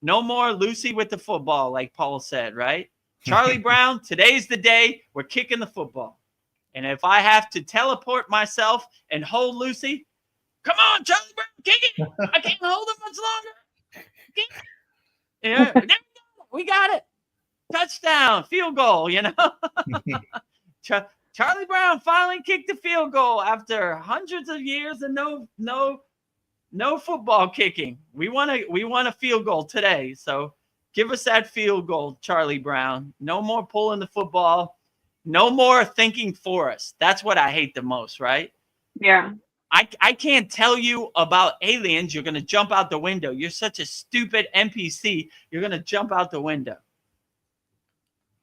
No more Lucy with the football, like Paul said, right? Charlie Brown, today's the day we're kicking the football. And if I have to teleport myself and hold Lucy, come on, Charlie Brown, kick it. I can't hold it much longer. Yeah, there we got it. Touchdown, field goal, Charlie Brown finally kicked the field goal after hundreds of years and no football kicking. We want a field goal today. So give us that field goal, Charlie Brown. No more pulling the football. No more thinking for us. That's what I hate the most, right? Yeah. I can't tell you about aliens. You're going to jump out the window. You're such a stupid NPC. You're going to jump out the window.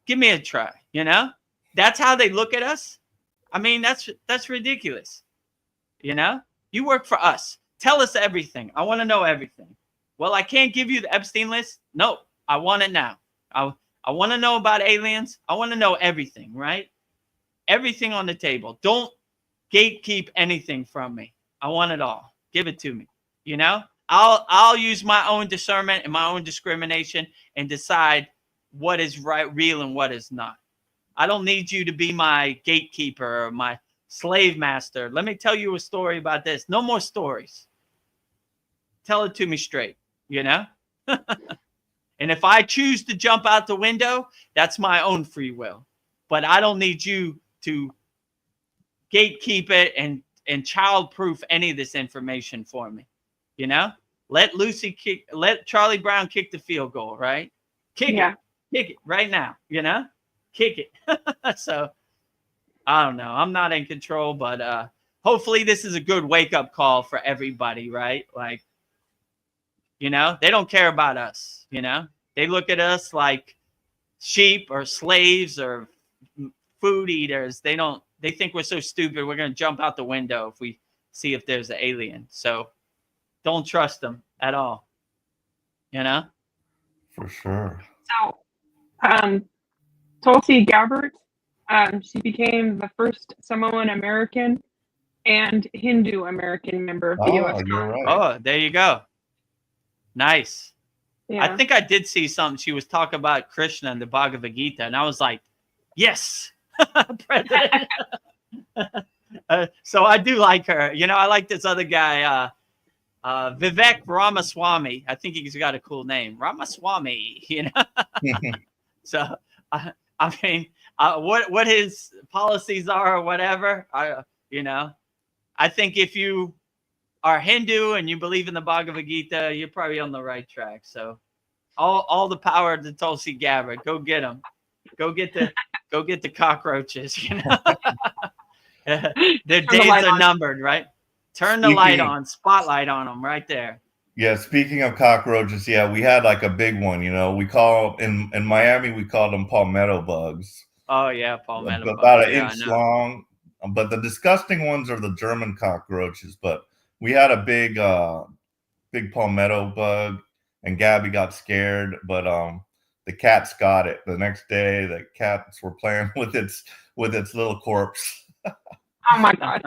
Give me a try, That's how they look at us. I mean, that's ridiculous. You work for us. Tell us everything. I want to know everything. Well, I can't give you the Epstein list. No, I want it now. I want to know about aliens. I want to know everything, right? Everything on the table. Don't gatekeep anything from me. I want it all. Give it to me. I'll use my own discernment and my own discrimination and decide what is right, real, and what is not. I don't need you to be my gatekeeper or my slave master. Let me tell you a story about this. No more stories. Tell it to me straight, And if I choose to jump out the window, that's my own free will. But I don't need you to gatekeep it and childproof any of this information for me. Let Charlie Brown kick the field goal, right? Kick it right now, kick it. So I don't know. I'm not in control, but hopefully this is a good wake-up call for everybody, right? Like, they don't care about us, They look at us like sheep or slaves or food eaters. They think we're so stupid we're going to jump out the window if we see if there's an alien. So don't trust them at all, For sure. So, Tulsi Gabbard, she became the first Samoan American and Hindu American member of the U.S. You're Congress. right. Oh, there you go. Nice. Yeah. I think I did see something. She was talking about Krishna and the Bhagavad Gita, and I was like, yes, President. So I do like her. I like this other guy, Vivek Ramaswamy. I think he's got a cool name, Ramaswamy. So I mean, what his policies are or whatever. I think if you are Hindu and you believe in the Bhagavad Gita, you're probably on the right track. So all the power to Tulsi Gabbard. Go get them. Go get the cockroaches. Their days are numbered, right? Turn the light on, spotlight on them right there. Yeah, speaking of cockroaches, yeah, we had like a big one, we call in Miami, we called them palmetto bugs. Oh yeah, palmetto bugs. About an inch long. But the disgusting ones are the German cockroaches. But we had a big palmetto bug, and Gabby got scared, but the cats got it. The next day, the cats were playing with its little corpse. Oh my God.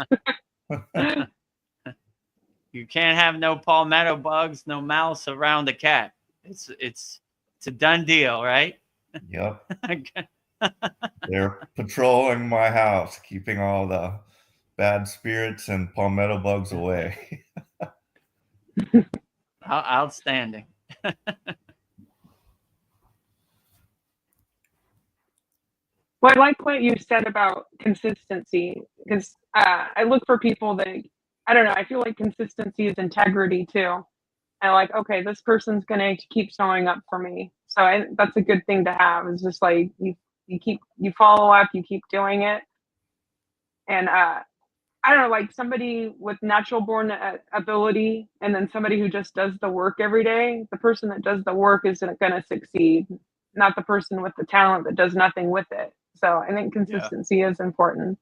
You can't have no palmetto bugs, no mouse around a cat. It's a done deal, right? Yep. They're patrolling my house, keeping all the bad spirits and palmetto bugs away. Outstanding. Well, I like what you said about consistency, because I look for people that, I don't know, I feel like consistency is integrity too. And like, okay, this person's going to keep showing up for me. So that's a good thing to have. It's just like you follow up, you keep doing it. And I don't know, like somebody with natural born ability and then somebody who just does the work every day, the person that does the work isn't going to succeed, not the person with the talent that does nothing with it. So I think consistency is important.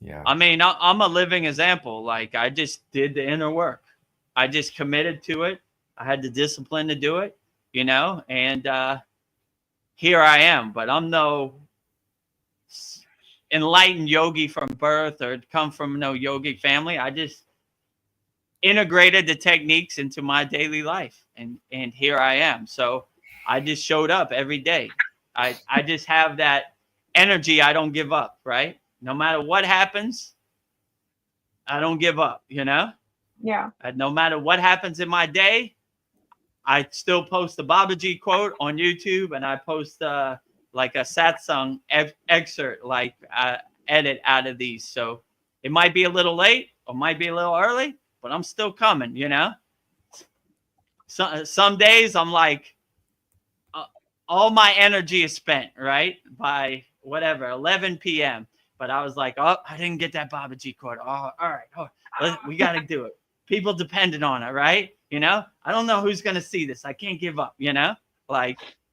Yeah. I mean, I'm a living example. Like I just did the inner work. I just committed to it. I had the discipline to do it, and here I am. But I'm no enlightened yogi from birth or come from no yogic family. I just integrated the techniques into my daily life, and here I am. So I just showed up every day. I just have that energy. I don't give up, right? No matter what happens, I don't give up, Yeah. No matter what happens in my day, I still post the Babaji quote on YouTube, and I post like a Satsang excerpt, like edit out of these. So it might be a little late or might be a little early, but I'm still coming, Some days I'm like, all my energy is spent, right? By whatever, 11 p.m. But I was like, oh, I didn't get that Babaji quote. Oh, all right. We got to do it. People depended on it, right? I don't know who's going to see this. I can't give up,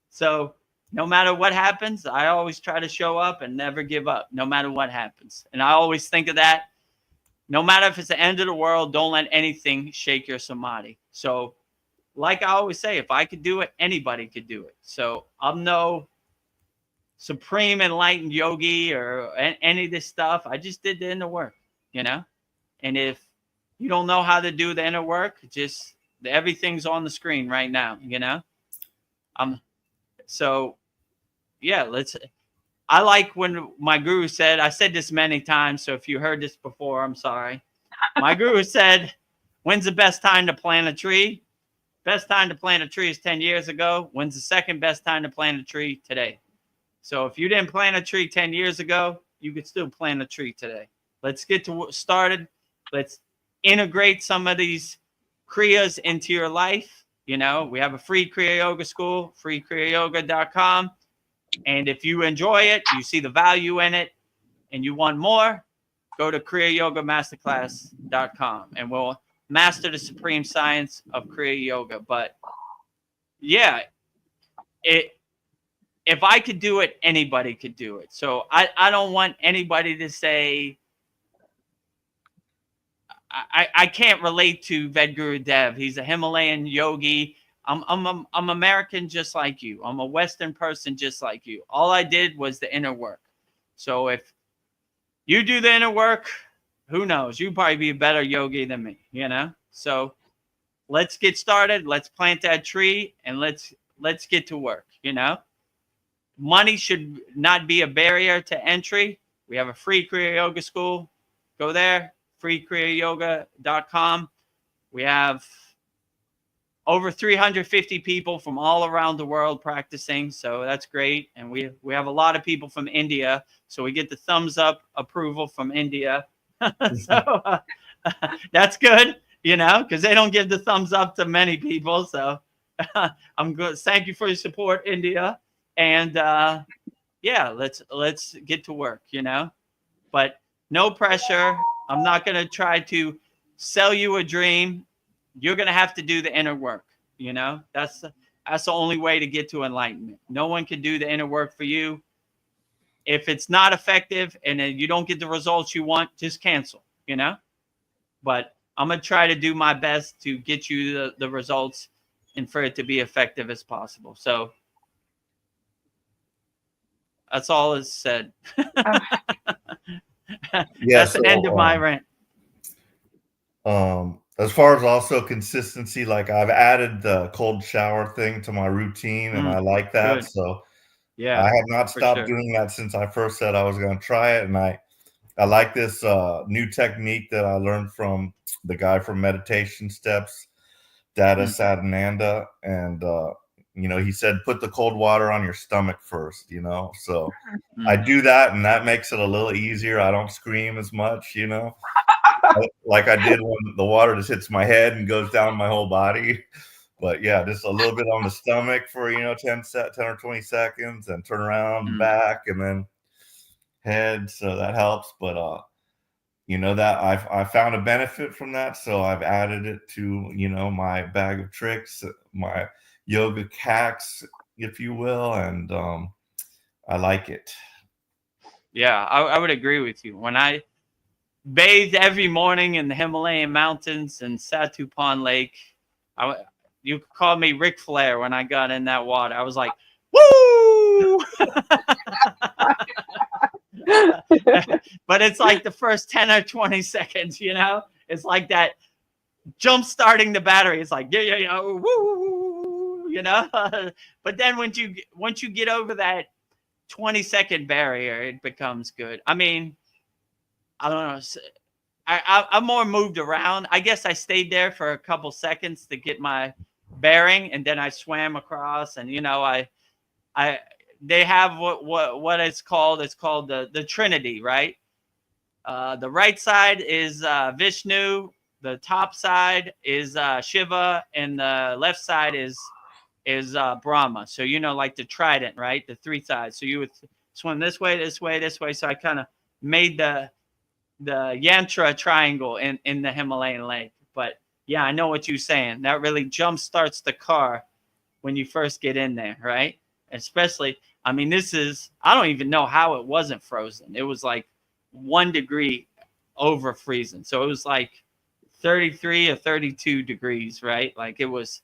So no matter what happens, I always try to show up and never give up, no matter what happens. And I always think of that. No matter if it's the end of the world, don't let anything shake your samadhi. So like I always say, if I could do it, anybody could do it. So I'm no supreme enlightened yogi or any of this stuff. I just did the inner work, And if you don't know how to do the inner work, just everything's on the screen right now, So yeah, I like when my guru said, I said this many times, so if you heard this before, I'm sorry. My guru said, when's the best time to plant a tree? Best time to plant a tree is 10 years ago. When's the second best time to plant a tree? Today. So if you didn't plant a tree 10 years ago, you could still plant a tree today. Let's get started. Let's integrate some of these kriyas into your life. We have a free Kriya Yoga school, freekriyayogamasterclass.com. And if you enjoy it, you see the value in it, and you want more, go to kriyayogamasterclass.com, and we'll master the supreme science of Kriya Yoga. But yeah, if I could do it, anybody could do it. So I don't want anybody to say, I can't relate to Vedagurudev. He's a Himalayan yogi. I'm American just like you. I'm a Western person just like you. All I did was the inner work. So if you do the inner work, who knows? You'd probably be a better yogi than me, So let's get started. Let's plant that tree and let's get to work, Money should not be a barrier to entry. We have a free Kriya Yoga school. Go there, freekriyayogamasterclass.com. We have over 350 people from all around the world practicing, so that's great. And we have a lot of people from India, so we get the thumbs up approval from India. So that's good, you know, because they don't give the thumbs up to many people. So I'm good. Thank you for your support, India. And yeah, let's get to work, you know. But no pressure. I'm not going to try to sell you a dream. You're going to have to do the inner work, you know. That's the only way to get to enlightenment. No one can do the inner work for you. If it's not effective and you don't get the results you want, just cancel, you know. But I'm going to try to do my best to get you the results and for it to be effective as possible. So that's all is said. That's the end of my rant. As far as also consistency, like I've added the cold shower thing to my routine, and I like that. Good. So yeah, I have not stopped doing that since I first said I was going to try it. And I like this new technique that I learned from the guy from Meditation Steps, Dada Sadananda. And, you know, he said, put the cold water on your stomach first, you know. So I do that, and that makes it a little easier. I don't scream as much, you know. Like I did when the water just hits my head and goes down my whole body. But yeah, just a little bit on the stomach for, you know, 10 or 20 seconds, and turn around, back, and then head. So that helps. But you know, that I found a benefit from that, so I've added it to, you know, my bag of tricks, my yoga hacks, if you will, and I like it. Yeah, I would agree with you. When I bathed every morning in the Himalayan mountains and Satupon Lake, you could call me Ric Flair when I got in that water. I was like, woo! But it's like the first 10 or 20 seconds, you know? It's like that jump starting the battery. It's like, yeah, woo, you know? But then once you get over that 20-second barrier, it becomes good. I mean, I don't know. I'm more moved around. I guess I stayed there for a couple seconds to get my bearing, and then I swam across. And you know, they have what it's called. It's called the Trinity, right? The right side is Vishnu. The top side is Shiva, and the left side is Brahma. So you know, like the trident, right? The three sides. So you would swim this way, this way, this way. So I kind of made the yantra triangle in the Himalayan lake. But yeah, I know what you're saying. That really jump starts the car when you first get in there, right? Especially, I mean, I don't even know how it wasn't frozen. It was like 1 degree over freezing. So it was like 33 or 32 degrees, right? Like it was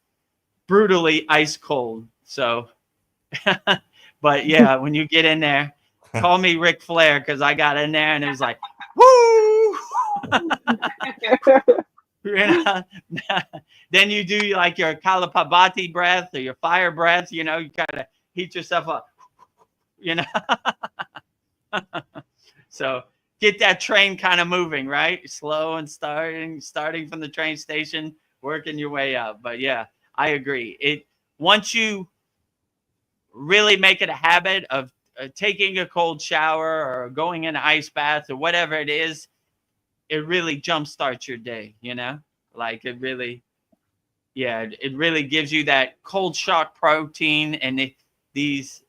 brutally ice cold. So, but yeah, when you get in there, call me Ric Flair, because I got in there and it was like, woo! You know? Then you do like your Kalapabati breath or your fire breath, you know, you kind of heat yourself up, you know. So get that train kind of moving, right? Slow and starting from the train station, working your way up. But yeah, I agree. Once you really make it a habit of taking a cold shower or going in an ice bath or whatever it is, it really jumpstarts your day, you know? Like it really gives you that cold shock protein and these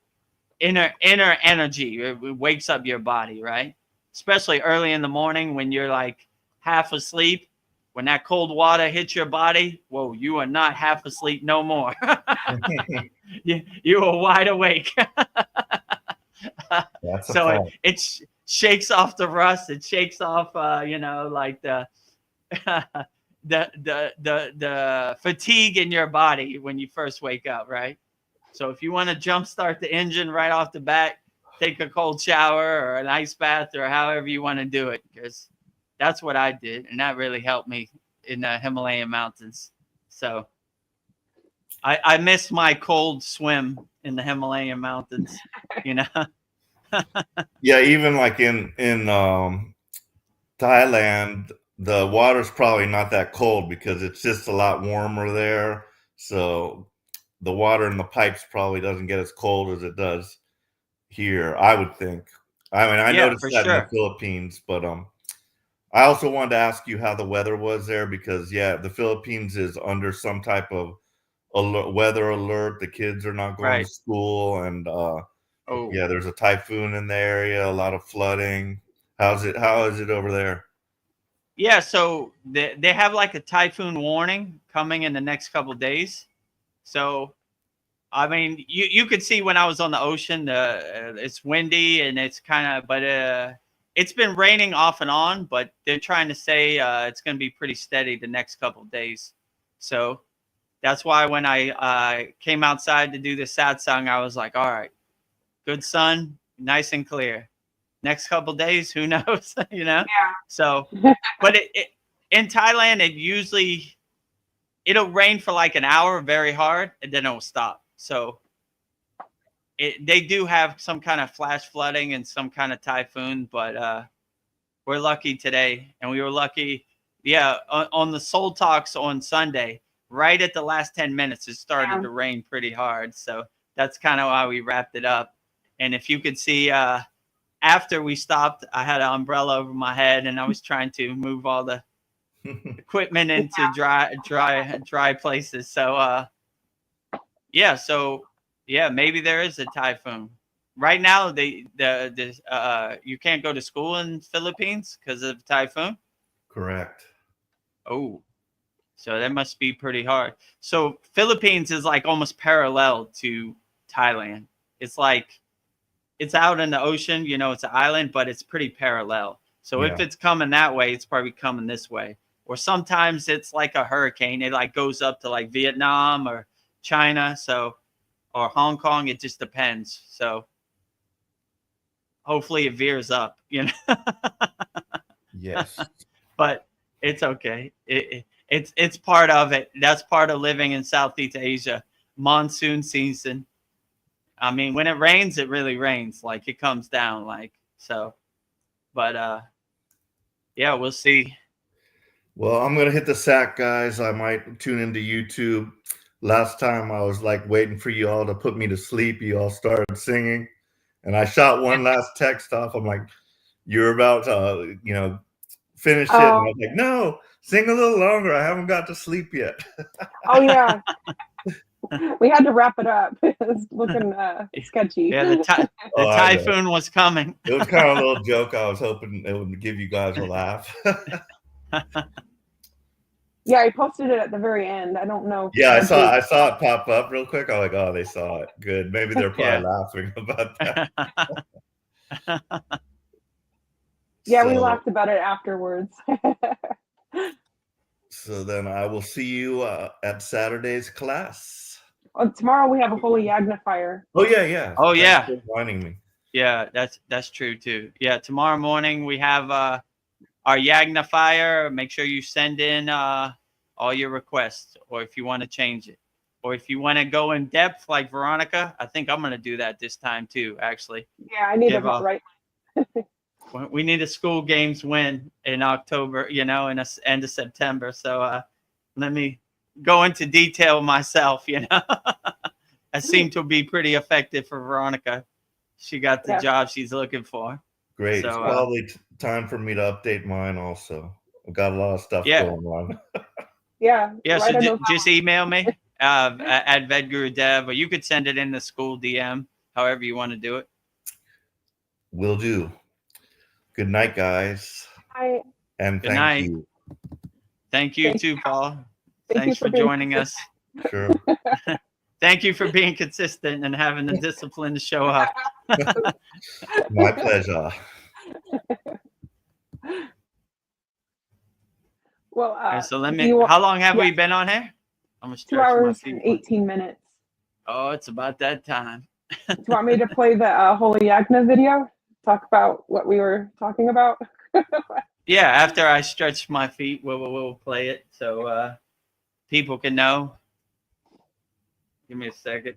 inner energy. It wakes up your body, right? Especially early in the morning when you're like half asleep. When that cold water hits your body, whoa, you are not half asleep no more. You are wide awake. So it shakes off the rust. It shakes off, you know, like the fatigue in your body when you first wake up, right? So if you want to jumpstart the engine right off the bat, take a cold shower or an ice bath or however you want to do it, because that's what I did, and that really helped me in the Himalayan mountains. So I miss my cold swim in the Himalayan mountains, you know. Yeah, even like in Thailand, the water's probably not that cold because it's just a lot warmer there. So the water in the pipes probably doesn't get as cold as it does here, I would think. I mean, I Yeah, noticed for that in the sure. Philippines, but I also wanted to ask you how the weather was there because yeah, the Philippines is under some type of weather alert. The kids are not going to Right. school, and Oh, yeah, there's a typhoon in the area, a lot of flooding. How is it over there? yeah. So they have like a typhoon warning coming in the next couple days. So I mean, you could see when I was on the ocean, it's windy and it's kind of, but it's been raining off and on. But they're trying to say it's going to be pretty steady the next couple of days. So that's why when I came outside to do the satsang, I was like, all right, good sun, nice and clear. Next couple of days, who knows, you know? So, but in Thailand, it'll rain for like an hour very hard and then it'll stop. So they do have some kind of flash flooding and some kind of typhoon, but we're lucky today. And we were lucky, yeah, on the Soul Talks on Sunday, right at the last 10 minutes, it started to rain pretty hard. So that's kind of why we wrapped it up. And if you could see, after we stopped, I had an umbrella over my head and I was trying to move all the equipment into dry places. So yeah, maybe there is a typhoon. Right now, you can't go to school in Philippines because of typhoon. Correct. Oh, so that must be pretty hard. So Philippines is like almost parallel to Thailand. It's like it's out in the ocean, it's an island, but it's pretty parallel. So if Yeah. it's coming that way, it's probably coming this way. Or sometimes it's like a hurricane. It like goes up to like Vietnam or China. So or Hong Kong. It just depends. So hopefully it veers up. Yes. But it's okay. It's part of it. That's part of living in Southeast Asia. Monsoon season. I mean, when it rains, it really rains. Like it comes down. Like so. But yeah, we'll see. Well, I'm gonna hit the sack, guys. I might tune into YouTube. Last time I was like waiting for you all to put me to sleep. You all started singing, and I shot one last text off. I'm like, "You're about to, finish it," and I was like, "No, sing a little longer. I haven't got to sleep yet." Oh yeah, we had to wrap it up. It's looking sketchy. Yeah, the Oh, I know. typhoon was coming. It was kind of a little joke. I was hoping it would give you guys a laugh. Yeah, I posted it at the very end. I don't know. Yeah, I saw it pop up real quick. I'm like, oh, they saw it. Good. Maybe they're probably laughing about that. Yeah, we So, laughed about it afterwards. so then I will see you at Saturday's class. Well, tomorrow we have a holy Yagna fire. Oh yeah. Oh Thanks yeah. for reminding me. Yeah, that's true too. Yeah, tomorrow morning we have our Yagna fire. Make sure you send in all your requests, or if you want to change it, or if you want to go in depth like Veronica. I think I'm going to do that this time too. Actually, Yeah, I need to write. We need a school games win in October, in the end of September. So let me go into detail myself. That seemed to be pretty effective for Veronica. She got the job she's looking for. Great. So, it's probably time for me to update mine also. I've got a lot of stuff going on. Yeah. So just email me at Vedagurudev, or you could send it in the school DM, however you want to do it. Will do. Good night, guys. Hi. And Good night. you. Thank you too, Paul. Thanks for joining joining us. Sure. Thank you for being consistent and having the discipline to show up. My pleasure. Well, so how long have we been on here? I'm 2 hours and 18 minutes. Oh, it's about that time. Do you want me to play the Holy Yagna video? Talk about what we were talking about? Yeah, after I stretch my feet, we'll play it so people can know. Give me a second.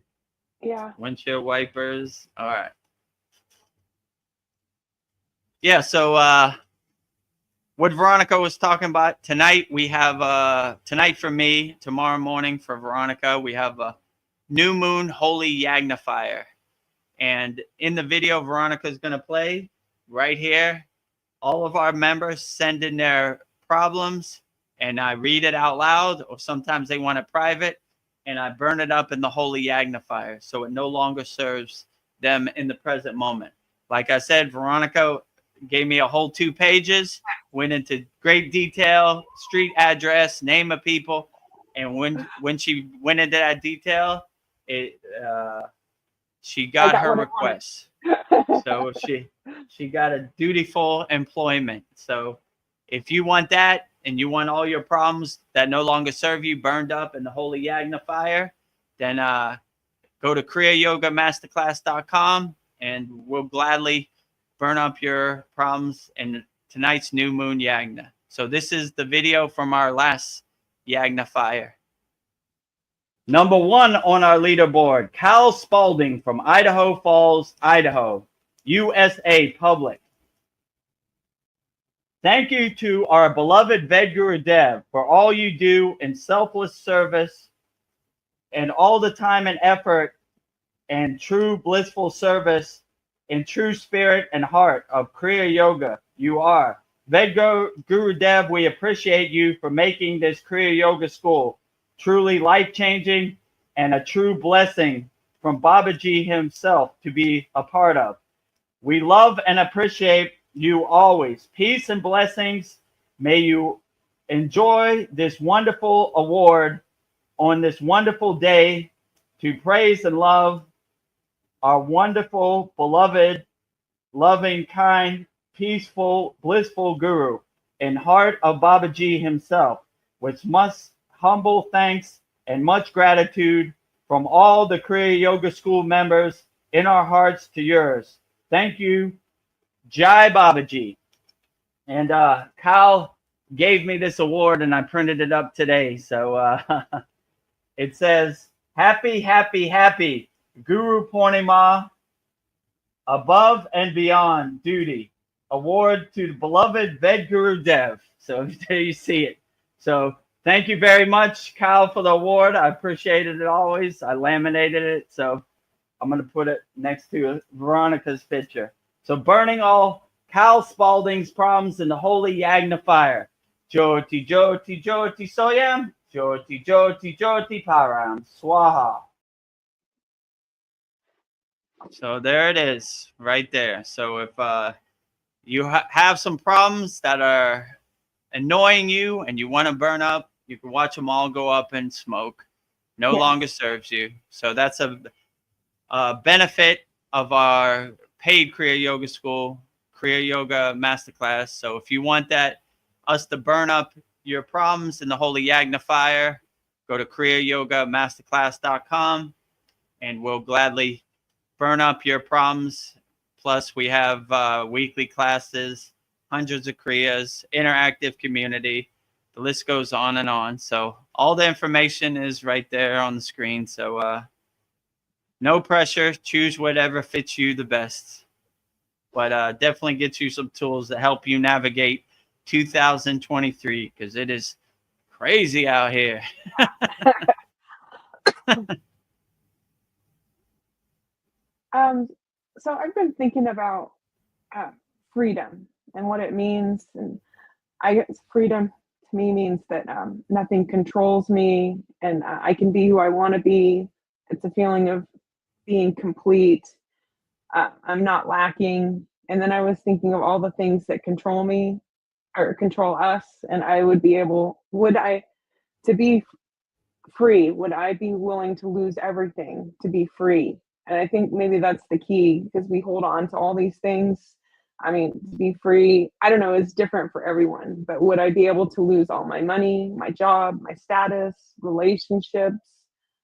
Yeah. Windshield wipers. All right. Yeah. So what Veronica was talking about tonight, we have tonight for me, tomorrow morning for Veronica, we have a new moon holy yagnifier. And in the video Veronica is going to play right here, all of our members send in their problems and I read it out loud, or sometimes they want it private, and I burn it up in the holy yagnifier so it no longer serves them in the present moment. Like I said, Veronica gave me a whole 2 pages, went into great detail, street address, name of people, and when she went into that detail, it she I got got her what I request. wanted. So she got a dutiful employment. So if you want that and you want all your problems that no longer serve you burned up in the holy yagna fire, then go to kriyayogamasterclass.com and we'll gladly burn up your problems in tonight's new moon yagna. So this is the video from our last yagna fire. Number 1 on our leaderboard, Cal Spalding from Idaho Falls, Idaho, USA Public. Thank you to our beloved Vedagurudev for all you do in selfless service and all the time and effort and true blissful service in true spirit and heart of Kriya Yoga. You are. Vedagurudev, we appreciate you for making this Kriya Yoga school truly life-changing and a true blessing from Babaji himself to be a part of. We love and appreciate you always. Peace and blessings. May you enjoy this wonderful award on this wonderful day to praise and love our wonderful, beloved, loving, kind, peaceful, blissful Guru in heart of Babaji himself, which must humble thanks and much gratitude from all the Kriya Yoga School members in our hearts to yours. Thank you, Jai Babaji. And Kyle gave me this award and I printed it up today. So it says, happy, happy, happy Guru Purnima, above and beyond duty. Award to the beloved Vedagurudev. So there you see it. So thank you very much, Kyle, for the award. I appreciated it always. I laminated it. So I'm going to put it next to Veronica's picture. So burning all Cal Spalding's problems in the holy yagna fire. Jyoti, Jyoti, Jyoti Soyam. Jyoti, Jyoti, Jyoti Param. Swaha. So there it is, right there. So if you have some problems that are annoying you and you want to burn up, you can watch them all go up in smoke. No longer serves you. So that's a benefit of our paid Kriya Yoga School, Kriya Yoga Masterclass. So if you want us to burn up your problems in the holy yagna fire, go to kriyayogamasterclass.com and we'll gladly burn up your problems. Plus, we have weekly classes, hundreds of Kriyas, interactive community. The list goes on and on. So all the information is right there on the screen. So no pressure. Choose whatever fits you the best. But definitely get you some tools that help you navigate 2023 because it is crazy out here. So I've been thinking about freedom and what it means, and I guess freedom to me means that nothing controls me, and I can be who I want to be. It's a feeling of being complete. I'm not lacking. And then I was thinking of all the things that control me or control us, and I would be able, to be free, would I be willing to lose everything to be free? And I think maybe that's the key because we hold on to all these things. I mean, to be free, I don't know, it's different for everyone, but would I be able to lose all my money, my job, my status, relationships,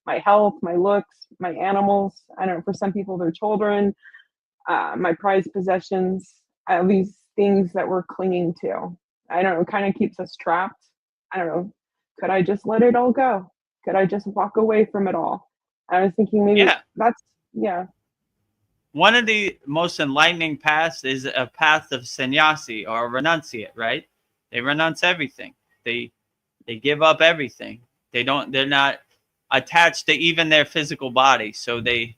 my health, my looks, my animals? I don't know, for some people, their children, my prized possessions, these things that we're clinging to. I don't know, it kind of keeps us trapped. I don't know, could I just let it all go? Could I just walk away from it all? I was thinking maybe that's. one of the most enlightening paths is a path of sannyasi or renunciate, right? They renounce everything. They give up everything. They're not attached to even their physical body. So they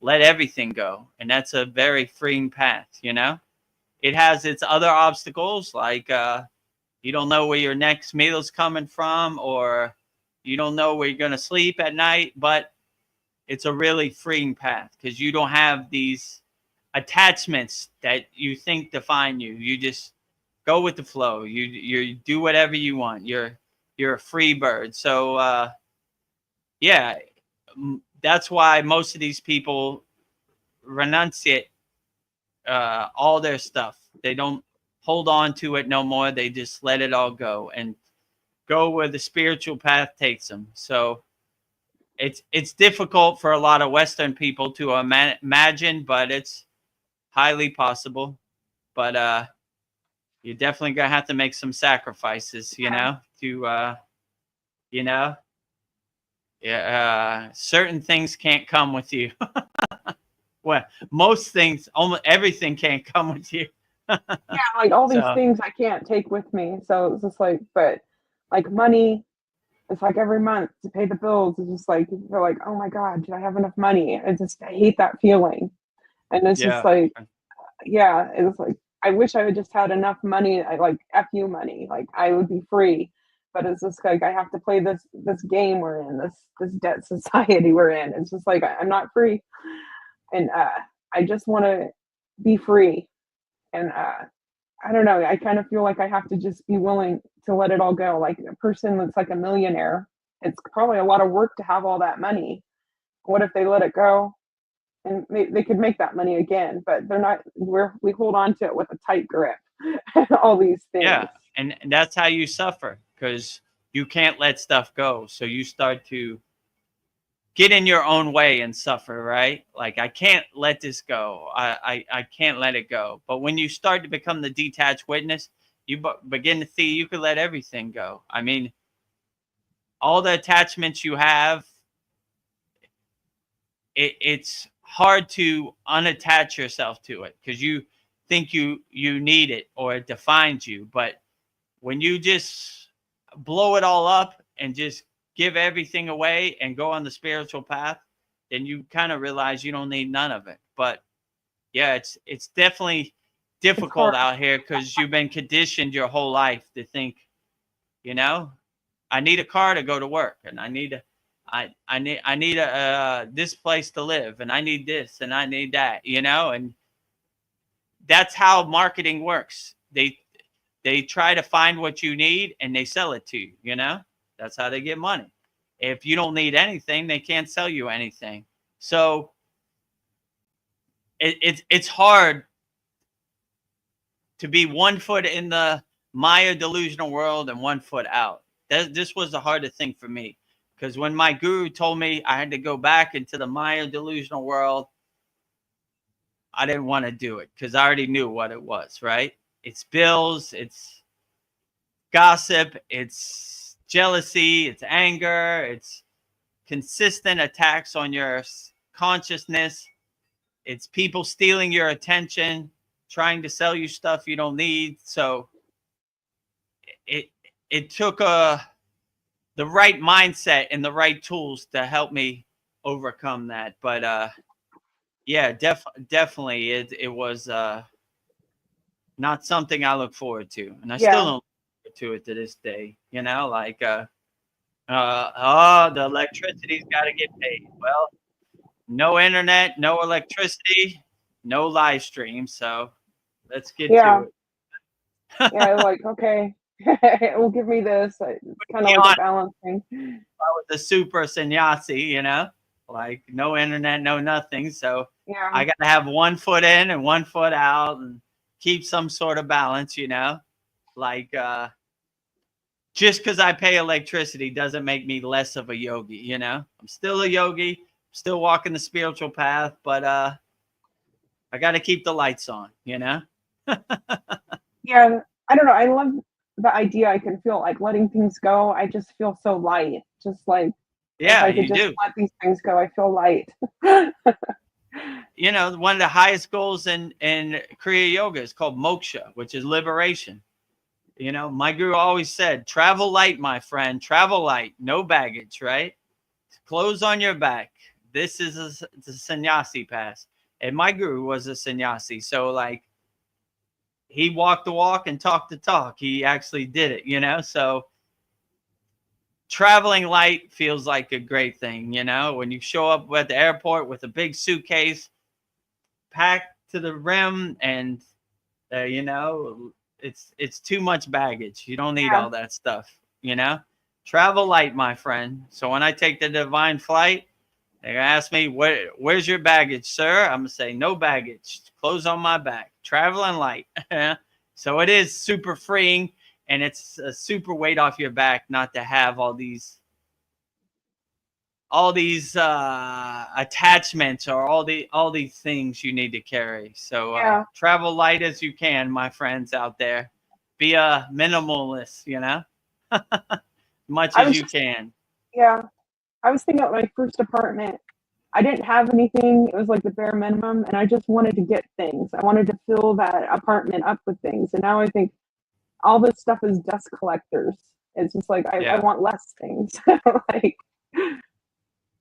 let everything go. And that's a very freeing path, you know? It has its other obstacles, like you don't know where your next meal's coming from, or you don't know where you're going to sleep at night, but it's a really freeing path because you don't have these attachments that you think define you. You just go with the flow. You do whatever you want. You're a free bird. So yeah, that's why most of these people renunciate all their stuff. They don't hold on to it no more. They just let it all go and go where the spiritual path takes them. So it's difficult for a lot of Western people to imagine, but it's highly possible. But you're definitely gonna have to make some sacrifices, you know, to you know, yeah, certain things can't come with you. Well, most things, almost everything can't come with you. Yeah, like all these So things I can't take with me. So it's just like, but like money, it's like every month to pay the bills. It's just like, you're like, oh my God, do I have enough money? I hate that feeling. And it's just yeah, like, yeah, it's like, I wish I had just had enough money, like FU money, like I would be free. But it's just like I have to play this game we're in, this debt society we're in. It's just like I'm not free, and I just want to be free. And I don't know. I kind of feel like I have to just be willing to let it all go. Like a person that's like a millionaire, it's probably a lot of work to have all that money. What if they let it go? And they could make that money again, but they're not. We hold on to it with a tight grip. All these things. yeah, and that's how you suffer because you can't let stuff go. So you start to get in your own way and suffer, right? Like I can't let this go. I can't let it go. But when you start to become the detached witness, you begin to see you can let everything go. I mean, all the attachments you have, it's hard to unattach yourself to it because you think you need it or it defines you. But when you just blow it all up and just give everything away and go on the spiritual path, then you kind of realize you don't need none of it. But yeah, it's definitely difficult out here because you've been conditioned your whole life to think, you know, I need a car to go to work, and I need a this place to live, and I need this and I need that, you know. And that's how marketing works. They try to find what you need and they sell it to you, you know. That's how they get money. If you don't need anything, they can't sell you anything. So it's hard to be 1 foot in the Maya delusional world and 1 foot out. This was the hardest thing for me, because when my guru told me I had to go back into the Maya delusional world, I didn't want to do it because I already knew what it was, right? It's bills, it's gossip, it's jealousy, it's anger, it's consistent attacks on your consciousness. It's people stealing your attention, trying to sell you stuff you don't need. So it took the right mindset and the right tools to help me overcome that. But yeah, definitely it was not something I look forward to, and I still don't look forward to it to this day. You know, like the electricity's got to get paid. Well, no internet, no electricity, no live stream. So let's get to it. Yeah, like, okay, it will give me this. It's kind of like a balancing. I was a super sannyasi, you know, like no internet, no nothing. So Yeah. I got to have 1 foot in and 1 foot out and keep some sort of balance, you know, like just because I pay electricity doesn't make me less of a yogi, you know. I'm still a yogi, still walking the spiritual path, but I got to keep the lights on, you know. Yeah, I don't know. I love the idea. I can feel like letting things go. I just feel so light. Just like, yeah, if I could just let these things go, I feel light. you know, one of the highest goals in Kriya Yoga is called moksha, which is liberation. You know, my guru always said, travel light, my friend, travel light, no baggage, right? Clothes on your back. This is the sannyasi path. And my guru was a sannyasi. So like, he walked the walk and talked the talk. He actually did it, you know? So traveling light feels like a great thing, you know? When you show up at the airport with a big suitcase packed to the rim and, you know, it's too much baggage. You don't need all that stuff, you know? Travel light, my friend. So when I take the divine flight, they ask me, where's your baggage, sir? I'm going to say, no baggage. Clothes on my back. Traveling light. So it is super freeing, and it's a super weight off your back not to have all these attachments or all these things you need to carry. So travel light as you can, my friends out there. Be a minimalist, you know, much as you can. Yeah. I was thinking about my first apartment. I didn't have anything. It was like the bare minimum, and I just wanted to get things. I wanted to fill that apartment up with things. And now I think all this stuff is dust collectors. It's just like I want less things. Like,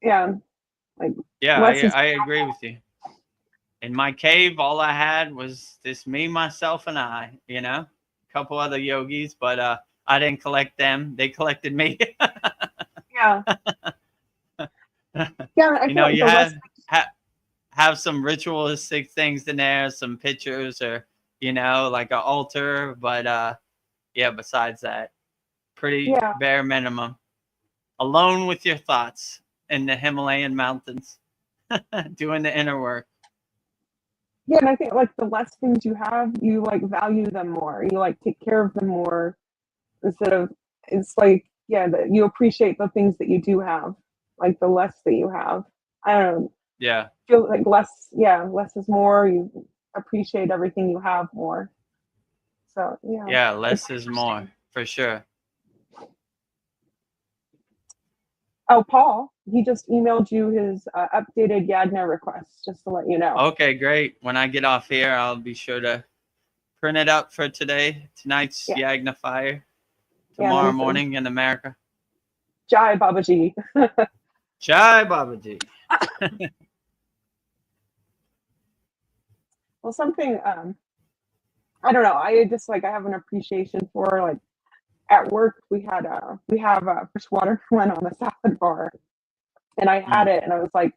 yeah. Like, I agree with you. In my cave, all I had was just me, myself, and I, you know, a couple other yogis, but I didn't collect them. They collected me. Yeah. Yeah, you know, you have some ritualistic things in there, some pictures, or, you know, like an altar. But besides that, pretty bare minimum. Alone with your thoughts in the Himalayan mountains, doing the inner work. Yeah, and I think like the less things you have, you like value them more. You like take care of them more instead of, it's like, that you appreciate the things that you do have, like the less that you have. I don't know. Yeah. Feel like less is more. You appreciate everything you have more. So yeah, less is more for sure. Oh, Paul, he just emailed you his updated yagna request, just to let you know. Okay, great. When I get off here, I'll be sure to print it up for tonight's yagna fire tomorrow morning in America. Jai Babaji. Jai Babaji. Well, something, I don't know. I just like, I have an appreciation for, like, at work, we have fresh watermelon on the salad bar, and I had it, and I was like,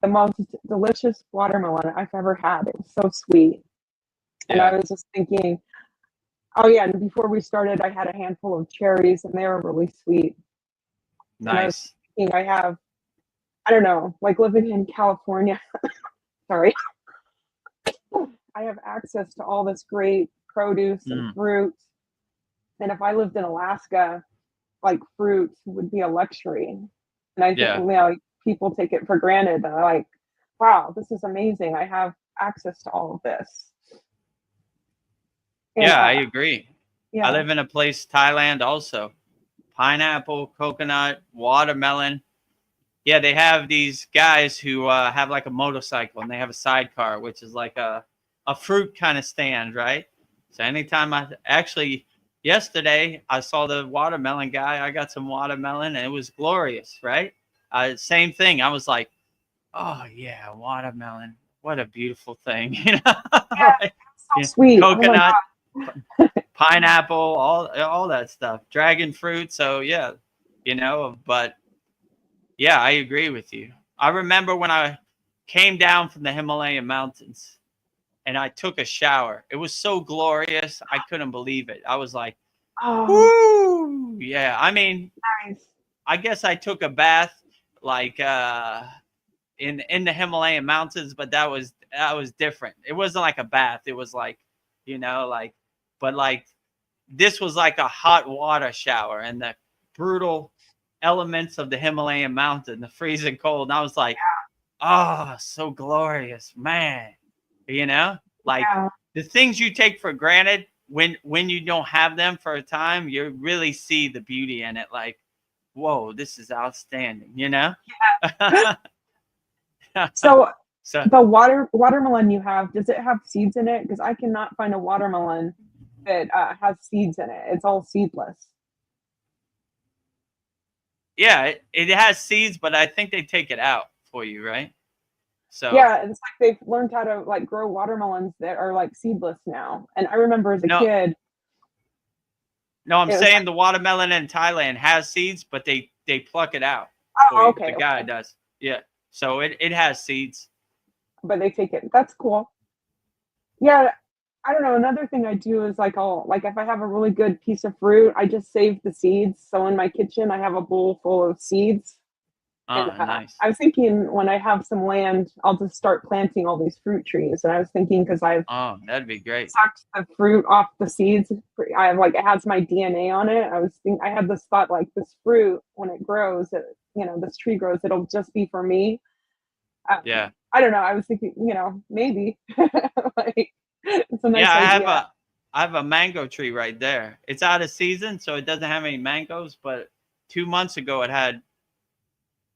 the most delicious watermelon I've ever had. It was so sweet. And I was just thinking, oh yeah, and before we started, I had a handful of cherries, and they were really sweet. Nice. And I was thinking, I don't know, like living in California, sorry, I have access to all this great produce and fruit. And if I lived in Alaska, like fruit would be a luxury. And I think, you know, people take it for granted. And they're like, wow, this is amazing. I have access to all of this. And, I agree. Yeah. I live in a place, Thailand also. Pineapple, coconut, watermelon. Yeah, they have these guys who have like a motorcycle, and they have a sidecar, which is like a fruit kind of stand, right? So anytime yesterday I saw the watermelon guy, I got some watermelon, and it was glorious, right? Same thing. I was like, oh yeah, watermelon. What a beautiful thing. You know? Right? So sweet. Coconut, pineapple, all that stuff. Dragon fruit. So yeah, you know, but yeah, I agree with you. I remember when I came down from the Himalayan mountains and I took a shower. It was so glorious. I couldn't believe it. I was like, woo! Yeah. I mean, nice. I guess I took a bath like in the Himalayan mountains, but that was different. It wasn't like a bath. It was like, you know, like, but like this was like a hot water shower, and the brutal elements of the Himalayan mountain, the freezing cold. And I was like, oh, so glorious, man. You know, like the things you take for granted when you don't have them for a time, you really see the beauty in it. Like, whoa, this is outstanding, you know? So So The watermelon you have, does it have seeds in it? Because I cannot find a watermelon that has seeds in it. It's all seedless. yeah, it has seeds, but I think they take it out for you, right? So Yeah, it's like they've learned how to like grow watermelons that are like seedless now. And I remember as a no, kid, no, I'm it was saying like, the watermelon in Thailand has seeds, but they pluck it out for oh, you. okay, The guy okay. does. Yeah. So it has seeds. But they take it. That's cool. Yeah, I don't know. Another thing I do is like I'll like if I have a really good piece of fruit, I just save the seeds. So in my kitchen, I have a bowl full of seeds. And Oh, nice. I was thinking when I have some land, I'll just start planting all these fruit trees. And I was thinking because I've Oh, that'd be great. sucked the fruit off the seeds, I have like it has my DNA on it. I had this thought like this fruit when it grows, this tree grows, it'll just be for me. Yeah. I don't know. I was thinking, maybe like it's a nice Yeah, idea. I have a mango tree right there. It's out of season, so it doesn't have any mangoes, but 2 months ago it had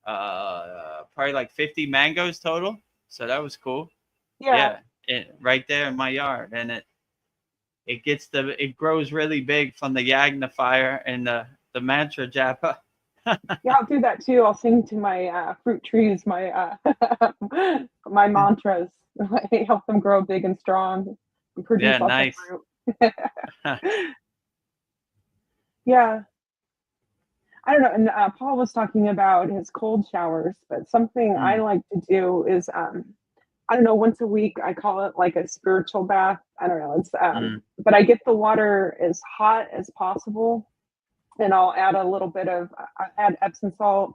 probably like 50 mangoes total. So that was cool. Yeah. Yeah, right there in my yard, and it grows really big from the yagnifier and the mantra japa. Yeah, I'll do that too. I'll sing to my fruit trees, my my mantras, help them grow big and strong and produce Yeah, lots of nice. fruit. Yeah, I don't know. And Paul was talking about his cold showers, but something I like to do is, I don't know, once a week, I call it like a spiritual bath. I don't know. But I get the water as hot as possible, and I'll add a little bit of, I add Epsom salt.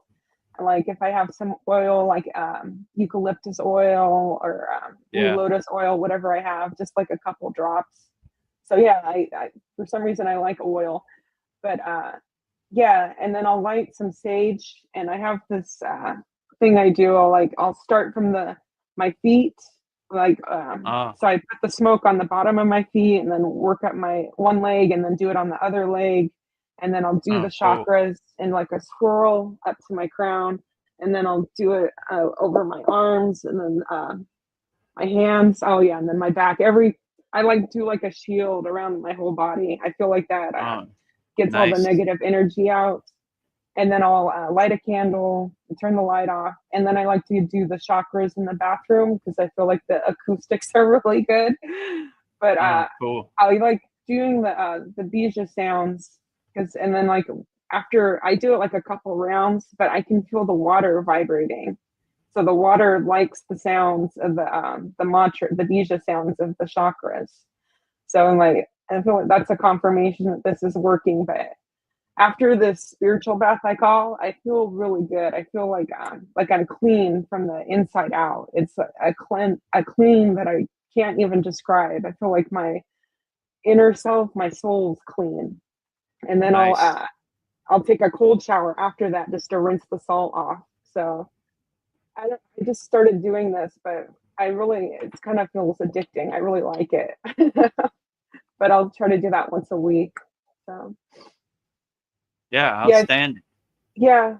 Like if I have some oil, like eucalyptus oil or blue Yeah. lotus oil, whatever I have, just like a couple drops. So yeah, I for some reason I like oil, but yeah, and then I'll light some sage, and I have this thing I do. I'll start from my feet, Oh, so I put the smoke on the bottom of my feet, and then work up my one leg, and then do it on the other leg, and then I'll do the cool. chakras in like a swirl up to my crown, and then I'll do it over my arms, and then my hands. Oh yeah, and then my back. I like do like a shield around my whole body. I feel like that Oh, gets all the nice. negative energy out. And then I'll light a candle and turn the light off. And then I like to do the chakras in the bathroom because I feel like the acoustics are really good. But Oh, cool. I like doing the bija sounds and then like after I do it like a couple rounds, but I can feel the water vibrating. So the water likes the sounds of the mantra, the bija sounds of the chakras. So I'm like, I feel like that's a confirmation that this is working. But after this spiritual bath I feel really good. I feel like I'm clean from the inside out. It's a clean that I can't even describe. I feel like my inner self, my soul's clean. And then Nice. I'll take a cold shower after that just to rinse the salt off. So I just started doing this, but it kind of feels addicting. I really like it. But I'll try to do that once a week. So Yeah, yeah, outstanding. yeah.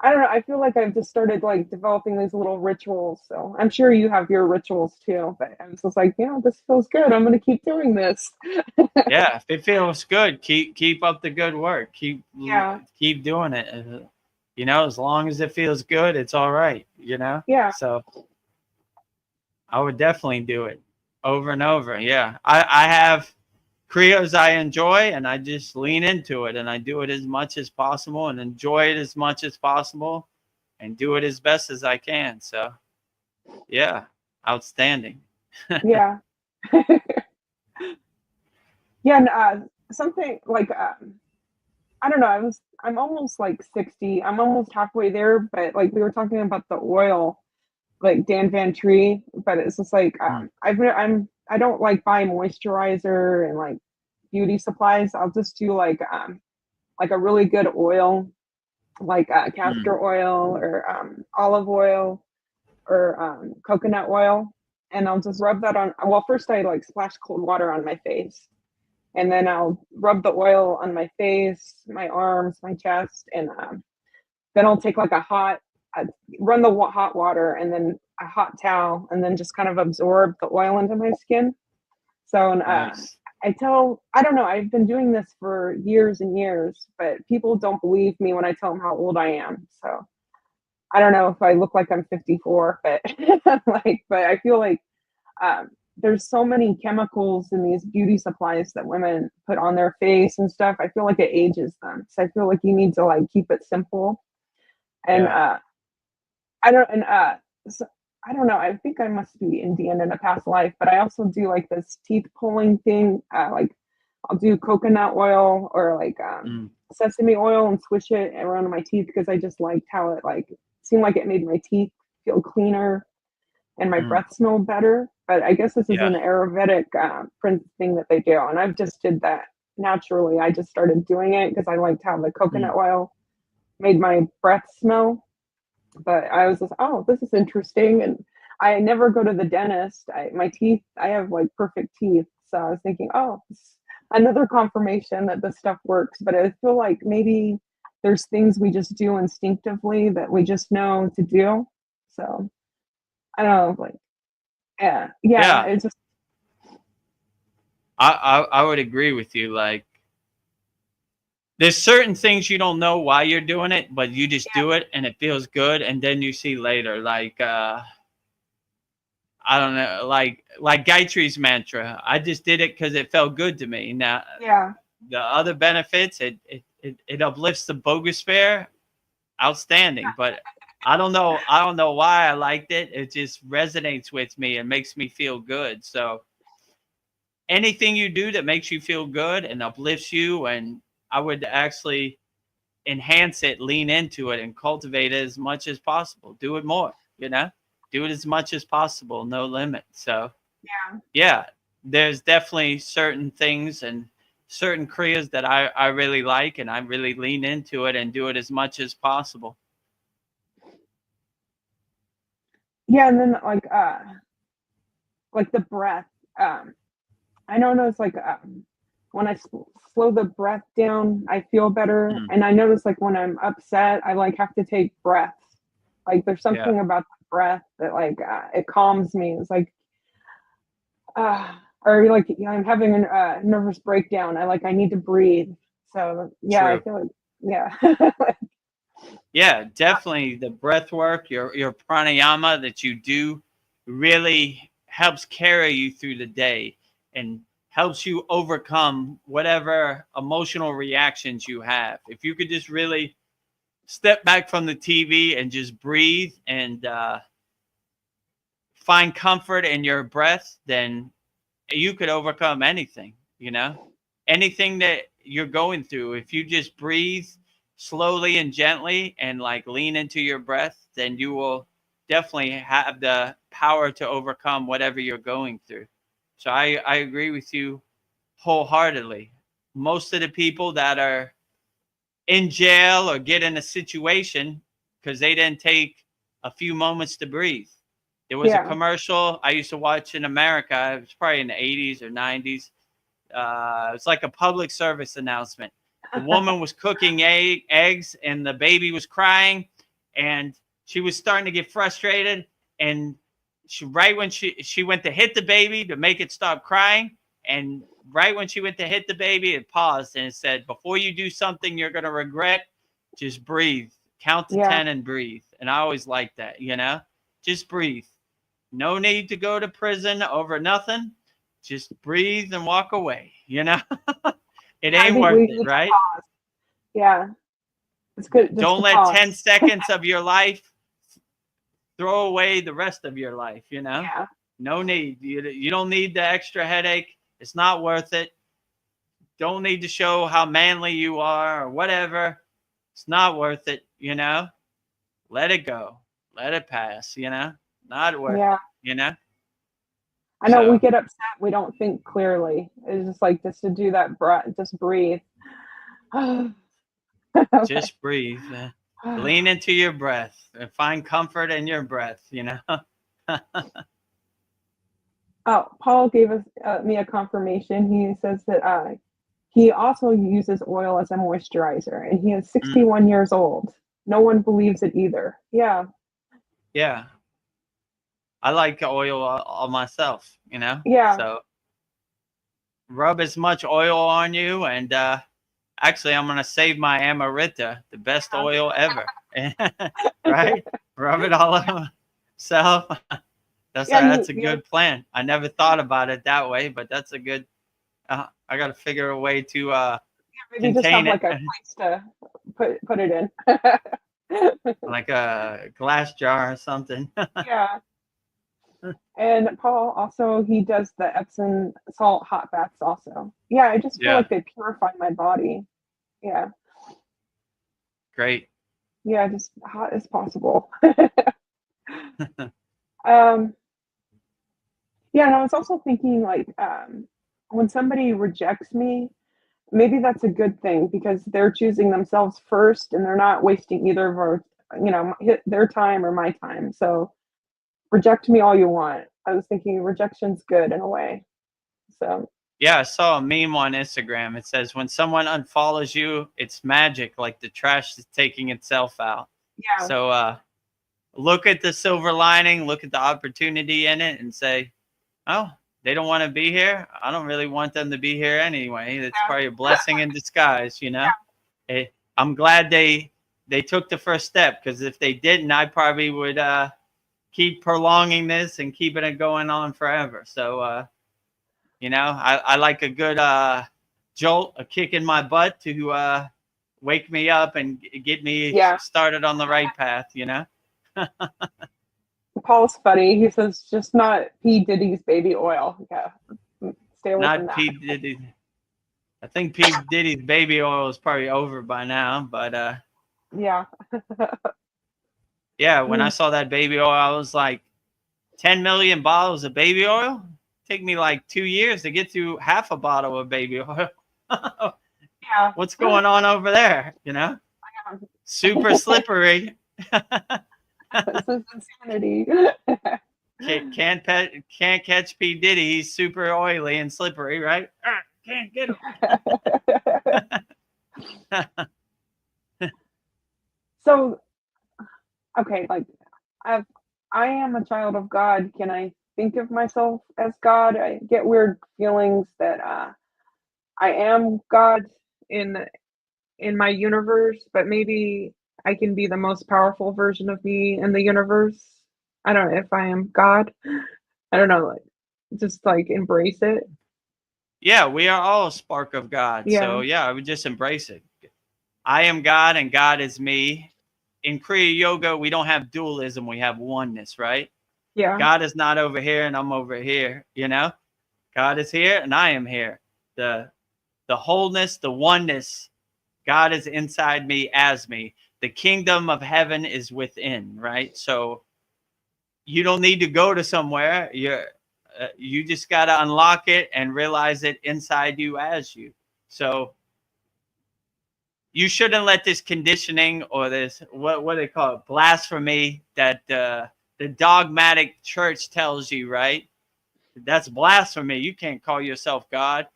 I don't know. I feel like I've just started like developing these little rituals. So I'm sure you have your rituals too. But I was just like, this feels good. I'm going to keep doing this. Yeah, if it feels good, keep up the good work. Yeah. Keep doing it. As long as it feels good, it's all right. Yeah. So I would definitely do it over and over. Yeah, I have Kriyas I enjoy, and I just lean into it, and I do it as much as possible, and enjoy it as much as possible, and do it as best as I can. So, yeah, outstanding. Yeah. Yeah. And something like, I don't know. I'm almost like 60. I'm almost halfway there. But like we were talking about the oil, like Dan Van Tree, but it's just like, I don't like buy moisturizer and like beauty supplies. I'll just do like a really good oil, like castor oil or olive oil or coconut oil, and I'll just rub that on. Well, first I like splash cold water on my face, and then I'll rub the oil on my face, my arms, my chest, and then I'll take like run the hot water, and then a hot towel and then just kind of absorb the oil into my skin. So, and, Nice. I don't know, I've been doing this for years and years, but people don't believe me when I tell them how old I am. So I don't know if I look like I'm 54, but but I feel like there's so many chemicals in these beauty supplies that women put on their face and stuff. I feel like it ages them. So I feel like you need to like keep it simple. And Yeah. I don't, and so, I don't know. I think I must be Indian in a past life, but I also do like this teeth pulling thing. Like I'll do coconut oil or like Mm, sesame oil and swish it around my teeth because I just liked how it like seemed like it made my teeth feel cleaner and my mm. breath smell better. But I guess this is Yeah. an Ayurvedic print thing that they do, and I've just did that naturally. I just started doing it because I liked how the Mm, coconut oil made my breath smell. But I was just, oh, this is interesting, and I never go to the dentist. My teeth, I have like perfect teeth, so I was thinking, oh, another confirmation that this stuff works. But I feel like maybe there's things we just do instinctively that we just know to do. So I don't know, like yeah, yeah. it's just I would agree with you. Like, there's certain things you don't know why you're doing it, but you just do it and it feels good, and then you see later. Like, I don't know, like Gayatri's mantra. I just did it because it felt good to me. Now, yeah, the other benefits, it uplifts the bogosphere, outstanding. But I don't know. I don't know why I liked it. It just resonates with me and makes me feel good. So anything you do that makes you feel good and uplifts you, and I would actually enhance it, lean into it, and cultivate it as much as possible. Do it more, do it as much as possible, no limit. So, yeah, yeah, there's definitely certain things and certain kriyas that I really like, and I really lean into it and do it as much as possible. yeah, and then like the breath. I notice like when I slow the breath down, I feel better. Mm, And I notice like when I'm upset, I like have to take breaths. Like there's yeah, something about the breath that like it calms me. It's like or like I'm having a nervous breakdown. I need to breathe. So yeah, I true. feel like yeah, Yeah, definitely the breath work, your pranayama that you do really helps carry you through the day and helps you overcome whatever emotional reactions you have. If you could just really step back from the TV and just breathe and find comfort in your breath, then you could overcome anything. Anything that you're going through. If you just breathe slowly and gently and like lean into your breath, then you will definitely have the power to overcome whatever you're going through. So I agree with you wholeheartedly. Most of the people that are in jail or get in a situation because they didn't take a few moments to breathe. There was a yeah, commercial I used to watch in America. It was probably in the 80s or 90s. It's like a public service announcement. The woman was cooking eggs and the baby was crying, and she was starting to get frustrated. And right when she went to hit the baby to make it stop crying, and right when she went to hit the baby, it paused and it said, "Before you do something you're gonna regret, just breathe. Count to yeah, 10 and breathe." And I always like that. Just breathe. No need to go to prison over nothing. Just breathe and walk away. It yeah. I ain't think worth we it, need to right? pause. Yeah, it's good just Don't to let pause. 10 seconds of your life throw away the rest of your life. Yeah, No need. You don't need the extra headache. It's not worth it. Don't need to show how manly you are or whatever. It's not worth it. Let it go. Let it pass. Not worth yeah. it. I know we So get upset. We don't think clearly. It's just like just to do that breath, just breathe. just breathe. Lean into your breath and find comfort in your breath. Oh, Paul gave us me a confirmation. He says that he also uses oil as a moisturizer, and he is Mm, 61 years old. No one believes it either. Yeah, yeah. I like oil on myself, you know? Yeah. So rub as much oil on you. And actually, I'm going to save my Amarita, the best oil ever. Right? Rub it all on myself. That's a good plan. I never thought about it that way, but that's a good, I got to figure a way to maybe just have contain it. like a place to put it in. Like a glass jar or something. Yeah. And Paul also, he does the Epsom salt hot baths also. Yeah, I just feel Yeah. like they purify my body. Yeah. Great. Yeah, just hot as possible. Yeah, and I was also thinking like when somebody rejects me, maybe that's a good thing because they're choosing themselves first and they're not wasting either of our, their time or my time. So reject me all you want. I was thinking rejection's good in a way. So Yeah, I saw a meme on Instagram. It says, when someone unfollows you, it's magic, like the trash is taking itself out. yeah, So look at the silver lining, look at the opportunity in it, and say, oh, they don't want to be here. I don't really want them to be here anyway. It's probably a blessing in disguise, you know? I'm glad they took the first step, because if they didn't, I probably would keep prolonging this and keeping it going on forever. So, I like a good jolt, a kick in my butt to wake me up and get me started on the right path, you know? Paul's funny. He says just not P. Diddy's baby oil. Yeah, stay away from Not that. P. Diddy. I think P. Diddy's baby oil is probably over by now, but yeah. yeah, when I saw that baby oil, I was like, 10 million bottles of baby oil? Take me like 2 years to get through half a bottle of baby oil. Yeah. What's going on over there? You know? Super slippery. This is insanity. Can't catch P. Diddy. He's super oily and slippery, right? Can't get him. So, okay, like I am a child of God. Can I think of myself as God? I get weird feelings that I am God in my universe, but maybe I can be the most powerful version of me in the universe. I don't know if I am God. I don't know, like just like embrace it. Yeah, we are all a spark of God. Yeah. So yeah, I would just embrace it. I am God and God is me. In Kriya Yoga, we don't have dualism. We have oneness, right? Yeah. God is not over here and I'm over here, you know? God is here and I am here. The wholeness, the oneness, God is inside me as me. The kingdom of heaven is within, right? So you don't need to go to somewhere. You just got to unlock it and realize it inside you as you. So you shouldn't let this conditioning or this, what do they call it, blasphemy that the dogmatic church tells you, right? That's blasphemy. You can't call yourself God.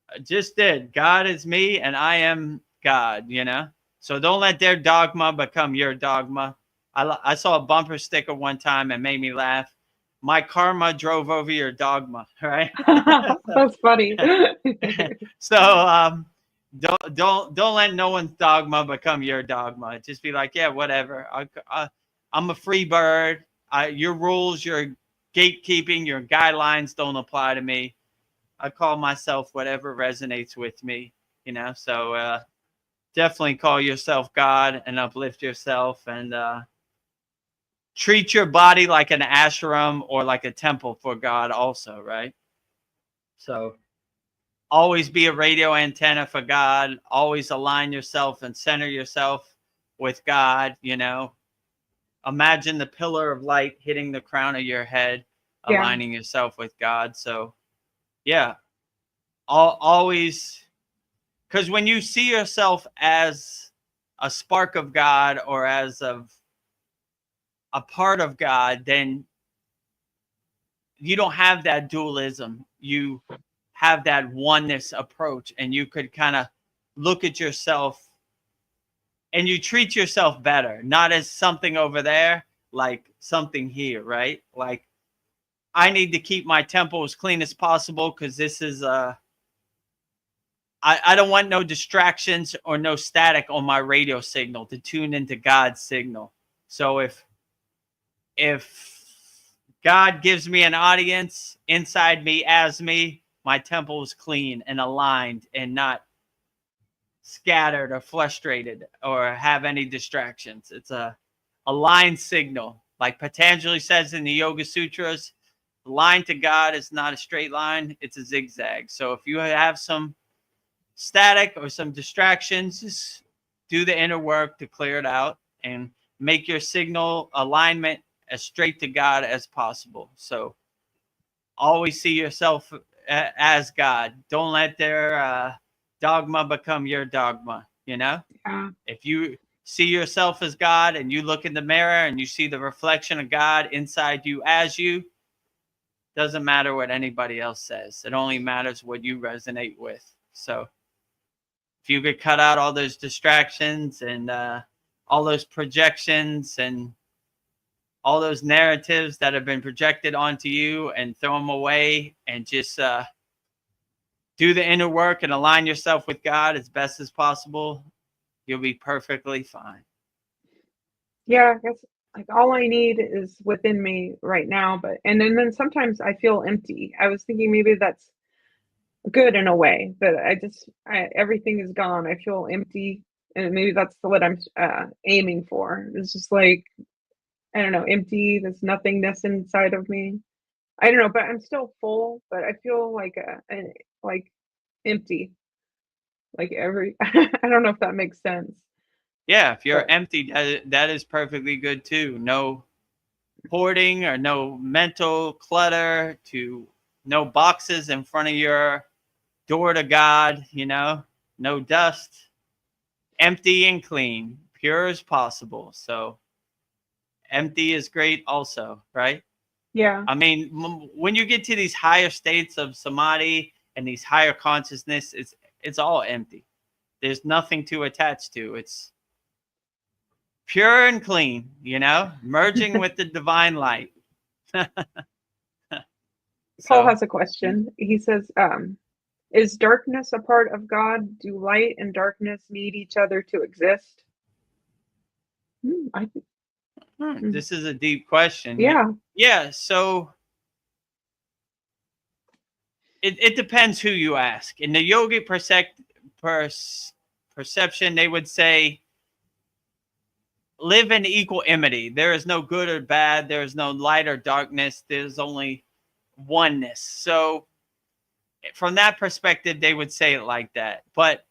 I just did. God is me and I am God, you know? So don't let their dogma become your dogma. I saw a bumper sticker one time and made me laugh. My karma drove over your dogma, right? That's funny. So don't let no one's dogma become your dogma. Just be like, yeah, whatever. I'm a free bird. Your rules, your gatekeeping, your guidelines don't apply to me. I call myself whatever resonates with me, you know. So definitely call yourself God and uplift yourself, and treat your body like an ashram or like a temple for God also, right? So always be a radio antenna for God. Always align yourself and center yourself with God, you know. Imagine the pillar of light hitting the crown of your head, aligning yourself with God. So yeah, always, because when you see yourself as a spark of God or as a part of God, then you don't have that dualism. You have that oneness approach, and you could kind of look at yourself and you treat yourself better, not as something over there, like something here, right? Like I need to keep my temple as clean as possible, because this is I don't want no distractions or no static on my radio signal to tune into God's signal. So if God gives me an audience inside me as me, my temple is clean and aligned and not scattered or frustrated or have any distractions. It's a line signal. Like Patanjali says in the Yoga Sutras, the line to God is not a straight line, it's a zigzag. So if you have some static or some distractions, just do the inner work to clear it out and make your signal alignment as straight to God as possible. So always see yourself as God. Don't let their dogma become your dogma, you know? Yeah. If you see yourself as God and you look in the mirror and you see the reflection of God inside you as you, doesn't matter what anybody else says. It only matters what you resonate with. So if you could cut out all those distractions and all those projections and all those narratives that have been projected onto you and throw them away and just do the inner work and align yourself with God as best as possible, you'll be perfectly fine. Yeah, I guess like all I need is within me right now, but and then sometimes I feel empty. I was thinking maybe that's good in a way, but everything is gone. I feel empty, and maybe that's what I'm aiming for. It's just like, I don't know, empty. There's nothingness inside of me. I don't know, but I'm still full, but I feel like like empty. Like I don't know if that makes sense. Yeah, if you're But empty, that is perfectly good too. No hoarding or no mental clutter, to no boxes in front of your door to God, you know, no dust, empty and clean, pure as possible. So empty is great also, right? yeah, I mean, when you get to these higher states of samadhi and these higher consciousness, it's all empty. There's nothing to attach to. It's pure and clean, you know, merging with the divine light. Paul So has a question. He says, is darkness a part of God? Do light and darkness need each other to exist? I think, this is a deep question. yeah, Yeah. So it depends who you ask. In the yogic perception, they would say, live in equanimity. There is no good or bad. There is no light or darkness. There's only oneness. So from that perspective, they would say it like that. But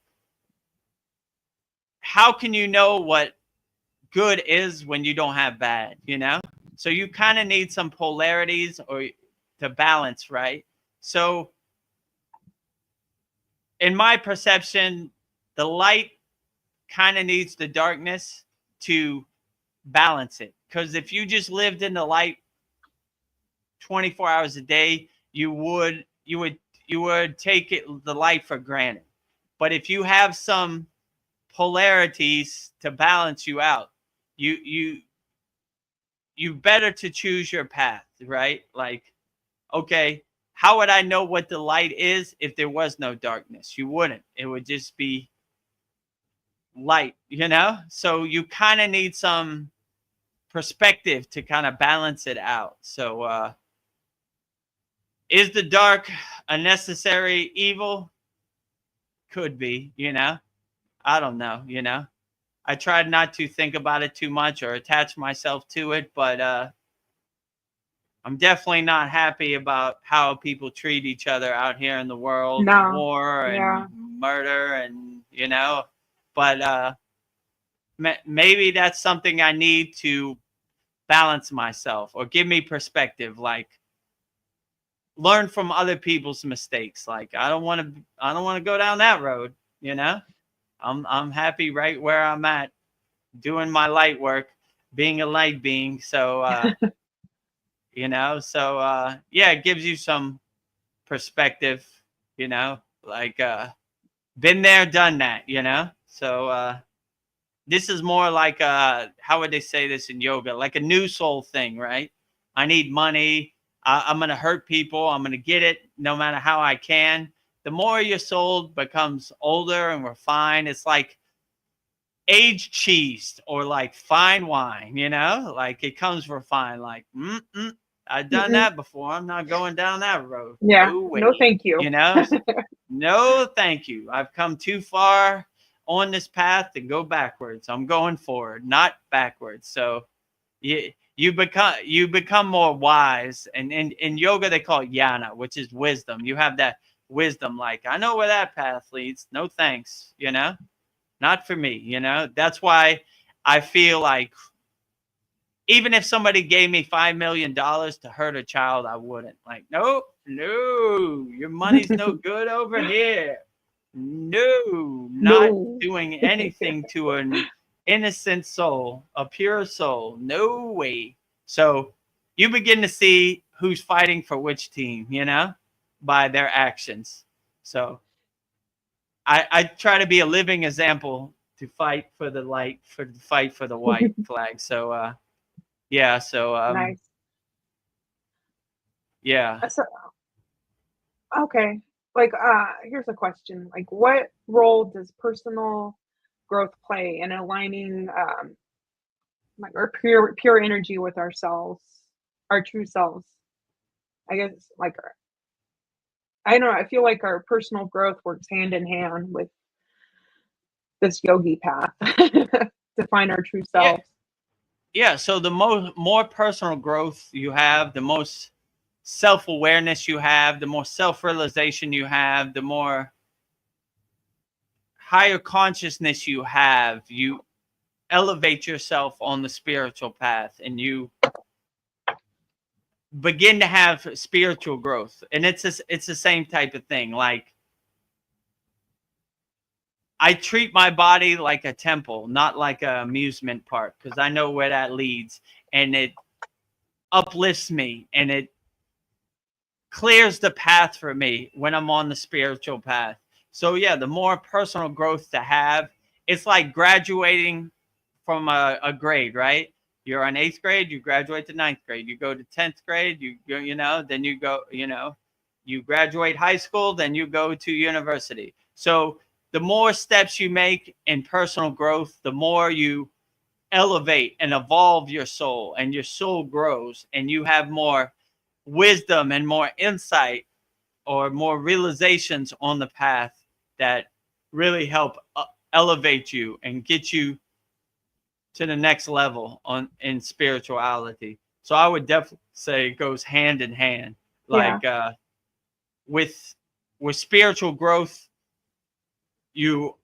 how can you know what good is when you don't have bad, you know? So you kind of need some polarities or to balance, right? So in my perception, the light kind of needs the darkness to balance it. Because if you just lived in the light 24 hours a day, you would take the light for granted. But if you have some polarities to balance you out, you better to choose your path, right? Like, okay, how would I know what the light is if there was no darkness? You wouldn't. It would just be light, you know? So you kind of need some perspective to kind of balance it out. So is the dark a necessary evil? Could be, you know? I don't know, you know? I tried not to think about it too much or attach myself to it, but I'm definitely not happy about how people treat each other out here in the world, no, war yeah, and murder, and you know, but maybe that's something I need to balance myself or give me perspective, like learn from other people's mistakes. Like I don't want to go down that road, you know? I'm happy right where I'm at, doing my light work, being a light being. So you know, so yeah, it gives you some perspective, you know, like been there, done that, you know. So this is more like how would they say this in yoga, like a new soul thing, right? I need money, I'm going to hurt people. I'm going to get it no matter how I can. The more your soul becomes older and refined, it's like aged cheese or like fine wine, you know, like it comes refined, like, I've done Mm-mm. that before. I'm not going down that road. Yeah. No way. No, thank you. You know, no, thank you. I've come too far on this path to go backwards. I'm going forward, not backwards. So you become more wise. And in yoga, they call it jnana, which is wisdom. You have that wisdom. Like, I know where that path leads. No thanks. You know, not for me. You know, that's why I feel like even if somebody gave me $5 million to hurt a child, I wouldn't. Like, no, your money's no good over here. No, not No. doing anything to an innocent soul, a pure soul. No way. So you begin to see who's fighting for which team, you know, by their actions. So I try to be a living example to fight for the light, fight for the white flag. So, yeah. So, Nice. yeah. So, okay. Like, here's a question. Like, what role does personal growth play in aligning, like our pure energy with ourselves, our true selves? I guess, like, I don't know. I feel like our personal growth works hand in hand with this yogi path to find our true Yeah. selves. Yeah. So the more personal growth you have, the most self-awareness you have, the more self-realization you have, the more higher consciousness you have, you elevate yourself on the spiritual path and you begin to have spiritual growth. And it's the same type of thing. Like, I treat my body like a temple, not like an amusement park, because I know where that leads, and it uplifts me and it clears the path for me when I'm on the spiritual path. So yeah, the more personal growth to have, it's like graduating from a grade, right? You're on 8th grade, you graduate to 9th grade. You go to 10th grade, then you go, you graduate high school, then you go to university. So the more steps you make in personal growth, the more you elevate and evolve your soul, and your soul grows, and you have more wisdom and more insight or more realizations on the path that really help elevate you and get you to the next level in spirituality. So I would definitely say it goes hand in hand. Like, with spiritual growth, you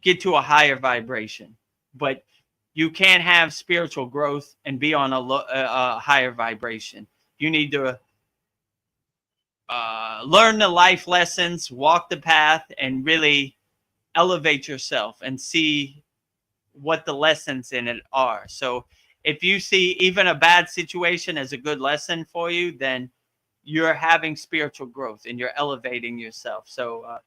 get to a higher vibration, but you can't have spiritual growth and be on a higher vibration. You need to learn the life lessons, walk the path, and really elevate yourself and see what the lessons in it are. So if you see even a bad situation as a good lesson for you, then you're having spiritual growth and you're elevating yourself. So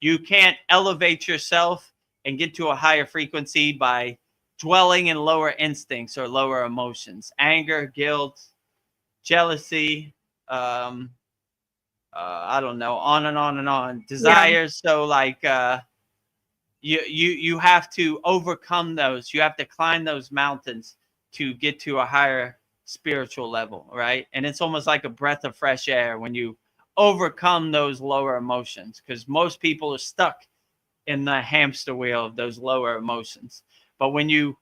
you can't elevate yourself and get to a higher frequency by dwelling in lower instincts or lower emotions, anger, guilt, jealousy, I don't know, on and on and on, desires. So like, you have to overcome those. You have to climb those mountains to get to a higher spiritual level, right? And it's almost like a breath of fresh air when you overcome those lower emotions, because most people are stuck in the hamster wheel of those lower emotions. But when you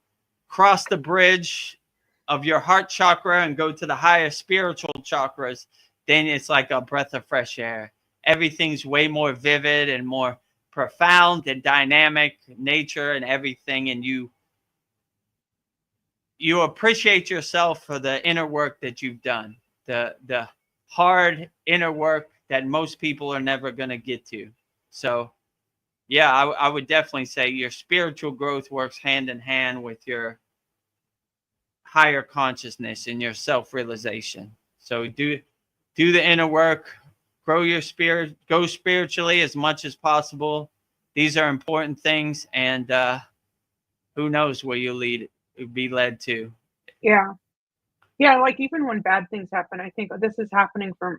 cross the bridge of your heart chakra and go to the higher spiritual chakras, then it's like a breath of fresh air. Everything's way more vivid and more profound and dynamic, nature and everything. And you appreciate yourself for the inner work that you've done, the hard inner work that most people are never going to get to. So yeah, I would definitely say your spiritual growth works hand in hand with your higher consciousness and your self-realization. So do the inner work, grow your spirit, go spiritually as much as possible. These are important things, and who knows where you'll be led to. Yeah. Yeah, like even when bad things happen, I think this is happening from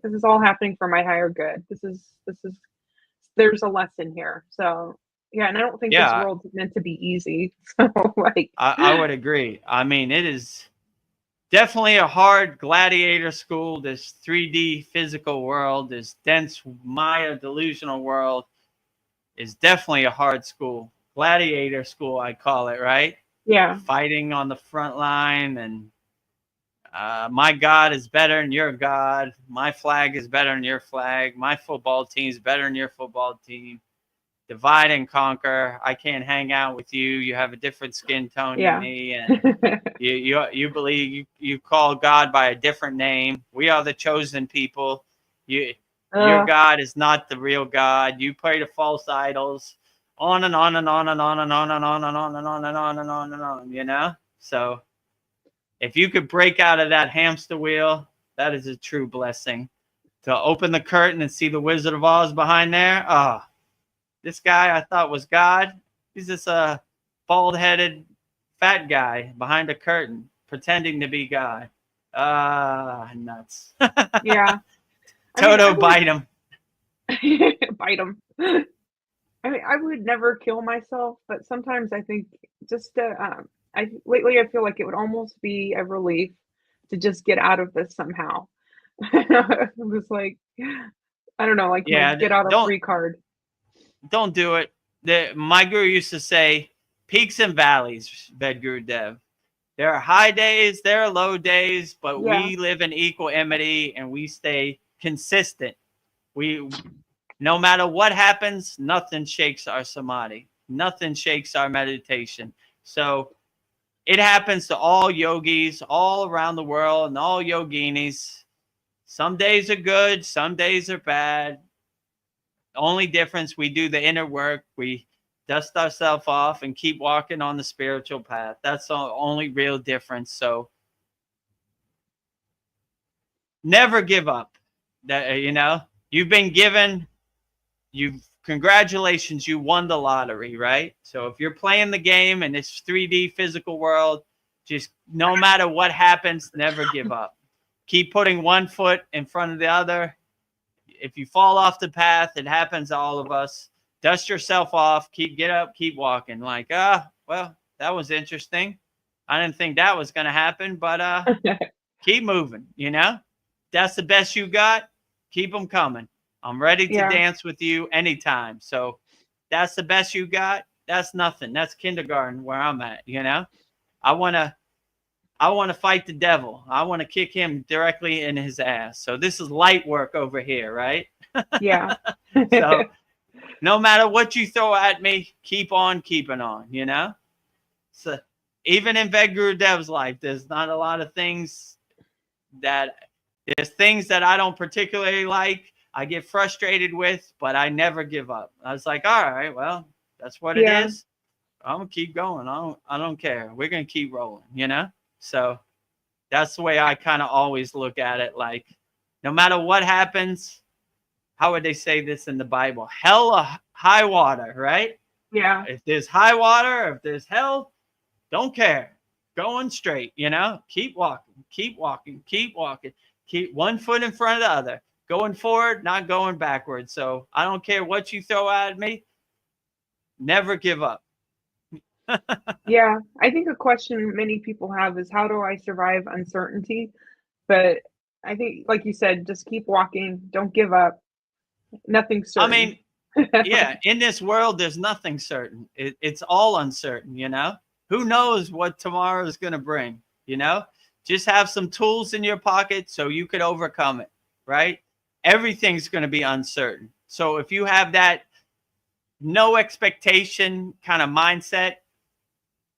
this is all happening for my higher good. This is there's a lesson here. So yeah, and I don't think this Yeah, world's meant to be easy. So like I would agree. I mean, it is definitely a hard gladiator school. This 3D physical world, this dense Maya delusional world is definitely a hard school. Gladiator school, I call it, right? yeah. Fighting on the front line, and my God is better than your God. My flag is better than your flag. My football team is better than your football team. Divide and conquer. I can't hang out with you. You have a different skin tone than Yeah. me, and you believe you call God by a different name. We are the chosen people. Your uh, God is not the real God. You pray to false idols. On and on and on and on and on and on and on and on and on and on and on. You know. So if you could break out of that hamster wheel, that is a true blessing. To open the curtain and see the Wizard of Oz behind there. Ah. This guy I thought was God. He's this bald-headed fat guy behind a curtain pretending to be God. Nuts. yeah. I mean, Toto, bite him. bite them. I mean, I would never kill myself, but sometimes I think just lately I feel like it would almost be a relief to just get out of this somehow. I'm just like, I don't know, like my Yeah, get out of free card. don't do it. My guru used to say, peaks and valleys, Vedagurudev. There are high days, there are low days, but Yeah, we live in equanimity and we stay consistent. No matter what happens, nothing shakes our samadhi. Nothing shakes our meditation. So it happens to all yogis all around the world and all yoginis. Some days are good, some days are bad. The only difference, we do the inner work. We dust ourselves off and keep walking on the spiritual path. That's the only real difference. So never give up. That, you've been given, congratulations, you won the lottery, right? So if you're playing the game in this 3D physical world, just no matter what happens, never give up. Keep putting one foot in front of the other. If you fall off the path, it happens to all of us. Dust yourself off, get up, keep walking. Like, well, that was interesting. I didn't think that was going to happen, but keep moving, That's the best you got. Keep them coming. I'm ready to yeah, dance with you anytime. So that's the best you got. That's nothing. That's kindergarten where I'm at, I want to fight the devil. I want to kick him directly in his ass. So this is light work over here, right? yeah, So no matter what you throw at me, keep on keeping on, So even in Vedgurudev's life, there's things that I don't particularly like. I get frustrated with, but I never give up. I was like, all right, well, that's what it yeah, is. I'm gonna keep going. I don't care. We're gonna keep rolling, So that's the way I kind of always look at it. Like, no matter what happens, how would they say this in the Bible? Hell or high water, right? yeah, If there's high water, if there's hell, don't care. Going straight, Keep walking, keep walking, keep walking. Keep one foot in front of the other. Going forward, not going backwards. So I don't care what you throw at me. Never give up. yeah. I think a question many people have is how do I survive uncertainty? But I think, like you said, just keep walking. Don't give up. Nothing's I certain. mean, yeah, in this world, there's nothing certain. It's all uncertain, Who knows what tomorrow is going to bring, Just have some tools in your pocket so you could overcome it, right? Everything's going to be uncertain. So if you have that no expectation kind of mindset,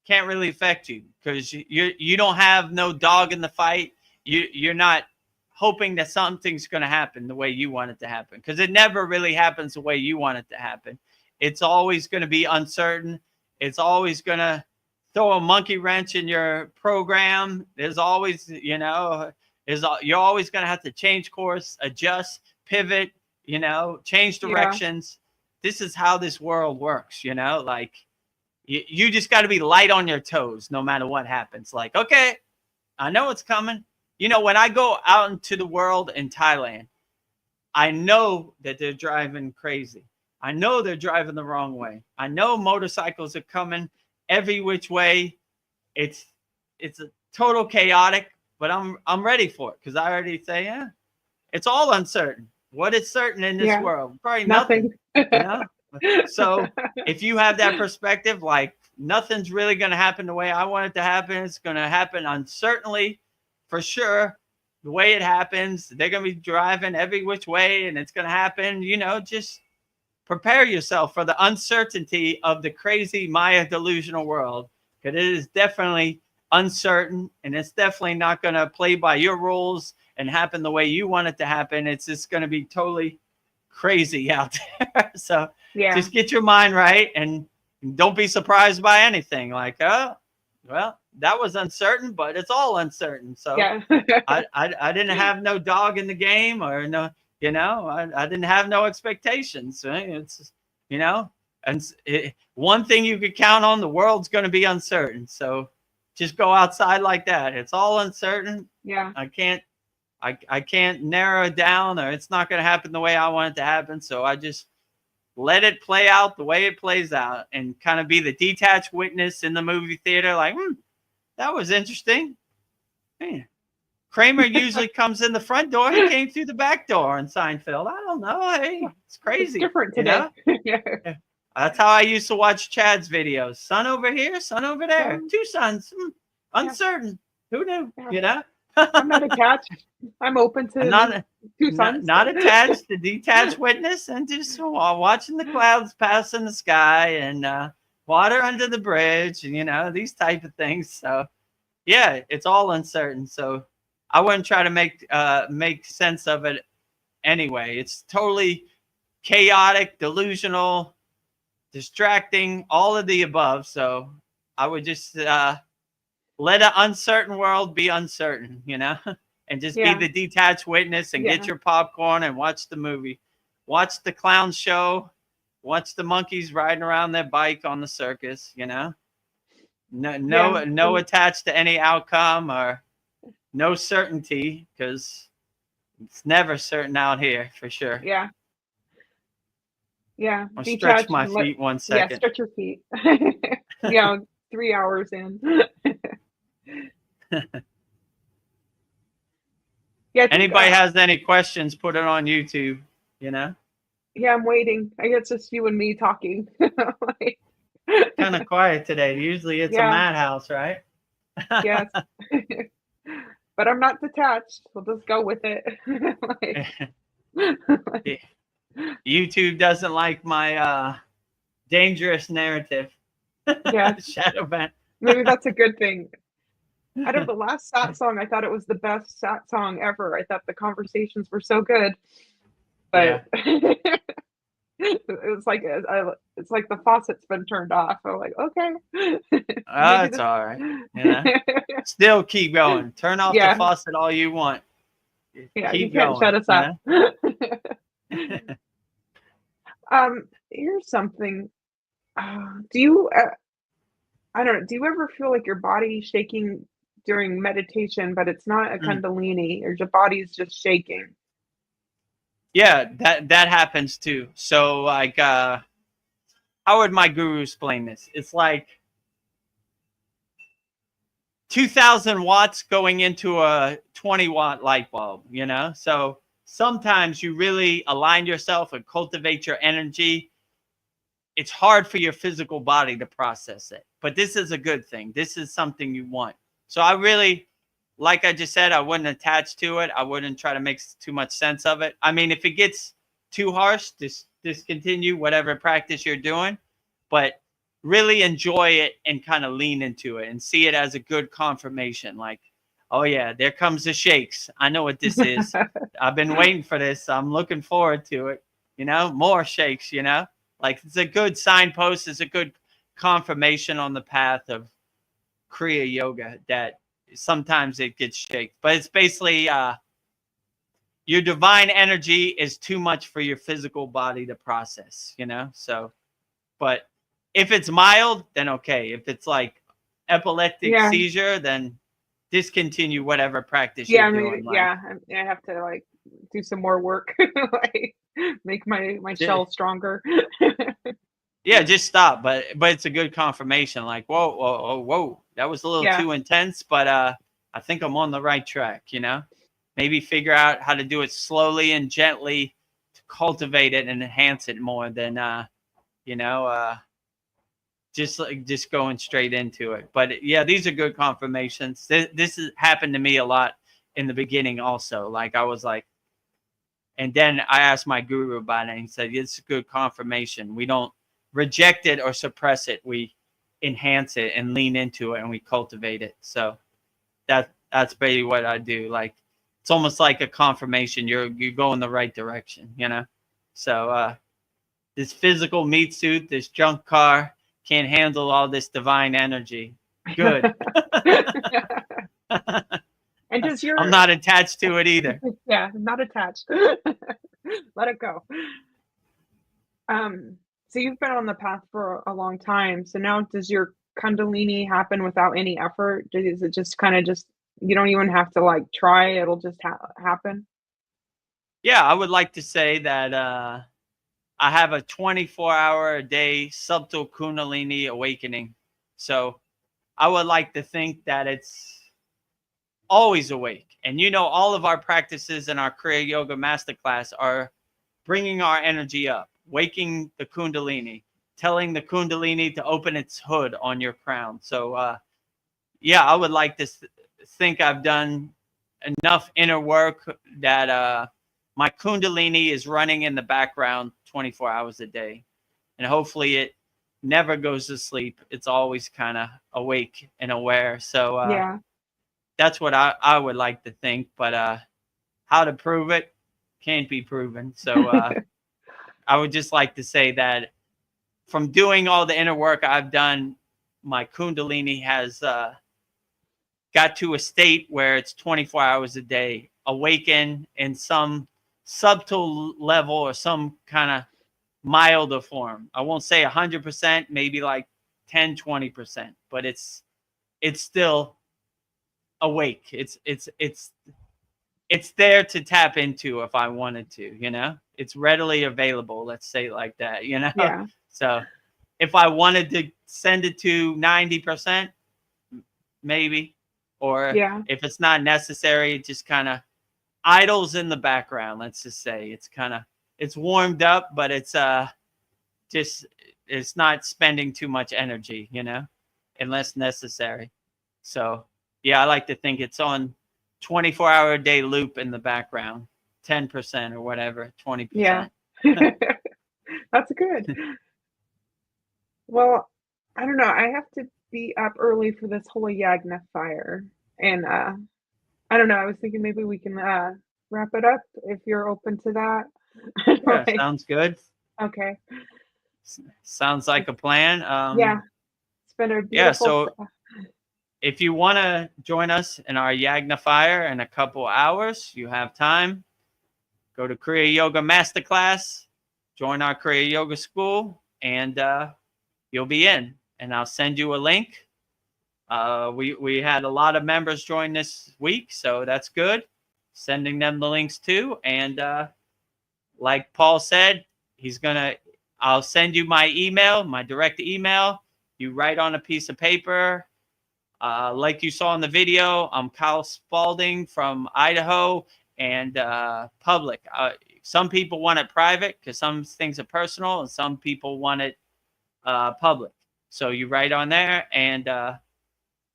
can't really affect you because you don't have no dog in the fight. You're not hoping that something's going to happen the way you want it to happen, because it never really happens the way you want it to happen. It's always going to be uncertain. It's always going to throw a monkey wrench in your program. There's always, you're always going to have to change course, adjust, pivot, change directions. Yeah. This is how this world works, like you just got to be light on your toes no matter what happens. Like, okay, I know it's coming. You know, when I go out into the world in Thailand, I know that they're driving crazy. I know they're driving the wrong way. I know motorcycles are coming every which way. It's a total chaotic, but I'm ready for it because I already say, yeah, it's all uncertain. What is certain in this world? Probably nothing. You know? So if you have that perspective, like nothing's really going to happen the way I want it to happen, it's going to happen uncertainly for sure. The way it happens, they're going to be driving every which way and it's going to happen. You know, just prepare yourself for the uncertainty of the crazy Maya delusional world, because it is definitely uncertain and it's definitely not going to play by your rules and happen the way you want it to happen. It's just going to be totally crazy out there. So just get your mind right and don't be surprised by anything. Like, oh, well, that was uncertain, but it's all uncertain. So I didn't have no dog in the game, or no, you know, I didn't have no expectations. It's, you know, and one thing you could count on, the world's going to be uncertain. So just go outside like that. It's all uncertain. Yeah. I can't narrow it down, or it's not going to happen the way I want it to happen. So I just let it play out the way it plays out and kind of be the detached witness in the movie theater. Like, that was interesting. Man, Kramer usually comes in the front door. He came through the back door in Seinfeld. I don't know. Hey, it's crazy. It's different today. You know? That's how I used to watch Chad's videos. Sun over here, sun over there. Two suns. Uncertain. Who knew? You know? I'm not attached. I'm open to two suns. Not attached, to detached witness, and just watching the clouds pass in the sky and water under the bridge, and you know, these type of things. So yeah, it's all uncertain. So I wouldn't try to make sense of it anyway. It's totally chaotic, delusional, distracting, all of the above. So I would just let an uncertain world be uncertain, you know, and just be the detached witness and get your popcorn and watch the movie, watch the clown show, watch the monkeys riding around their bike on the circus, you know, no attached to any outcome or no certainty, because it's never certain out here for sure. Yeah. Yeah. I'll stretch my feet 1 second. Yeah, stretch your feet. 3 hours in. Anybody has any questions, put it on YouTube, you know? Yeah, I'm waiting. I guess it's just you and me talking. Kind of quiet today. Usually it's a madhouse, right? Yes. But I'm not detached. We'll just go with it. YouTube doesn't like my dangerous narrative. Yeah. Shadow ban. Maybe that's a good thing. Out of the last Satsang, I thought it was the best Satsang ever. I thought the conversations were so good. But it's like the faucet's been turned off. I'm like, okay. It's all right. You know? Still keep going. Turn off the faucet all you want. Yeah, keep you can't going, shut us up. You know? Here's something. Do you? I don't know. Do you ever feel like your body shaking during meditation, but it's not a kundalini, or your body's just shaking? Yeah, that happens too. So like, how would my guru explain this? It's like 2,000 watts going into a 20-watt light bulb, you know? So sometimes you really align yourself and cultivate your energy. It's hard for your physical body to process it, but this is a good thing. This is something you want. So I really, like I just said, I wouldn't attach to it. I wouldn't try to make too much sense of it. I mean, if it gets too harsh, discontinue whatever practice you're doing, but really enjoy it and kind of lean into it and see it as a good confirmation. Like, oh yeah, there comes the shakes. I know what this is. I've been waiting for this. I'm looking forward to it. You know, more shakes, you know, like it's a good signpost. It's a good confirmation on the path of Kriya yoga that sometimes it gets shaked, but it's basically your divine energy is too much for your physical body to process, you know? So, but if it's mild, then okay. If it's like epileptic seizure, then discontinue whatever practice Yeah, you're doing. maybe, Like, yeah, I have to like do some more work, like make my shell stronger. yeah, just stop. But it's a good confirmation. Like, whoa, whoa, whoa, whoa, that was a little Yeah. too intense, but I think I'm on the right track. You know, maybe figure out how to do it slowly and gently to cultivate it and enhance it more than you know, just going straight into it. But yeah, these are good confirmations. This has happened to me a lot in the beginning also. Like I was like, and then I asked my guru about it, and he said, it's a good confirmation. We don't reject it or suppress it. We enhance it and lean into it, and we cultivate it. So that's basically what I do. Like, it's almost like a confirmation. You're going the right direction, you know? So this physical meat suit, this junk car can't handle all this divine energy. Good. And does your I'm not attached to it either. yeah, not attached. Let it go. So you've been on the path for a long time. So now does your Kundalini happen without any effort? Is it just kind of just you don't even have to like try, it'll just happen? Yeah, I would like to say that I have a 24-hour a day subtle Kundalini awakening. So I would like to think that it's always awake. And you know, all of our practices in our Kriya Yoga Masterclass are bringing our energy up, waking the Kundalini, telling the Kundalini to open its hood on your crown. So yeah, I would like to think I've done enough inner work that my Kundalini is running in the background 24 hours a day. And hopefully it never goes to sleep. It's always kind of awake and aware. So Yeah. that's what I would like to think. But how to prove it can't be proven. So I would just like to say that from doing all the inner work I've done, my Kundalini has got to a state where it's 24 hours a day, awaken in some subtle level or some kind of milder form. I won't say 100%, maybe like 10, 20%, but it's still awake. It's there to tap into if I wanted to, you know? It's readily available, let's say it like that, you know? Yeah. So if I wanted to send it to 90%, maybe, or Yeah. if it's not necessary, it just kind of idles in the background, let's just say. It's warmed up, but it's just it's not spending too much energy, you know, unless necessary. So yeah, I like to think it's on 24-hour a day loop in the background, 10% or whatever, 20%. Yeah. That's good. Well, I don't know. I have to be up early for this holy yagna fire. And I don't know. I was thinking maybe we can wrap it up if you're open to that. Yeah, Like, sounds good. okay. Sounds like a plan. Yeah. It's been a Yeah, beautiful so if you want to join us in our Yagna Fire in a couple hours, you have time. Go to Kriya Yoga Masterclass, join our Kriya Yoga School, and you'll be in. And I'll send you a link. We had a lot of members join this week, so that's good. Sending them the links too. And like Paul said, I'll send you my email, my direct email. You write on a piece of paper. Like you saw in the video, I'm Kyle Spalding from Idaho and public. Some people want it private because some things are personal, and some people want it public. So you write on there, and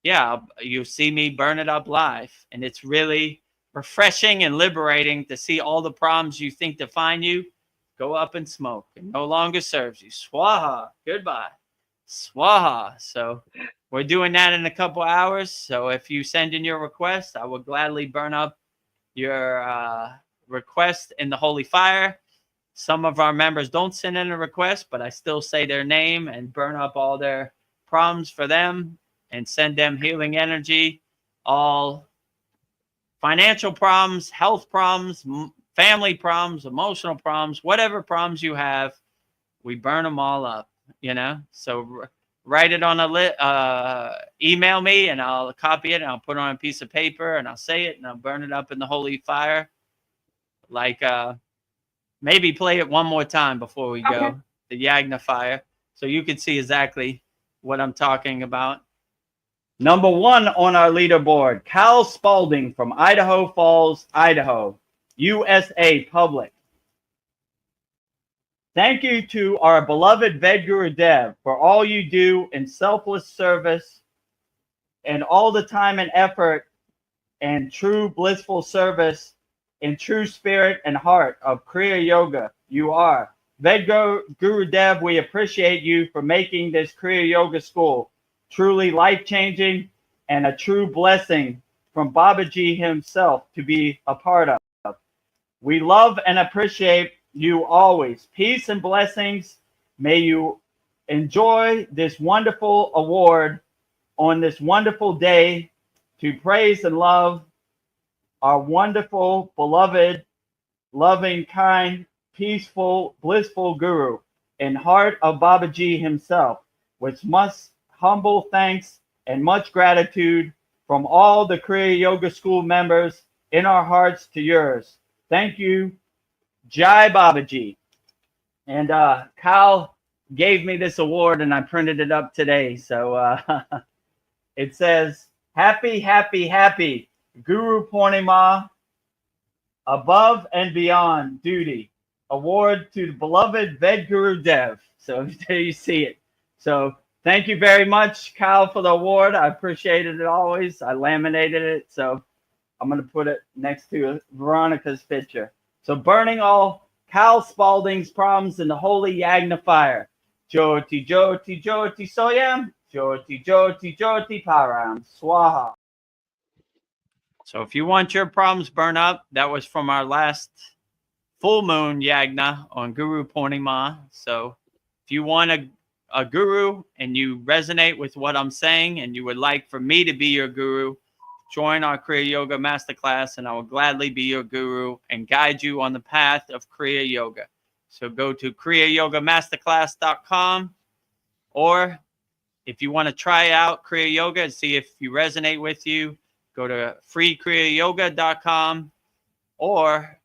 yeah, you see me burn it up live. And it's really refreshing and liberating to see all the problems you think define you go up in smoke. It no longer serves you. Swaha. Goodbye. Swaha. So we're doing that in a couple hours. So if you send in your request, I will gladly burn up your request in the holy fire. Some of our members don't send in a request, but I still say their name and burn up all their problems for them and send them healing energy, all financial problems, health problems, family problems, emotional problems, whatever problems you have, we burn them all up, you know? So write it on email me, and I'll copy it, and I'll put it on a piece of paper, and I'll say it, and I'll burn it up in the holy fire. Like, maybe play it one more time before we go. Okay. The Yagna fire, so you can see exactly what I'm talking about. Number 1 on our leaderboard, Cal Spalding from Idaho Falls, Idaho, USA Public. Thank you to our beloved Vedagurudev for all you do in selfless service and all the time and effort and true blissful service in true spirit and heart of Kriya Yoga. You are. Vedagurudev, we appreciate you for making this Kriya Yoga school truly life-changing and a true blessing from Babaji himself to be a part of. We love and appreciate you always. Peace and blessings. May you enjoy this wonderful award on this wonderful day to praise and love our wonderful, beloved, loving, kind, peaceful, blissful Guru and heart of Babaji himself, with much humble thanks and much gratitude from all the Kriya Yoga School members in our hearts to yours. Thank you. Jai Babaji. And Kyle gave me this award, and I printed it up today. So it says, happy, happy, happy Guru Purnima, above and beyond duty. Award to the beloved Vedagurudev. So there you see it. So thank you very much, Kyle, for the award. I appreciated it always. I laminated it. So I'm going to put it next to Veronica's picture. So burning all Cal Spalding's problems in the holy Yagna fire. Jyoti, Jyoti, Jyoti Soyam. Jyoti, Jyoti, Jyoti Param. Swaha. So if you want your problems burned up, that was from our last full moon Yagna on Guru Purnima. So if you want a guru and you resonate with what I'm saying and you would like for me to be your guru, join our Kriya Yoga Masterclass, and I will gladly be your guru and guide you on the path of Kriya Yoga. So go to kriyayogamasterclass.com, or if you want to try out Kriya Yoga and see if you resonate with you, go to freekriyayoga.com, or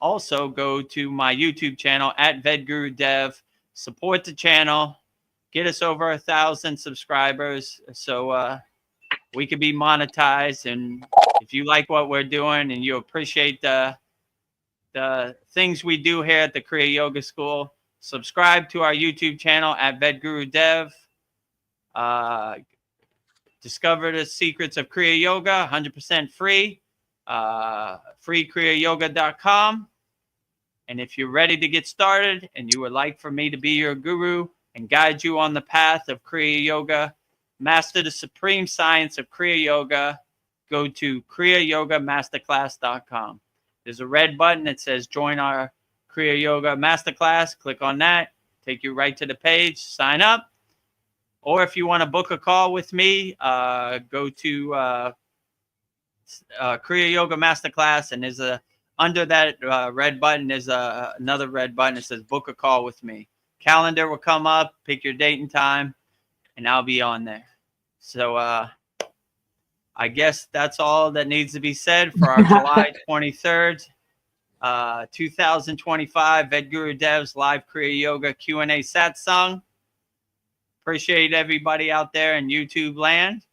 also go to my YouTube channel at Vedagurudev. Support the channel. Get us over 1,000 subscribers so we can be monetized. And if you like what we're doing and you appreciate the things we do here at the Kriya Yoga School, subscribe to our YouTube channel at Vedagurudev. Discover the secrets of Kriya Yoga, 100% free. Freekriyayoga.com. And if you're ready to get started and you would like for me to be your guru and guide you on the path of Kriya Yoga, master the supreme science of Kriya Yoga, go to kriyayogamasterclass.com. There's a red button that says join our Kriya Yoga Masterclass. Click on that. Take you right to the page. Sign up. Or if you want to book a call with me, go to Kriya Yoga Masterclass, and there's under that red button, there's another red button that says book a call with me. Calendar will come up, pick your date and time, and I'll be on there. So I guess that's all that needs to be said for our July 23rd, 2025 Vedgurudev's live Kriya Yoga Q&A Satsang. Appreciate everybody out there in YouTube land.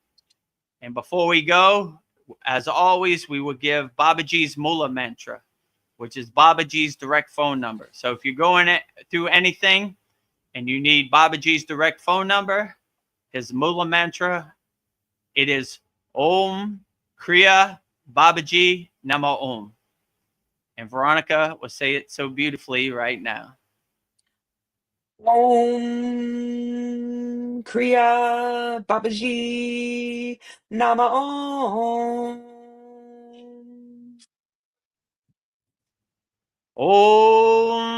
And before we go, as always, we will give Babaji's Mula Mantra, which is Babaji's direct phone number. So if you're going through anything and you need Babaji's direct phone number, his Mula Mantra, it is Om Kriya Babaji Namo Om. And Veronica will say it so beautifully right now. Om Kriya Babaji Nama Om. Om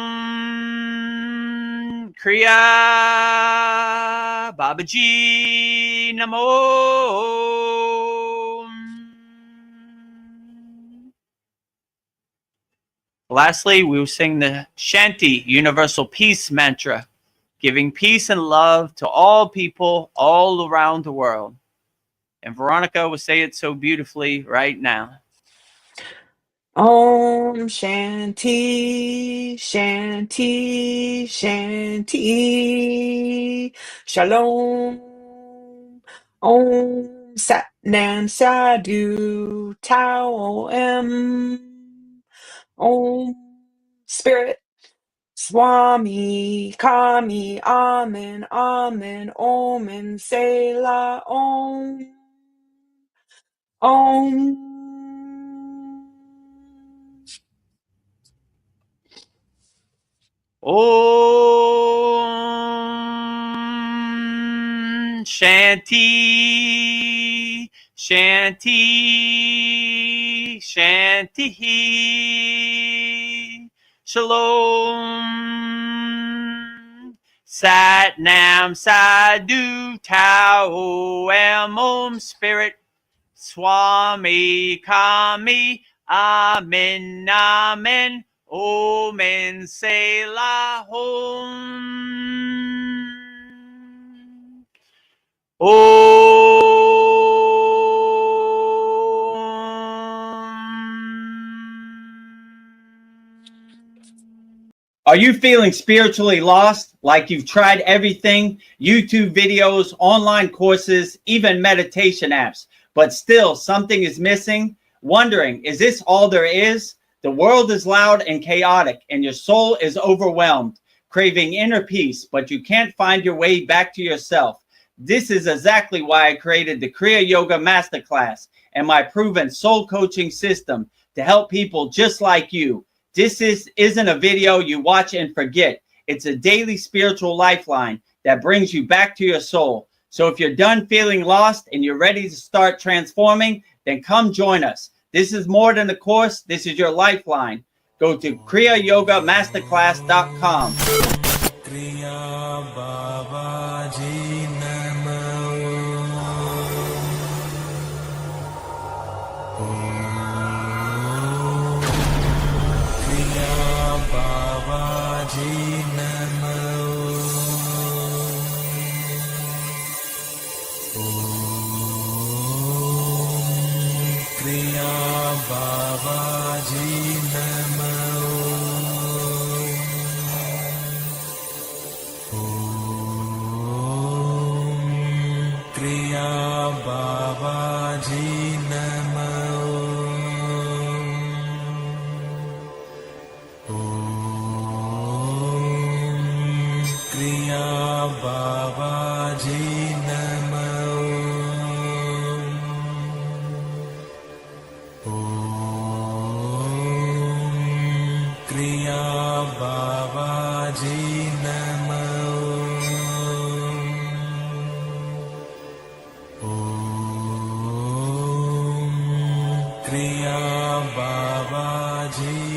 Kriya Babaji Namo. Lastly, we will sing the Shanti Universal Peace Mantra. giving peace and love to all people all around the world. And Veronica will say it so beautifully right now. Om Shanti, Shanti, Shanti. Shalom. Om Sat Nam Sadhu Tao Em. Om Spirit Swami Kami Amen Amen Om and Selah Om. Om. Om Shanti, Shanti, Shanti. Shalom. Sat Nam Sadhu Tao Am Om Spirit Swami Kami Amen Amen Om and Selah Om. Are you feeling spiritually lost, like you've tried everything, YouTube videos, online courses, even meditation apps, but still something is missing? Wondering, is this all there is? The world is loud and chaotic, and your soul is overwhelmed, craving inner peace, but you can't find your way back to yourself. This is exactly why I created the Kriya Yoga Masterclass and my proven soul coaching system to help people just like you. This isn't a video you watch and forget. It's a daily spiritual lifeline that brings you back to your soul. So if you're done feeling lost and you're ready to start transforming, then come join us. This is more than a course. This is your lifeline. Go to kriyayogamasterclass.com. Kriya Babaji Namo. Kriya Babaji Namo. Kriya Babaji Namo. Kriya Babaji Namo. Kriya Babaji Namo. Kriya Babaji Namo. Kriya Babaji